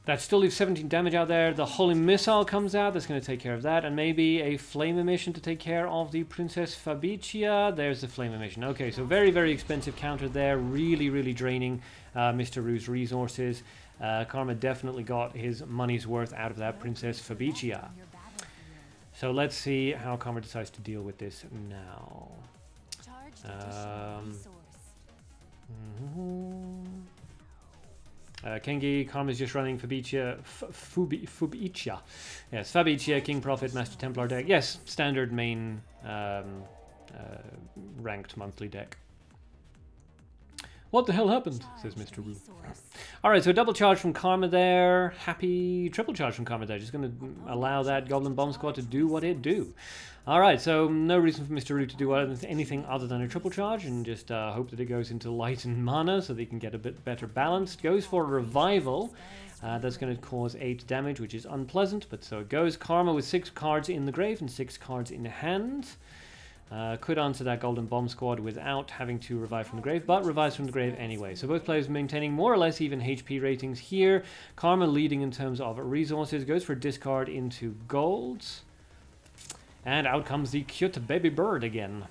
That still leaves 17 damage out there. The Holy Missile comes out. That's going to take care of that. And maybe a Flame Emission to take care of the Princess Fabicia. There's the Flame Emission. Okay, so very, very expensive counter there. Really, really draining Mr. Rue's resources. Karma definitely got his money's worth out of that Princess Fabicia. So let's see how Karma decides to deal with this now. Kengi, Karma's just running Fabicia, Fabicia. Yes, Fabicia, King Prophet, Master Templar deck. Yes, standard main ranked monthly deck. What the hell happened? Says Mr. Rue. Alright, so double charge from Karma there. Happy triple charge from Karma there. Just going to allow that Goblin Bomb Squad to do what it do. Alright, so no reason for Mr. Rue to do anything other than a triple charge, and just hope that it goes into light and mana so they can get a bit better balanced. Goes for a revival. That's going to cause 8 damage, which is unpleasant, but so it goes. Karma with 6 cards in the grave and 6 cards in hand. Could answer that Golden Bomb Squad without having to revive from the grave, but revives from the grave anyway. So both players maintaining more or less even HP ratings here. Karma leading in terms of resources, goes for discard into golds. And out comes the cute baby bird again.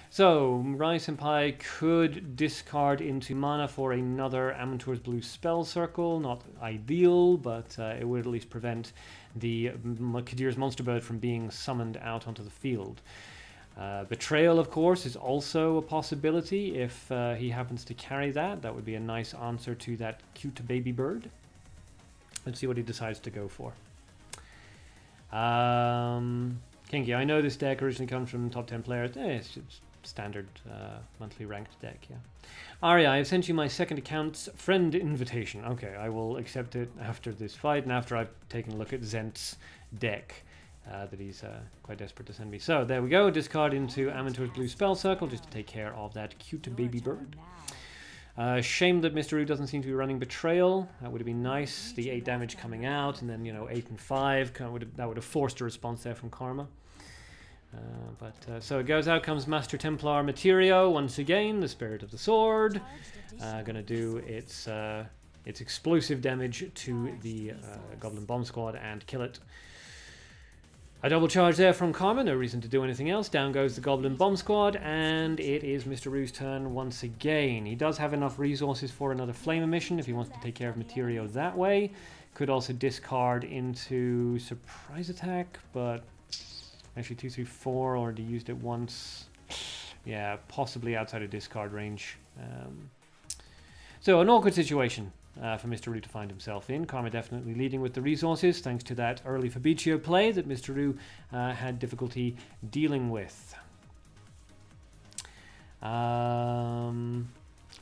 So, Rai Senpai could discard into mana for another Amantur's Blue Spell Circle. Not ideal, but it would at least prevent the Kadir's Monster Bird from being summoned out onto the field. Betrayal, of course, is also a possibility if he happens to carry that. That would be a nice answer to that cute baby bird. Let's see what he decides to go for. Kinky, I know this deck originally comes from top 10 players. It's just standard monthly ranked deck, yeah. Arya, I have sent you my second account's friend invitation. Okay, I will accept it after this fight and after I've taken a look at Zent's deck. That he's quite desperate to send me. So there we go, discard into Amantur's Blue Spell Circle just to take care of that cute baby bird. Shame that Mr. Rue doesn't seem to be running Betrayal. That would have been nice, the 8 damage coming out, and then, you know, 8 and 5, that would have forced a response there from Karma. So it goes, out comes Master Templar Materio once again, the Spirit of the Sword. Gonna do its explosive damage to the Goblin Bomb Squad and kill it. A double charge there from Karma, no reason to do anything else. Down goes the Goblin Bomb Squad, and it is Mr. Rue's turn once again. He does have enough resources for another Flame Emission if he wants to take care of Materio that way. Could also discard into Surprise Attack, but actually 2, 3, 4 already used it once. Yeah, possibly outside of discard range. So an awkward situation for Mr. Rue to find himself in. Karma definitely leading with the resources, thanks to that early Fabicio play that Mr. Rue had difficulty dealing with.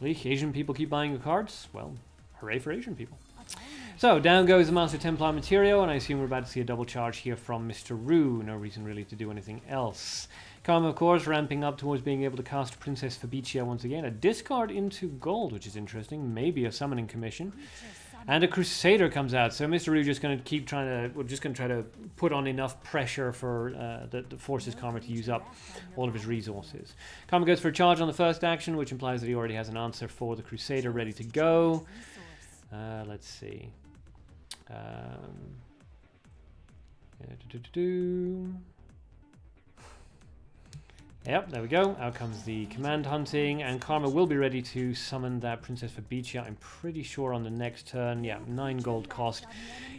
Asian people keep buying your cards? Well, hooray for Asian people. So, down goes the Master Templar Materio, and I assume we're about to see a double charge here from Mr. Rue. No reason really to do anything else. Karma, of course, ramping up towards being able to cast Princess Fabicia once again. A discard into gold, which is interesting. Maybe a summoning commission. And a Crusader comes out, so Mr. Rue just going to keep trying to... We're just going to try to put on enough pressure for the forces Karma to use up all of his resources. Karma goes for a charge on the first action, which implies that he already has an answer for the Crusader ready to go. Let's see. Yep, there we go. Out comes the command hunting, and Karma will be ready to summon that Princess Fabicia. I'm pretty sure on the next turn. Yeah, 9 gold cost.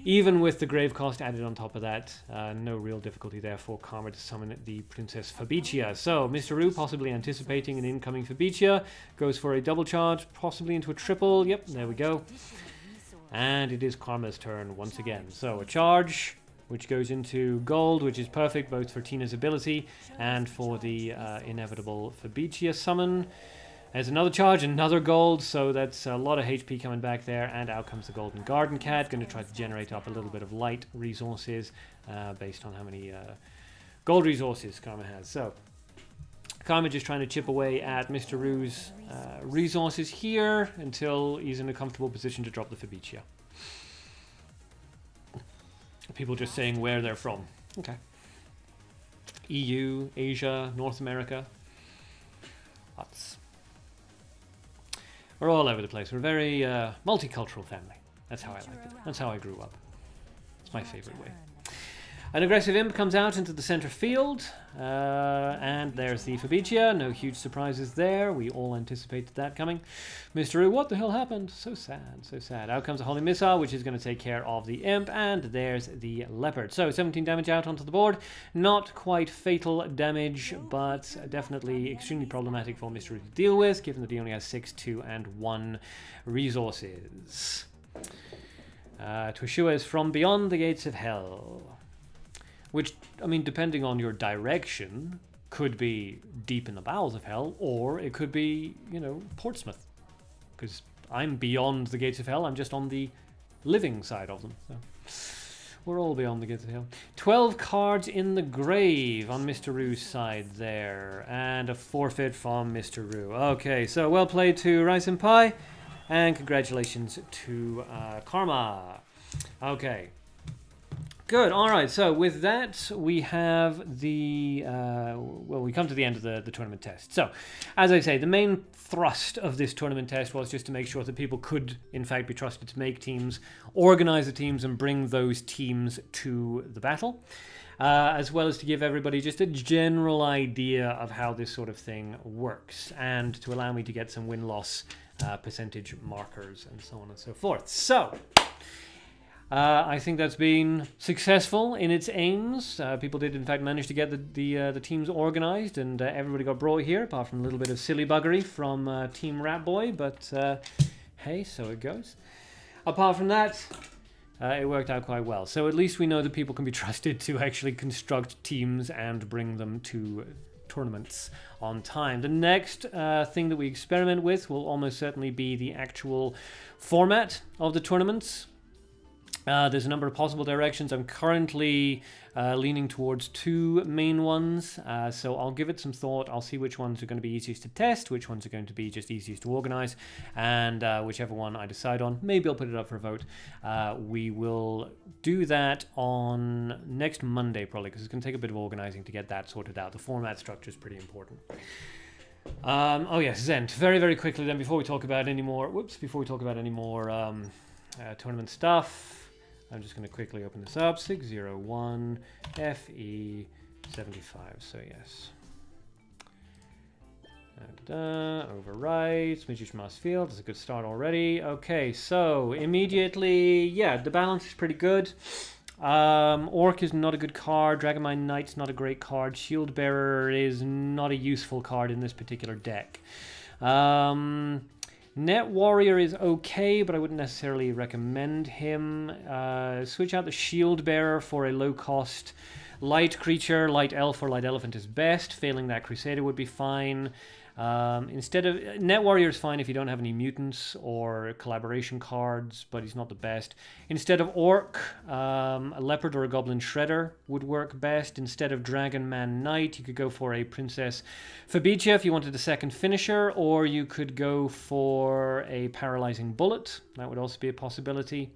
Even with the grave cost added on top of that, no real difficulty there for Karma to summon the Princess Fabicia. So, Mr. Rue, possibly anticipating an incoming Fabicia, goes for a double charge, possibly into a triple. Yep, there we go. And it is Karma's turn once again. So, a charge, which goes into gold, which is perfect both for Tina's ability and for the inevitable Fabicia summon. There's another charge, another gold, so that's a lot of HP coming back there, and out comes the Golden Garden Cat, going to try to generate up a little bit of light resources based on how many gold resources Karma has. So, Karma just trying to chip away at Mr. Rue's resources here until he's in a comfortable position to drop the Fabicia. People just saying where they're from. Okay. EU, Asia, North America. Lots. We're all over the place. We're a very multicultural family. That's how I like it. That's how I grew up. It's my favorite way. An aggressive imp comes out into the center field, and there's the Fabicia. No huge surprises there. We all anticipated that coming. Mr. Rue, what the hell happened? So sad, so sad. Out comes a Holy Missile, which is going to take care of the imp, and there's the leopard. So 17 damage out onto the board. Not quite fatal damage, but definitely extremely problematic for Mr. Rue to deal with, given that he only has 6, 2, and 1 resources. Twishua is from beyond the gates of hell. Which, I mean, depending on your direction, could be deep in the bowels of hell, or it could be, you know, Portsmouth. Because I'm beyond the gates of hell, I'm just on the living side of them. So we're all beyond the gates of hell. 12 cards in the grave on Mr. Rue's side there, and a forfeit from Mr. Rue. Okay, so well played to Rice and Pie, and congratulations to Karma. Okay. Good. All right. So with that, we have the well, we come to the end of the tournament test. So, as I say, the main thrust of this tournament test was just to make sure that people could, in fact, be trusted to make teams, organize the teams, and bring those teams to the battle, as well as to give everybody just a general idea of how this sort of thing works, and to allow me to get some win-loss percentage markers and so on and so forth. So. I think that's been successful in its aims. People did, in fact, manage to get the teams organized, and everybody got brought here, apart from a little bit of silly buggery from Team Ratboy, but hey, so it goes. Apart from that, it worked out quite well. So at least we know that people can be trusted to actually construct teams and bring them to tournaments on time. The next thing that we experiment with will almost certainly be the actual format of the tournaments. There's a number of possible directions. I'm currently leaning towards 2 main ones, so I'll give it some thought. I'll see which ones are going to be easiest to test, which ones are going to be just easiest to organize, and whichever one I decide on, maybe I'll put it up for a vote. We will do that on next Monday, probably, because it's going to take a bit of organizing to get that sorted out. The format structure is pretty important. Oh yes, Zent. Very, very quickly then, before we talk about any more, tournament stuff. I'm just going to quickly open this up. 601 FE 75. So yes. Overwrite. Magician Mass Field. That's a good start already. Okay, so immediately, yeah, the balance is pretty good. Orc is not a good card. Dragonmine Knight's not a great card. Shield Bearer is not a useful card in this particular deck. Net Warrior is okay, but I wouldn't necessarily recommend him. Switch out the Shield Bearer for a low-cost light creature. Light Elf or Light Elephant is best. Failing that, Crusader would be fine. Instead of Net Warrior is fine if you don't have any mutants or collaboration cards, but he's not the best. Instead of Orc, a Leopard or a Goblin Shredder would work best. Instead of Dragon Man Knight, you could go for a Princess Fabicia if you wanted a second finisher, or you could go for a Paralyzing Bullet. That would also be a possibility.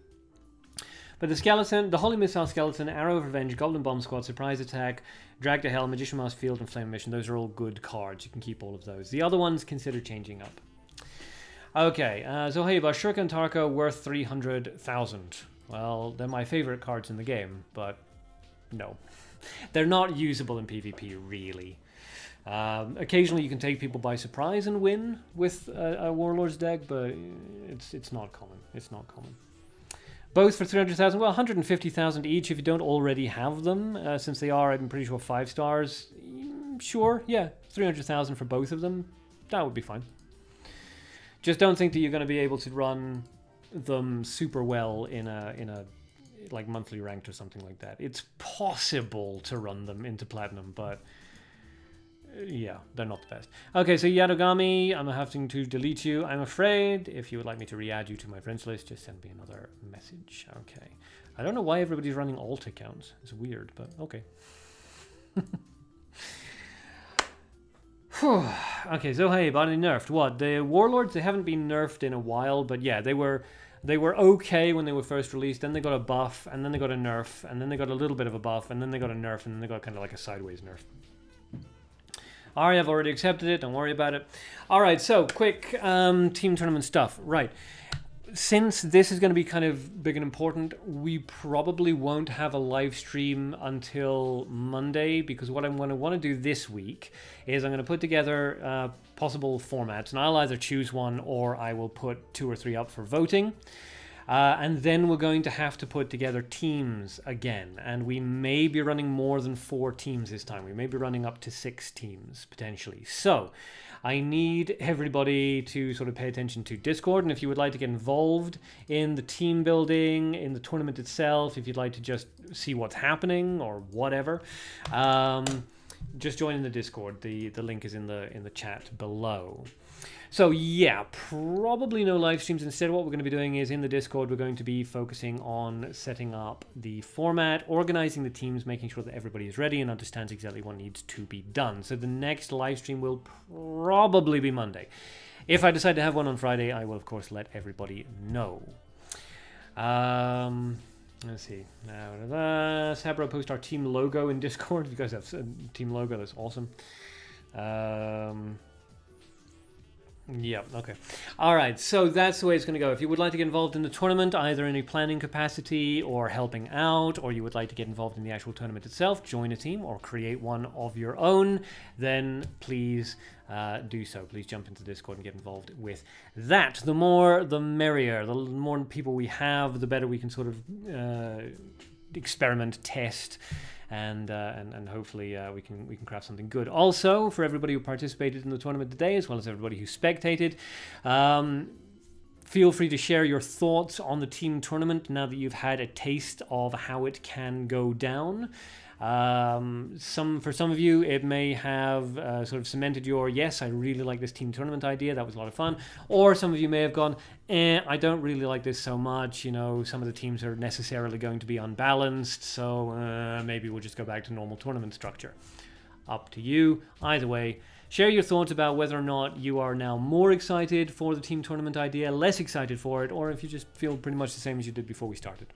But the skeleton, the Holy Missile Skeleton, Arrow of Revenge, Goblin Bomb Squad, Surprise Attack, Drag to Hell, Magician Mask Field, and Flame Mission, those are all good cards. You can keep all of those. The other ones, consider changing up. Okay, Zoheba, Shurka and Tarka worth 300,000. Well, they're my favorite cards in the game, but no. They're not usable in PvP, really. Occasionally you can take people by surprise and win with a Warlord's deck, but it's not common. It's not common. Both for 300,000, well, 150,000 each if you don't already have them, since they are, I'm pretty sure, 5 stars. Sure, yeah, 300,000 for both of them. That would be fine. Just don't think that you're going to be able to run them super well in a like monthly ranked or something like that. It's possible to run them into platinum, but yeah, they're not the best. Okay, so Yadogami, I'm having to delete you, I'm afraid. If you would like me to re-add you to my friends list, just send me another message. Okay. I don't know why everybody's running alt accounts. It's weird, but okay. Okay, so hey, body nerfed. What? The Warlords, they haven't been nerfed in a while, but yeah, they were okay when they were first released, then they got a buff, and then they got a nerf, and then they got a little bit of a buff, and then they got a nerf, and then they got kind of like a sideways nerf. Alright, I've already accepted it, don't worry about it. Alright, so quick team tournament stuff. Right. Since this is going to be kind of big and important, we probably won't have a live stream until Monday, because what I'm going to want to do this week is I'm going to put together possible formats, and I'll either choose one or I will put 2 or 3 up for voting. And then we're going to have to put together teams again, and we may be running more than 4 teams this time. We may be running up to 6 teams, potentially. So I need everybody to sort of pay attention to Discord, and if you would like to get involved in the team building, in the tournament itself, if you'd like to just see what's happening or whatever, just join in the Discord. The link is in the chat below. So yeah, probably no live streams. Instead, what we're going to be doing is in the Discord, we're going to be focusing on setting up the format, organizing the teams, making sure that everybody is ready and understands exactly what needs to be done. So the next live stream will probably be Monday. If I decide to have one on Friday, I will, of course, let everybody know. Let's see. Now, Sabra, post our team logo in Discord. If you guys have a team logo, that's awesome. Yeah, okay. Alright, so that's the way it's going to go. If you would like to get involved in the tournament, either in a planning capacity or helping out, or you would like to get involved in the actual tournament itself, join a team or create one of your own, then please do so. Please jump into Discord and get involved with that. The more, the merrier. The more people we have, the better we can sort of experiment, test, and hopefully we can craft something good. Also, for everybody who participated in the tournament today, as well as everybody who spectated, feel free to share your thoughts on the team tournament now that you've had a taste of how it can go down. For some of you, it may have sort of cemented your, yes, I really like this team tournament idea, that was a lot of fun. Or some of you may have gone, I don't really like this so much, you know, some of the teams are necessarily going to be unbalanced, so maybe we'll just go back to normal tournament structure. Up to you. Either way, share your thoughts about whether or not you are now more excited for the team tournament idea, less excited for it, or if you just feel pretty much the same as you did before we started.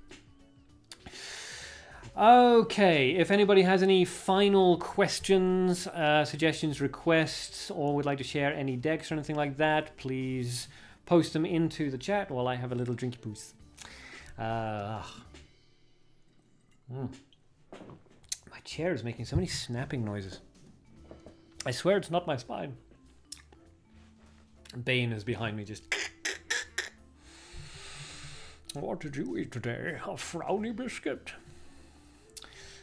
Okay, if anybody has any final questions, suggestions, requests, or would like to share any decks or anything like that, please post them into the chat while I have a little drinky boost. My chair is making so many snapping noises. I swear it's not my spine. Bane is behind me just... What did you eat today? A frowny biscuit.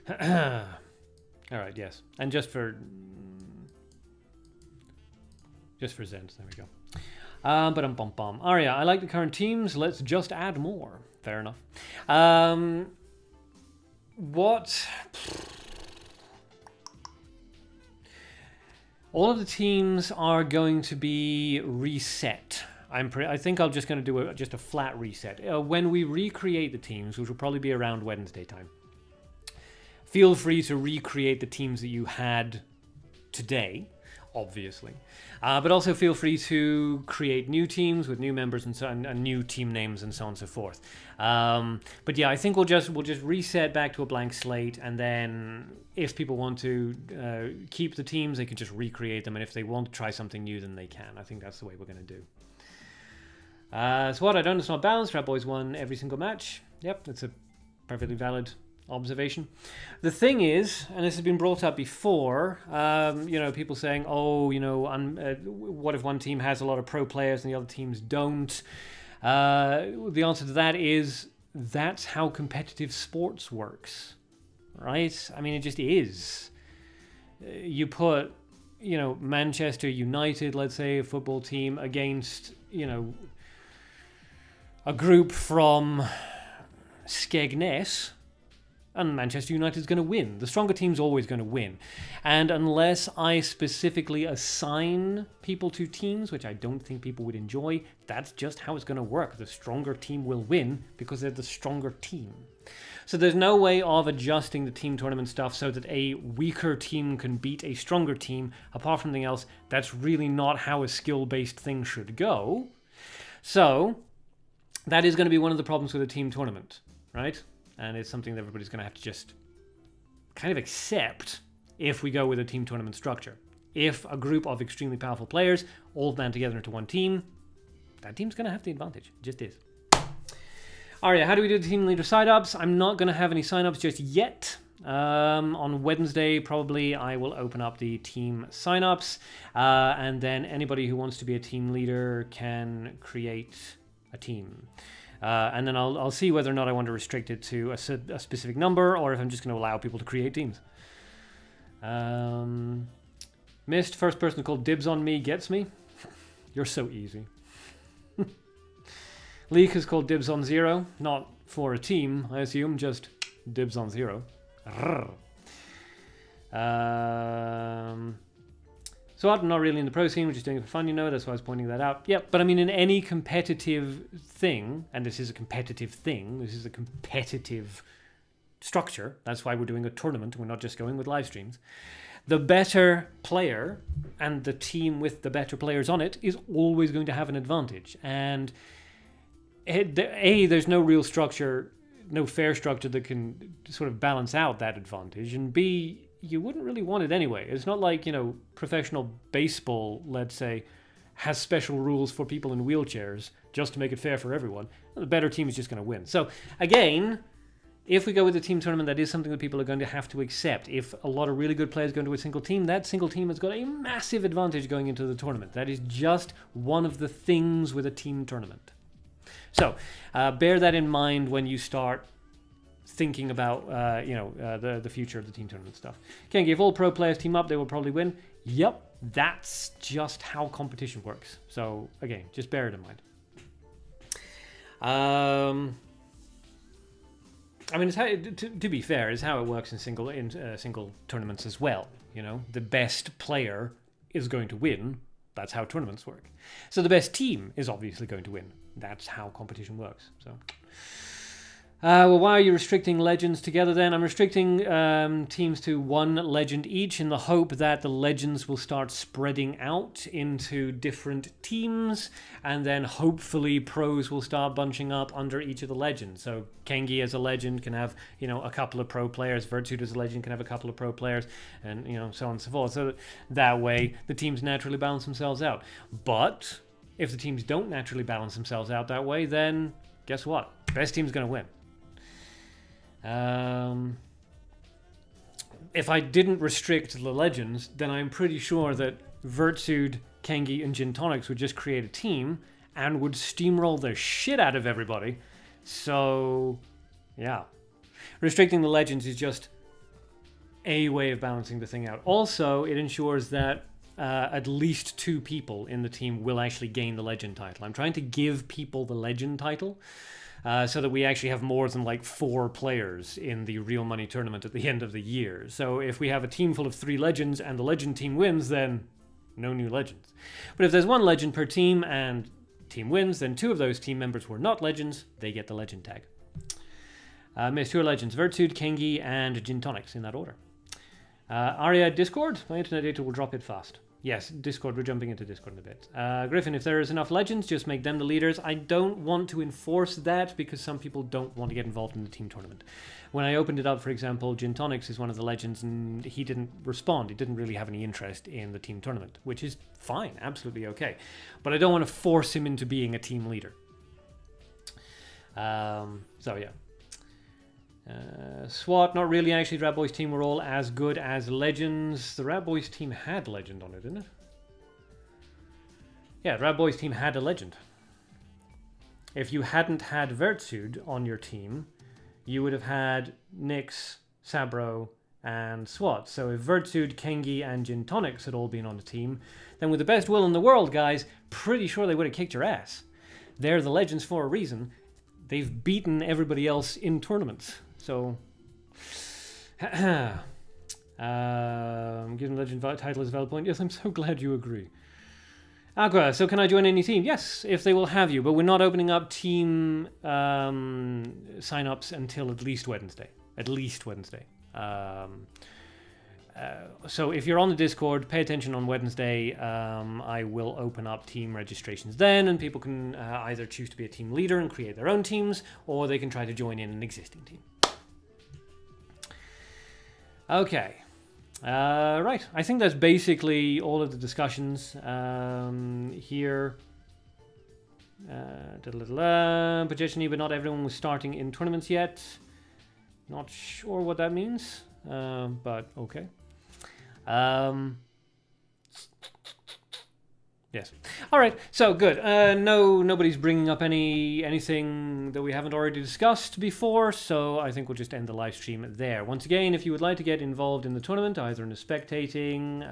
Alright, yes. And just for Zens, there we go. Ba-dum-bum-bum. Aria, I like the current teams, let's just add more. Fair enough. All of the teams are going to be reset. I think I'm just going to do just a flat reset. When we recreate the teams, which will probably be around Wednesday time, feel free to recreate the teams that you had today, obviously. But also feel free to create new teams with new members and new team names and so on and so forth. But yeah, I think we'll just reset back to a blank slate, and then if people want to keep the teams, they can just recreate them, and if they want to try something new, then they can. I think that's the way we're going to do. So what I don't, it's not balanced. Rat Boys won every single match. Yep, that's a perfectly valid observation. The thing is, and this has been brought up before, you know, people saying, oh, you know, what if one team has a lot of pro players and the other teams don't? The answer to that is, that's how competitive sports works, right? I mean, it just is. You put, you know, Manchester United, let's say, a football team, against, you know, a group from Skegness, and Manchester United is going to win. The stronger team's always going to win. And unless I specifically assign people to teams, which I don't think people would enjoy, that's just how it's going to work. The stronger team will win because they're the stronger team. So there's no way of adjusting the team tournament stuff so that a weaker team can beat a stronger team. Apart from anything else, that's really not how a skill-based thing should go. So that is going to be one of the problems with a team tournament, right? And it's something that everybody's going to have to just kind of accept if we go with a team tournament structure. If a group of extremely powerful players all band together into one team, that team's going to have the advantage. It just is. Alright, how do we do the team leader sign-ups? I'm not going to have any sign-ups just yet. On Wednesday, probably, I will open up the team sign-ups. And then anybody who wants to be a team leader can create a team. And then I'll see whether or not I want to restrict it to a specific number, or if I'm just going to allow people to create teams. Missed, first person called dibs on me gets me. You're so easy. Leak has called dibs on 0, not for a team, I assume, just dibs on 0. So I'm not really in the pro scene, we're just doing it for fun, you know, that's why I was pointing that out. Yep, but I mean, in any competitive thing, and this is a competitive thing, this is a competitive structure, that's why we're doing a tournament, we're not just going with live streams. The better player, and the team with the better players on it, is always going to have an advantage. And there's no real structure, no fair structure that can sort of balance out that advantage, and B, you wouldn't really want it anyway. It's not like, you know, professional baseball, let's say, has special rules for people in wheelchairs just to make it fair for everyone. The better team is just going to win. So, again, if we go with a team tournament, that is something that people are going to have to accept. If a lot of really good players go into a single team, that single team has got a massive advantage going into the tournament. That is just one of the things with a team tournament. So, bear that in mind when you start thinking about, you know, the future of the team tournament stuff. Kengi, if all pro players team up, they will probably win. Yep, that's just how competition works. So, again, just bear it in mind. I mean, it's how, to be fair, it's how it works in single tournaments as well. You know, the best player is going to win. That's how tournaments work. So the best team is obviously going to win. That's how competition works. So. Well, why are you restricting legends together then? I'm restricting teams to 1 legend each in the hope that the legends will start spreading out into different teams, and then hopefully pros will start bunching up under each of the legends. So Kengi as a legend can have, you know, a couple of pro players, Virtude as a legend can have a couple of pro players, and, you know, so on and so forth. So that way the teams naturally balance themselves out. But if the teams don't naturally balance themselves out that way, then guess what? Best team's going to win. If I didn't restrict the legends, then I'm pretty sure that Virtude, Kengi, and Gin Tonics would just create a team and would steamroll the shit out of everybody. So, yeah. Restricting the legends is just a way of balancing the thing out. Also, it ensures that at least 2 people in the team will actually gain the legend title. I'm trying to give people the legend title. So that we actually have more than like 4 players in the real money tournament at the end of the year. So if we have a team full of 3 legends and the legend team wins, then No new legends. But if there's one legend per team and team wins, then 2 of those team members who are not legends, they get the legend tag. Missed 2 legends, Virtude, Kengi, and Gin Tonics in that order. Aria, Discord? My internet data will drop it fast. Yes, Discord, we're jumping into Discord in a bit. Griffin, if there is enough legends, just make them the leaders. I don't want to enforce that because some people don't want to get involved in the team tournament. When I opened it up, for example, Gin Tonics is one of the legends and he didn't respond. He didn't really have any interest in the team tournament, which is fine, absolutely okay. But I don't want to force him into being a team leader. So yeah. SWAT, not really actually. The Rat Boys team were all as good as legends. The Rat Boys team had legend on it, didn't it? Yeah, the Rat Boys team had a legend. If you hadn't had Virtude on your team, you would have had Nyx, Sabro, and SWAT. So if Virtude, Kengi, and Gin Tonics had all been on the team, then with the best will in the world, guys, pretty sure they would have kicked your ass. They're the legends for a reason. They've beaten everybody else in tournaments. So, given legend title is a valid point. Yes, I'm so glad you agree. Aqua, so can I join any team? Yes, if they will have you, but we're not opening up team sign-ups until at least Wednesday. At least Wednesday. So if you're on the Discord, pay attention on Wednesday. I will open up team registrations then, and people can either choose to be a team leader and create their own teams, or they can try to join in an existing team. Okay. Right. I think that's basically all of the discussions here. Potentially, but not everyone was starting in tournaments yet. Not sure what that means, but okay. Yes. All right. So good. Nobody's bringing up anything that we haven't already discussed before. So I think we'll just end the live stream there. Once again, if you would like to get involved in the tournament, either in a spectating,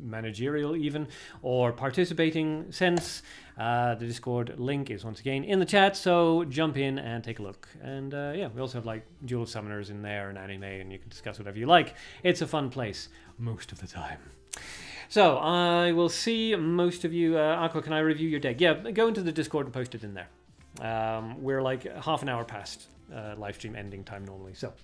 managerial even, or participating sense, the Discord link is once again in the chat. So jump in and take a look. And yeah, we also have like dual summoners in there and anime, and you can discuss whatever you like. It's a fun place most of the time. So, I will see most of you. Aqua, can I review your deck? Yeah, go into the Discord and post it in there. We're like half an hour past live stream ending time normally. So,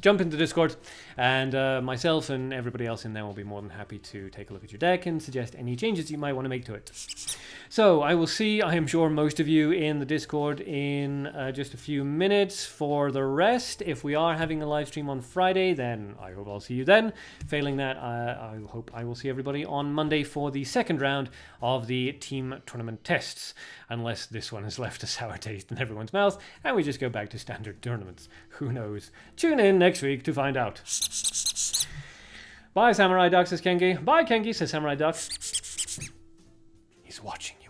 jump into Discord, and myself and everybody else in there will be more than happy to take a look at your deck and suggest any changes you might want to make to it. So, I will see, I am sure, most of you in the Discord in just a few minutes. For the rest, if we are having a live stream on Friday, then I hope I'll see you then. Failing that, I hope I will see everybody on Monday for the second round of the team tournament tests. Unless this one has left a sour taste in everyone's mouth, and we just go back to standard tournaments. Who knows? Tune in next week to find out. Bye, Samurai Duck, says Kengi. Bye, Kengi, says Samurai Duck. He's watching you.